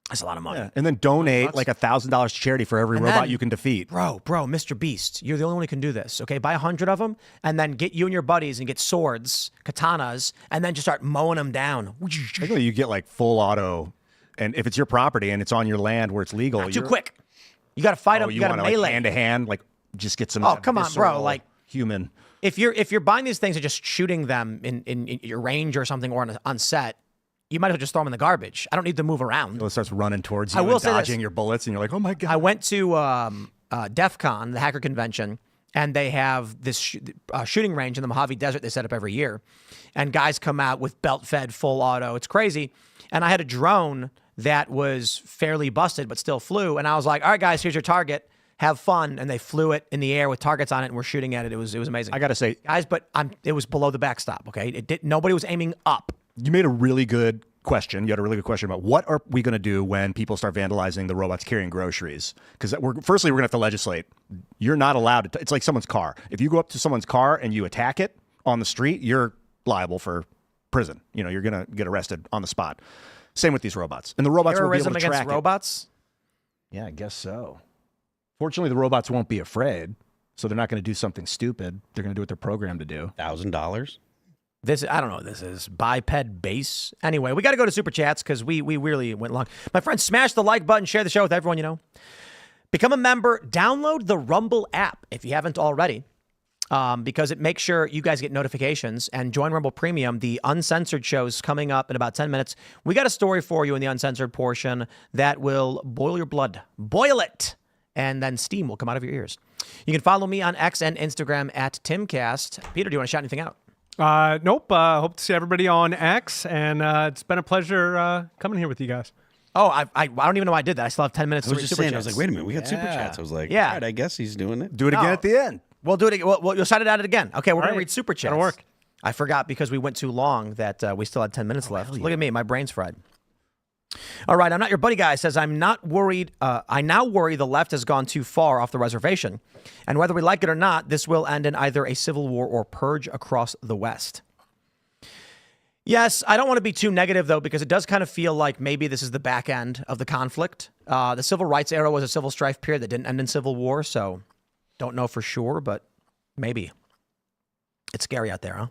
Speaker 1: That's a lot of money.
Speaker 3: Yeah. And then donate $1,000 to charity for every robot you can defeat.
Speaker 1: Bro, Mr. Beast, you're the only one who can do this. Okay, buy 100 of them, and then get you and your buddies and get swords, katanas, and then just start mowing them down.
Speaker 3: Technically, you get full auto, and if it's your property and it's on your land where it's legal,
Speaker 1: Not too quick. You got to fight them. You got to melee.
Speaker 3: Hand to hand, just get some.
Speaker 1: Oh, come on, bro!
Speaker 3: Human.
Speaker 1: If you're buying these things and just shooting them in your range or something or on set, you might as well just throw them in the garbage. I don't need to move around.
Speaker 3: It starts running towards you, dodging your bullets, and you're like, oh my God.
Speaker 1: I went to DEF CON, the hacker convention, and they have this shooting range in the Mojave Desert they set up every year. And guys come out with belt-fed full auto. It's crazy. And I had a drone that was fairly busted but still flew. And I was like, all right, guys, here's your target. Have fun. And they flew it in the air with targets on it, and we're shooting at it. It was amazing.
Speaker 3: I got to say,
Speaker 1: guys, but it was below the backstop, okay? Nobody was aiming up.
Speaker 3: You made a really good question. You had a really good question about what are we going to do when people start vandalizing the robots carrying groceries? Because firstly, we're going to have to legislate. You're not allowed to. It's like someone's car. If you go up to someone's car and you attack it on the street, you're liable for prison. You're going to get arrested on the spot. Same with these robots. And the robots will be able to track
Speaker 1: against robots?
Speaker 3: Yeah, I guess so. Fortunately, the robots won't be afraid, so they're not going to do something stupid. They're going to do what they're programmed to do.
Speaker 4: $1,000?
Speaker 1: I don't know what this is. Biped base. Anyway, we got to go to Super Chats because we really went long. My friends, smash the like button, share the show with everyone you know. Become a member. Download the Rumble app if you haven't already, because it makes sure you guys get notifications, and join Rumble Premium. The uncensored show's coming up in about 10 minutes. We got a story for you in the uncensored portion that will boil your blood. Boil it! And then steam will come out of your ears. You can follow me on X and Instagram at Timcast. Peter, do you want to shout anything out?
Speaker 2: Nope. Hope to see everybody on X, and it's been a pleasure coming here with you guys.
Speaker 1: Oh, I don't even know why I did that. I still have 10 minutes
Speaker 4: I
Speaker 1: to
Speaker 4: was
Speaker 1: read
Speaker 4: just
Speaker 1: Super
Speaker 4: saying,
Speaker 1: Chats.
Speaker 4: I was like, wait a minute, we got Super Chats. I was like,
Speaker 1: Yeah.
Speaker 4: all right, I guess he's doing it.
Speaker 3: Do it again at the end.
Speaker 1: We'll do it again. You'll shout it out again. Okay, we're going to read Super Chats.
Speaker 2: That'll work.
Speaker 1: I forgot because we went too long that we still had 10 minutes left. Look at me. My brain's fried. All right, I'm not your buddy guy says, I'm not worried. I now worry the left has gone too far off the reservation. And whether we like it or not, this will end in either a civil war or purge across the West. Yes, I don't want to be too negative, though, because it does kind of feel like maybe this is the back end of the conflict. The civil rights era was a civil strife period that didn't end in civil war, so don't know for sure, but maybe. It's scary out there, huh?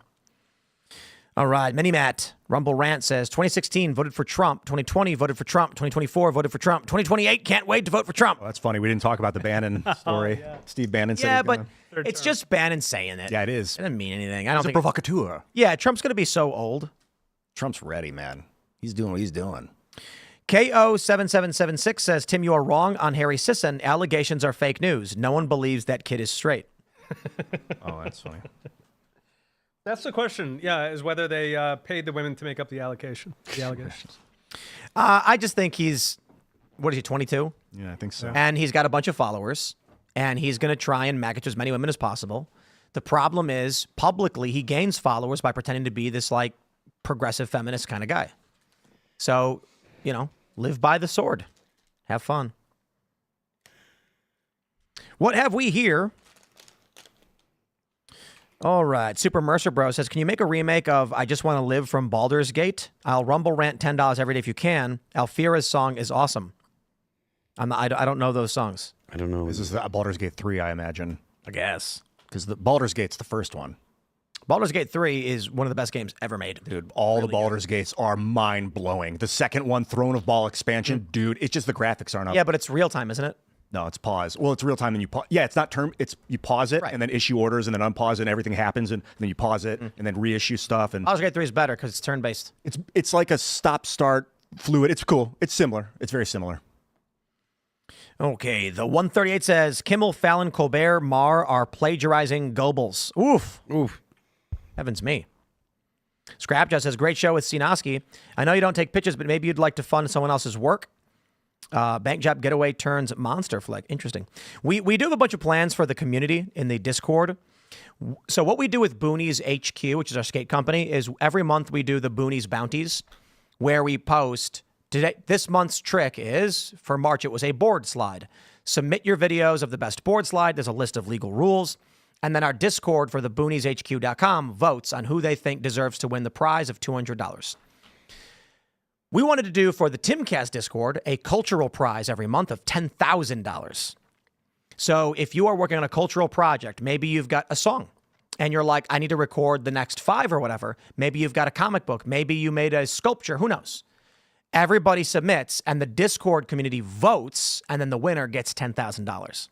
Speaker 1: All right, Mini Matt, Rumble Rant says, 2016 voted for Trump, 2020 voted for Trump, 2024 voted for Trump, 2028 can't wait to vote for Trump.
Speaker 3: Oh, that's funny. We didn't talk about the Bannon story. Steve Bannon said
Speaker 1: Yeah,
Speaker 3: he's
Speaker 1: but
Speaker 3: gonna...
Speaker 1: it's just Bannon saying it.
Speaker 3: Yeah, it is.
Speaker 1: It doesn't mean anything. I don't
Speaker 3: He's a
Speaker 1: think
Speaker 3: provocateur.
Speaker 1: Yeah, Trump's going to be so old.
Speaker 3: Trump's ready, man. He's doing what he's doing.
Speaker 1: KO7776 says, Tim, you are wrong on Harry Sisson. Allegations are fake news. No one believes that kid is straight.
Speaker 3: Oh, that's funny.
Speaker 2: That's the question, is whether they paid the women to make up the allegations.
Speaker 1: I just think he's, what is he, 22?
Speaker 3: Yeah, I think so.
Speaker 1: And he's got a bunch of followers, and he's going to try and maggot to as many women as possible. The problem is, publicly, he gains followers by pretending to be this, like, progressive feminist kind of guy. So, live by the sword. Have fun. What have we here? All right. Super Mercer Bro says, can you make a remake of I Just Want to Live from Baldur's Gate? I'll Rumble Rant $10 every day if you can. Alfira's song is awesome. I don't know those songs.
Speaker 4: I don't know.
Speaker 3: This is Baldur's Gate 3, I imagine.
Speaker 1: I guess.
Speaker 3: Because the Baldur's Gate's the first one.
Speaker 1: Baldur's Gate 3 is one of the best games ever made.
Speaker 3: Dude, all the Baldur's Gates are mind-blowing. The second one, Throne of Ball expansion, dude, it's just the graphics aren't up.
Speaker 1: Yeah, but it's real time, isn't it?
Speaker 3: No, it's pause. Well, it's real time and you pause. Yeah, it's not term. It's you pause it and then issue orders and then unpause it and everything happens and then you pause it and then reissue stuff. And
Speaker 1: Baldur's Gate 3 is better because it's turn-based.
Speaker 3: It's like a stop-start fluid. It's cool. It's similar. It's very similar.
Speaker 1: Okay, the 138 says, Kimmel, Fallon, Colbert, Marr are plagiarizing Goebbels. Oof. Heavens me. Scrapjaw says, great show with Sinoski. I know you don't take pictures, but maybe you'd like to fund someone else's work. Bank job getaway turns monster flick. Interesting. We do have a bunch of plans for the community in the Discord. So what we do with Boonies HQ, which is our skate company, is every month we do the Boonies Bounties, where we post today. This month's trick is, for March, it was a board slide. Submit your videos of the best board slide. There's a list of legal rules. And then our Discord for the boonieshq.com votes on who they think deserves to win the prize of $200. We wanted to do for the Timcast Discord a cultural prize every month of $10,000. So if you are working on a cultural project, maybe you've got a song and you're like, I need to record the next 5 or whatever. Maybe you've got a comic book. Maybe you made a sculpture. Who knows? Everybody submits and the Discord community votes and then the winner gets $10,000.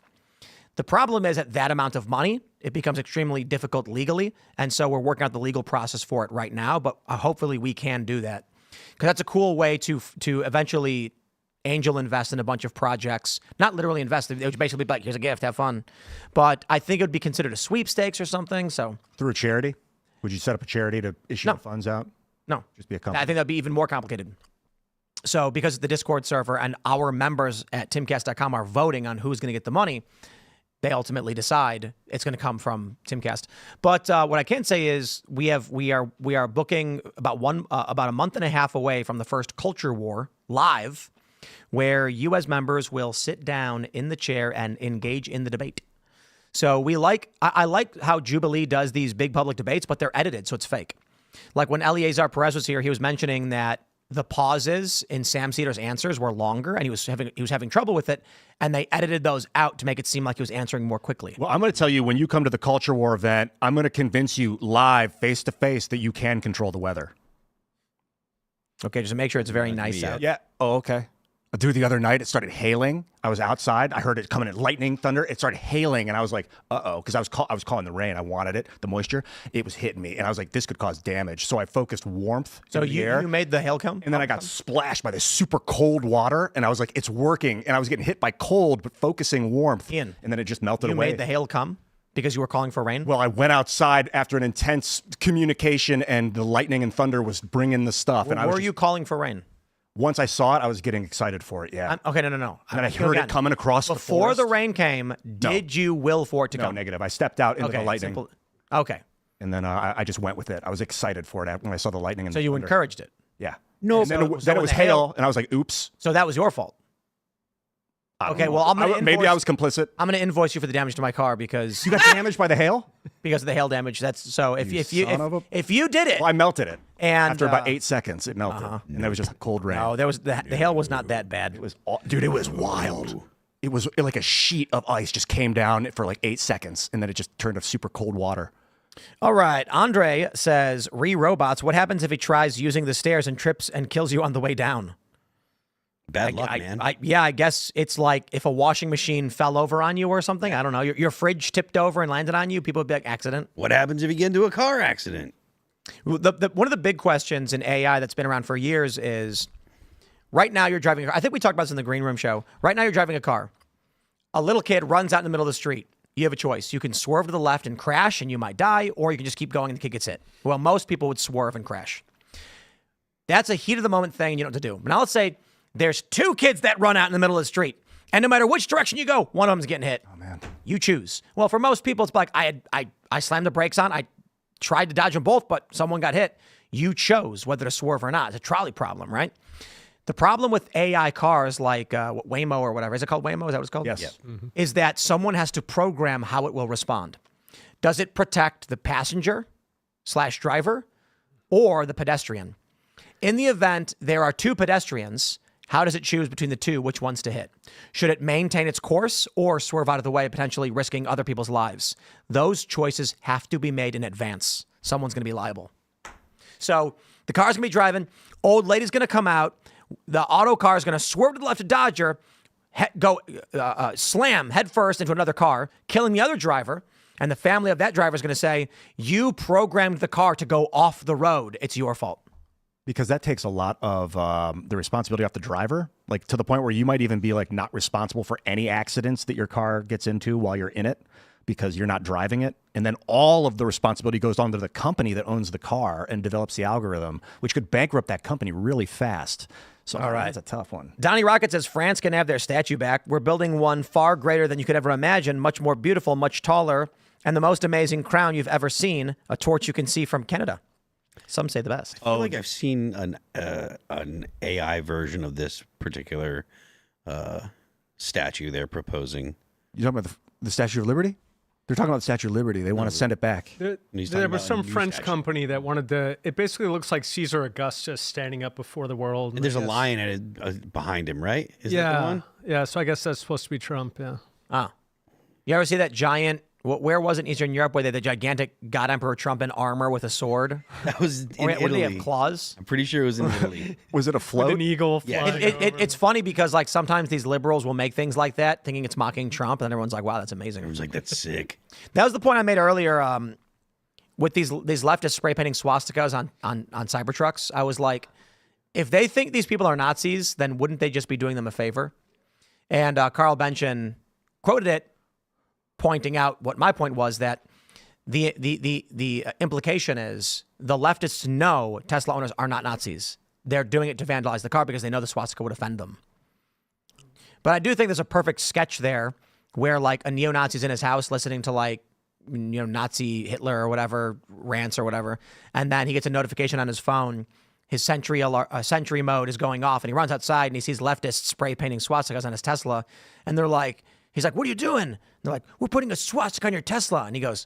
Speaker 1: The problem is at that amount of money, it becomes extremely difficult legally. And so we're working out the legal process for it right now, but hopefully we can do that. Because that's a cool way to eventually angel invest in a bunch of projects. Not literally invest. It would basically be like, here's a gift, have fun. But I think it would be considered a sweepstakes or something. So
Speaker 3: through a charity? Would you set up a charity to issue the funds out?
Speaker 1: No.
Speaker 3: Just be a company?
Speaker 1: I think that'd be even more complicated. So because the Discord server and our members at timcast.com are voting on who's going to get the money, they ultimately decide it's going to come from Timcast. But what I can say is we are booking about a month and a half away from the first Culture War live, where you as members will sit down in the chair and engage in the debate. So I like how Jubilee does these big public debates, but they're edited, so it's fake. Like when Eleazar Perez was here, he was mentioning that the pauses in Sam Cedar's answers were longer, and he was having trouble with it, and they edited those out to make it seem like he was answering more quickly.
Speaker 3: Well, I'm going to tell you, when you come to the Culture War event, I'm going to convince you live, face to face, that you can control the weather.
Speaker 1: Okay, just to make sure it's very nice out.
Speaker 3: Yeah. Oh, okay. Dude, the other night it started hailing. I was outside. I heard it coming in lightning, thunder. It started hailing, and I was like, "Uh-oh," because I was calling the rain. I wanted it, the moisture. It was hitting me, and I was like, "This could cause damage." So I focused warmth.
Speaker 1: So
Speaker 3: in the air,
Speaker 1: you made the hail come,
Speaker 3: and then I got splashed by this super cold water, and I was like, "It's working." And I was getting hit by cold, but focusing warmth,
Speaker 1: Ian,
Speaker 3: and then it just melted
Speaker 1: you
Speaker 3: away.
Speaker 1: You made the hail come because you were calling for rain.
Speaker 3: Well, I went outside after an intense communication, and the lightning and thunder was bringing the stuff.
Speaker 1: Well, were you calling for rain?
Speaker 3: Once I saw it, I was getting excited for it, yeah.
Speaker 1: Okay, no.
Speaker 3: And then I heard it coming across the
Speaker 1: Before
Speaker 3: forest.
Speaker 1: the rain came, did you will for it to
Speaker 3: No,
Speaker 1: come?
Speaker 3: negative. I stepped out into the lightning.
Speaker 1: Okay.
Speaker 3: And then I just went with it. I was excited for it when I saw the lightning and
Speaker 1: So
Speaker 3: the
Speaker 1: you
Speaker 3: thunder.
Speaker 1: encouraged it?
Speaker 3: Yeah.
Speaker 4: No.
Speaker 3: And then it was hail, and I was like, oops.
Speaker 1: So that was your fault? Okay, well,
Speaker 3: maybe I was complicit.
Speaker 1: I'm going to invoice you for the damage to my car because...
Speaker 3: You got damaged by the hail?
Speaker 1: Because of the hail damage. That's so if you did it...
Speaker 3: Well, I melted it.
Speaker 1: And
Speaker 3: after about 8 seconds, it melted. And there was just cold rain.
Speaker 1: No, the hail was not that bad.
Speaker 3: It was wild. It was like a sheet of ice just came down for like 8 seconds, and then it just turned to super cold water.
Speaker 1: All right. Andre says, robots, what happens if he tries using the stairs and trips and kills you on the way down?
Speaker 4: Bad luck, man.
Speaker 1: I guess it's like if a washing machine fell over on you or something. I don't know. Your fridge tipped over and landed on you. People would be like, accident.
Speaker 4: What happens if you get into a car accident?
Speaker 1: One of the big questions in AI that's been around for years is, right now you're driving a car. I think we talked about this in the Green Room show. Right now you're driving a car. A little kid runs out in the middle of the street. You have a choice. You can swerve to the left and crash and you might die, or you can just keep going and the kid gets hit. Well, most people would swerve and crash. That's a heat of the moment thing and you don't know what to do. Now let's say there's two kids that run out in the middle of the street, and no matter which direction you go, one of them's getting hit.
Speaker 3: Oh, man.
Speaker 1: You choose. Well, for most people, it's like, I slammed the brakes on. I tried to dodge them both, but someone got hit. You chose whether to swerve or not. It's a trolley problem, right? The problem with AI cars like Waymo or whatever, is it called Waymo? Is that what it's called?
Speaker 3: Yes.
Speaker 1: Yeah. Mm-hmm. Is that someone has to program how it will respond. Does it protect the passenger/driver or the pedestrian? In the event there are two pedestrians, how does it choose between the two which ones to hit? Should it maintain its course or swerve out of the way, potentially risking other people's lives? Those choices have to be made in advance. Someone's going to be liable. So the car's going to be driving. Old lady's going to come out. The auto car is going to swerve to the left to dodge her, slam head first into another car, killing the other driver. And the family of that driver is going to say, you programmed the car to go off the road. It's your fault.
Speaker 3: Because that takes a lot of the responsibility off the driver, like to the point where you might even be like not responsible for any accidents that your car gets into while you're in it because you're not driving it. And then all of the responsibility goes on to the company that owns the car and develops the algorithm, which could bankrupt that company really fast. So all right, that's a tough one.
Speaker 1: Donnie Rocket says France can have their statue back. We're building one far greater than you could ever imagine, much more beautiful, much taller, and the most amazing crown you've ever seen, a torch you can see from Canada. Some say the best.
Speaker 4: I feel like I've seen an AI version of this particular statue they're proposing.
Speaker 3: You talking about the Statue of Liberty? They're talking about the Statue of Liberty. They want to send it back.
Speaker 2: There was some French company that wanted to. It basically looks like Caesar Augustus standing up before the world.
Speaker 4: And there's a lion behind him, right? Is that the one?
Speaker 2: Yeah, so I guess that's supposed to be Trump, yeah.
Speaker 1: Ah. You ever see that giant, where was it in Eastern Europe, where they had the gigantic God Emperor Trump in armor with a sword?
Speaker 4: That was in Italy.
Speaker 1: Or did he have claws?
Speaker 4: I'm pretty sure it was in Italy.
Speaker 3: Was it a float?
Speaker 2: With an eagle flying
Speaker 1: It's funny because like sometimes these liberals will make things like that, thinking it's mocking Trump, and then everyone's like, wow, that's amazing.
Speaker 4: Everyone's like, that's sick.
Speaker 1: That was the point I made earlier with these leftists spray painting swastikas on Cybertrucks. I was like, if they think these people are Nazis, then wouldn't they just be doing them a favor? And Carl Benchen quoted it, pointing out what my point was, that the implication is the leftists know Tesla owners are not Nazis. They're doing it to vandalize the car because they know the swastika would offend them. But I do think there's a perfect sketch there where like a neo-Nazi's in his house listening to like, Nazi Hitler or whatever, rants or whatever. And then he gets a notification on his phone. His sentry mode is going off and he runs outside and he sees leftists spray painting swastikas on his Tesla. And he's like, what are you doing? And they're like, we're putting a swastika on your Tesla. And he goes,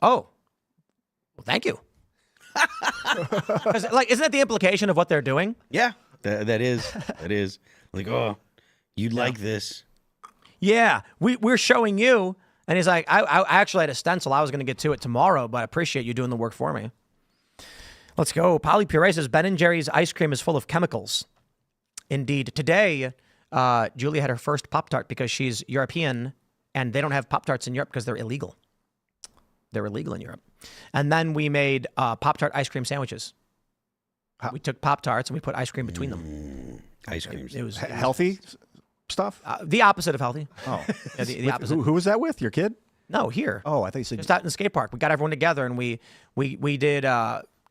Speaker 1: oh, well, thank you. Like, isn't that the implication of what they're doing?
Speaker 4: Yeah, that is. Like, oh, you'd like this.
Speaker 1: Yeah, we're showing you. And he's like, I actually had a stencil. I was going to get to it tomorrow, but I appreciate you doing the work for me. Let's go. Polly Puree says, Ben & Jerry's ice cream is full of chemicals. Indeed. Today, Julia had her first Pop-Tart because she's European, and they don't have Pop-Tarts in Europe because they're illegal. They're illegal in Europe. And then we made Pop-Tart ice cream sandwiches. We took Pop-Tarts and we put ice cream between them.
Speaker 4: Ice cream.
Speaker 3: It was healthy stuff?
Speaker 1: The opposite of healthy.
Speaker 3: Oh.
Speaker 1: Yeah, the opposite.
Speaker 3: Who was that with? Your kid?
Speaker 1: No, here.
Speaker 3: Oh, I thought you said...
Speaker 1: Just out in the skate park. We got everyone together and we did...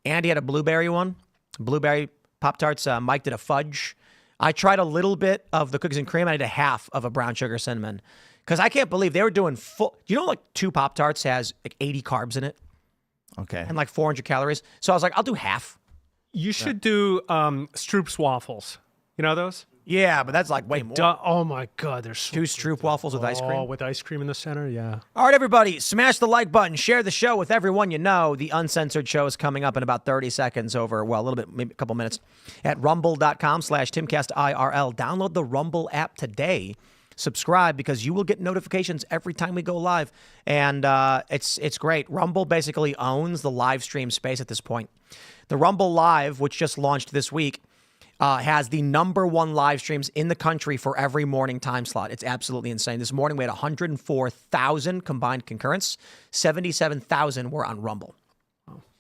Speaker 1: Andy had a blueberry one. Blueberry Pop-Tarts. Mike did a fudge. I tried a little bit of the cookies and cream. I did a half of a brown sugar cinnamon. Because I can't believe they were doing full... like 2 Pop-Tarts has like 80 carbs in it?
Speaker 3: Okay.
Speaker 1: And like 400 calories. So I was like, I'll do half.
Speaker 2: You should do Stroop's waffles. You know those?
Speaker 1: Yeah, but that's like way more.
Speaker 2: Oh my God, there's
Speaker 1: 2 Stroop waffles with ice cream.
Speaker 2: Oh, with ice cream in the center, yeah.
Speaker 1: All right, everybody, smash the like button. Share the show with everyone you know. The Uncensored Show is coming up in about 30 seconds over, well, a little bit, maybe a couple minutes, at rumble.com/Timcast IRL. Download the Rumble app today. Subscribe because you will get notifications every time we go live. And it's great. Rumble basically owns the live stream space at this point. The Rumble Live, which just launched this week, has the #1 live streams in the country for every morning time slot. It's absolutely insane. This morning we had 104,000 combined concurrents. 77,000 were on Rumble.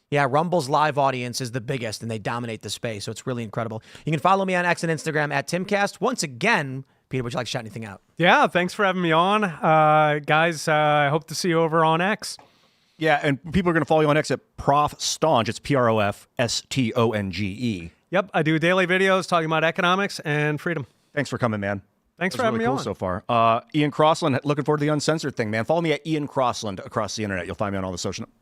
Speaker 1: Yeah, Rumble's live audience is the biggest, and they dominate the space, so it's really incredible. You can follow me on X and Instagram at Timcast. Once again, Peter, would you like to shout anything out?
Speaker 2: Yeah, thanks for having me on. Guys, I hope to see you over on X.
Speaker 3: Yeah, and people are going to follow you on X at Prof Stonge. It's PROFSTONGE.
Speaker 2: Yep, I do daily videos talking about economics and freedom.
Speaker 3: Thanks for coming, man.
Speaker 2: Thanks for
Speaker 3: really
Speaker 2: having me
Speaker 3: cool
Speaker 2: on.
Speaker 3: so far. Ian Crossland, looking forward to the Uncensored thing, man. Follow me at Ian Crossland across the internet. You'll find me on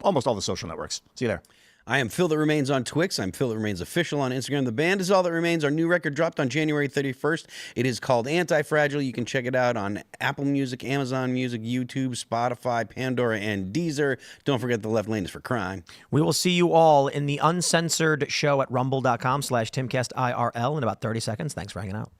Speaker 3: almost all the social networks. See you there.
Speaker 4: I am Phil That Remains on Twix. I'm Phil That Remains Official on Instagram. The band is All That Remains. Our new record dropped on January 31st. It is called Anti-Fragile. You can check it out on Apple Music, Amazon Music, YouTube, Spotify, Pandora, and Deezer. Don't forget the left lane is for crime.
Speaker 1: We will see you all in the Uncensored Show at rumble.com/Timcast IRL in about 30 seconds. Thanks for hanging out.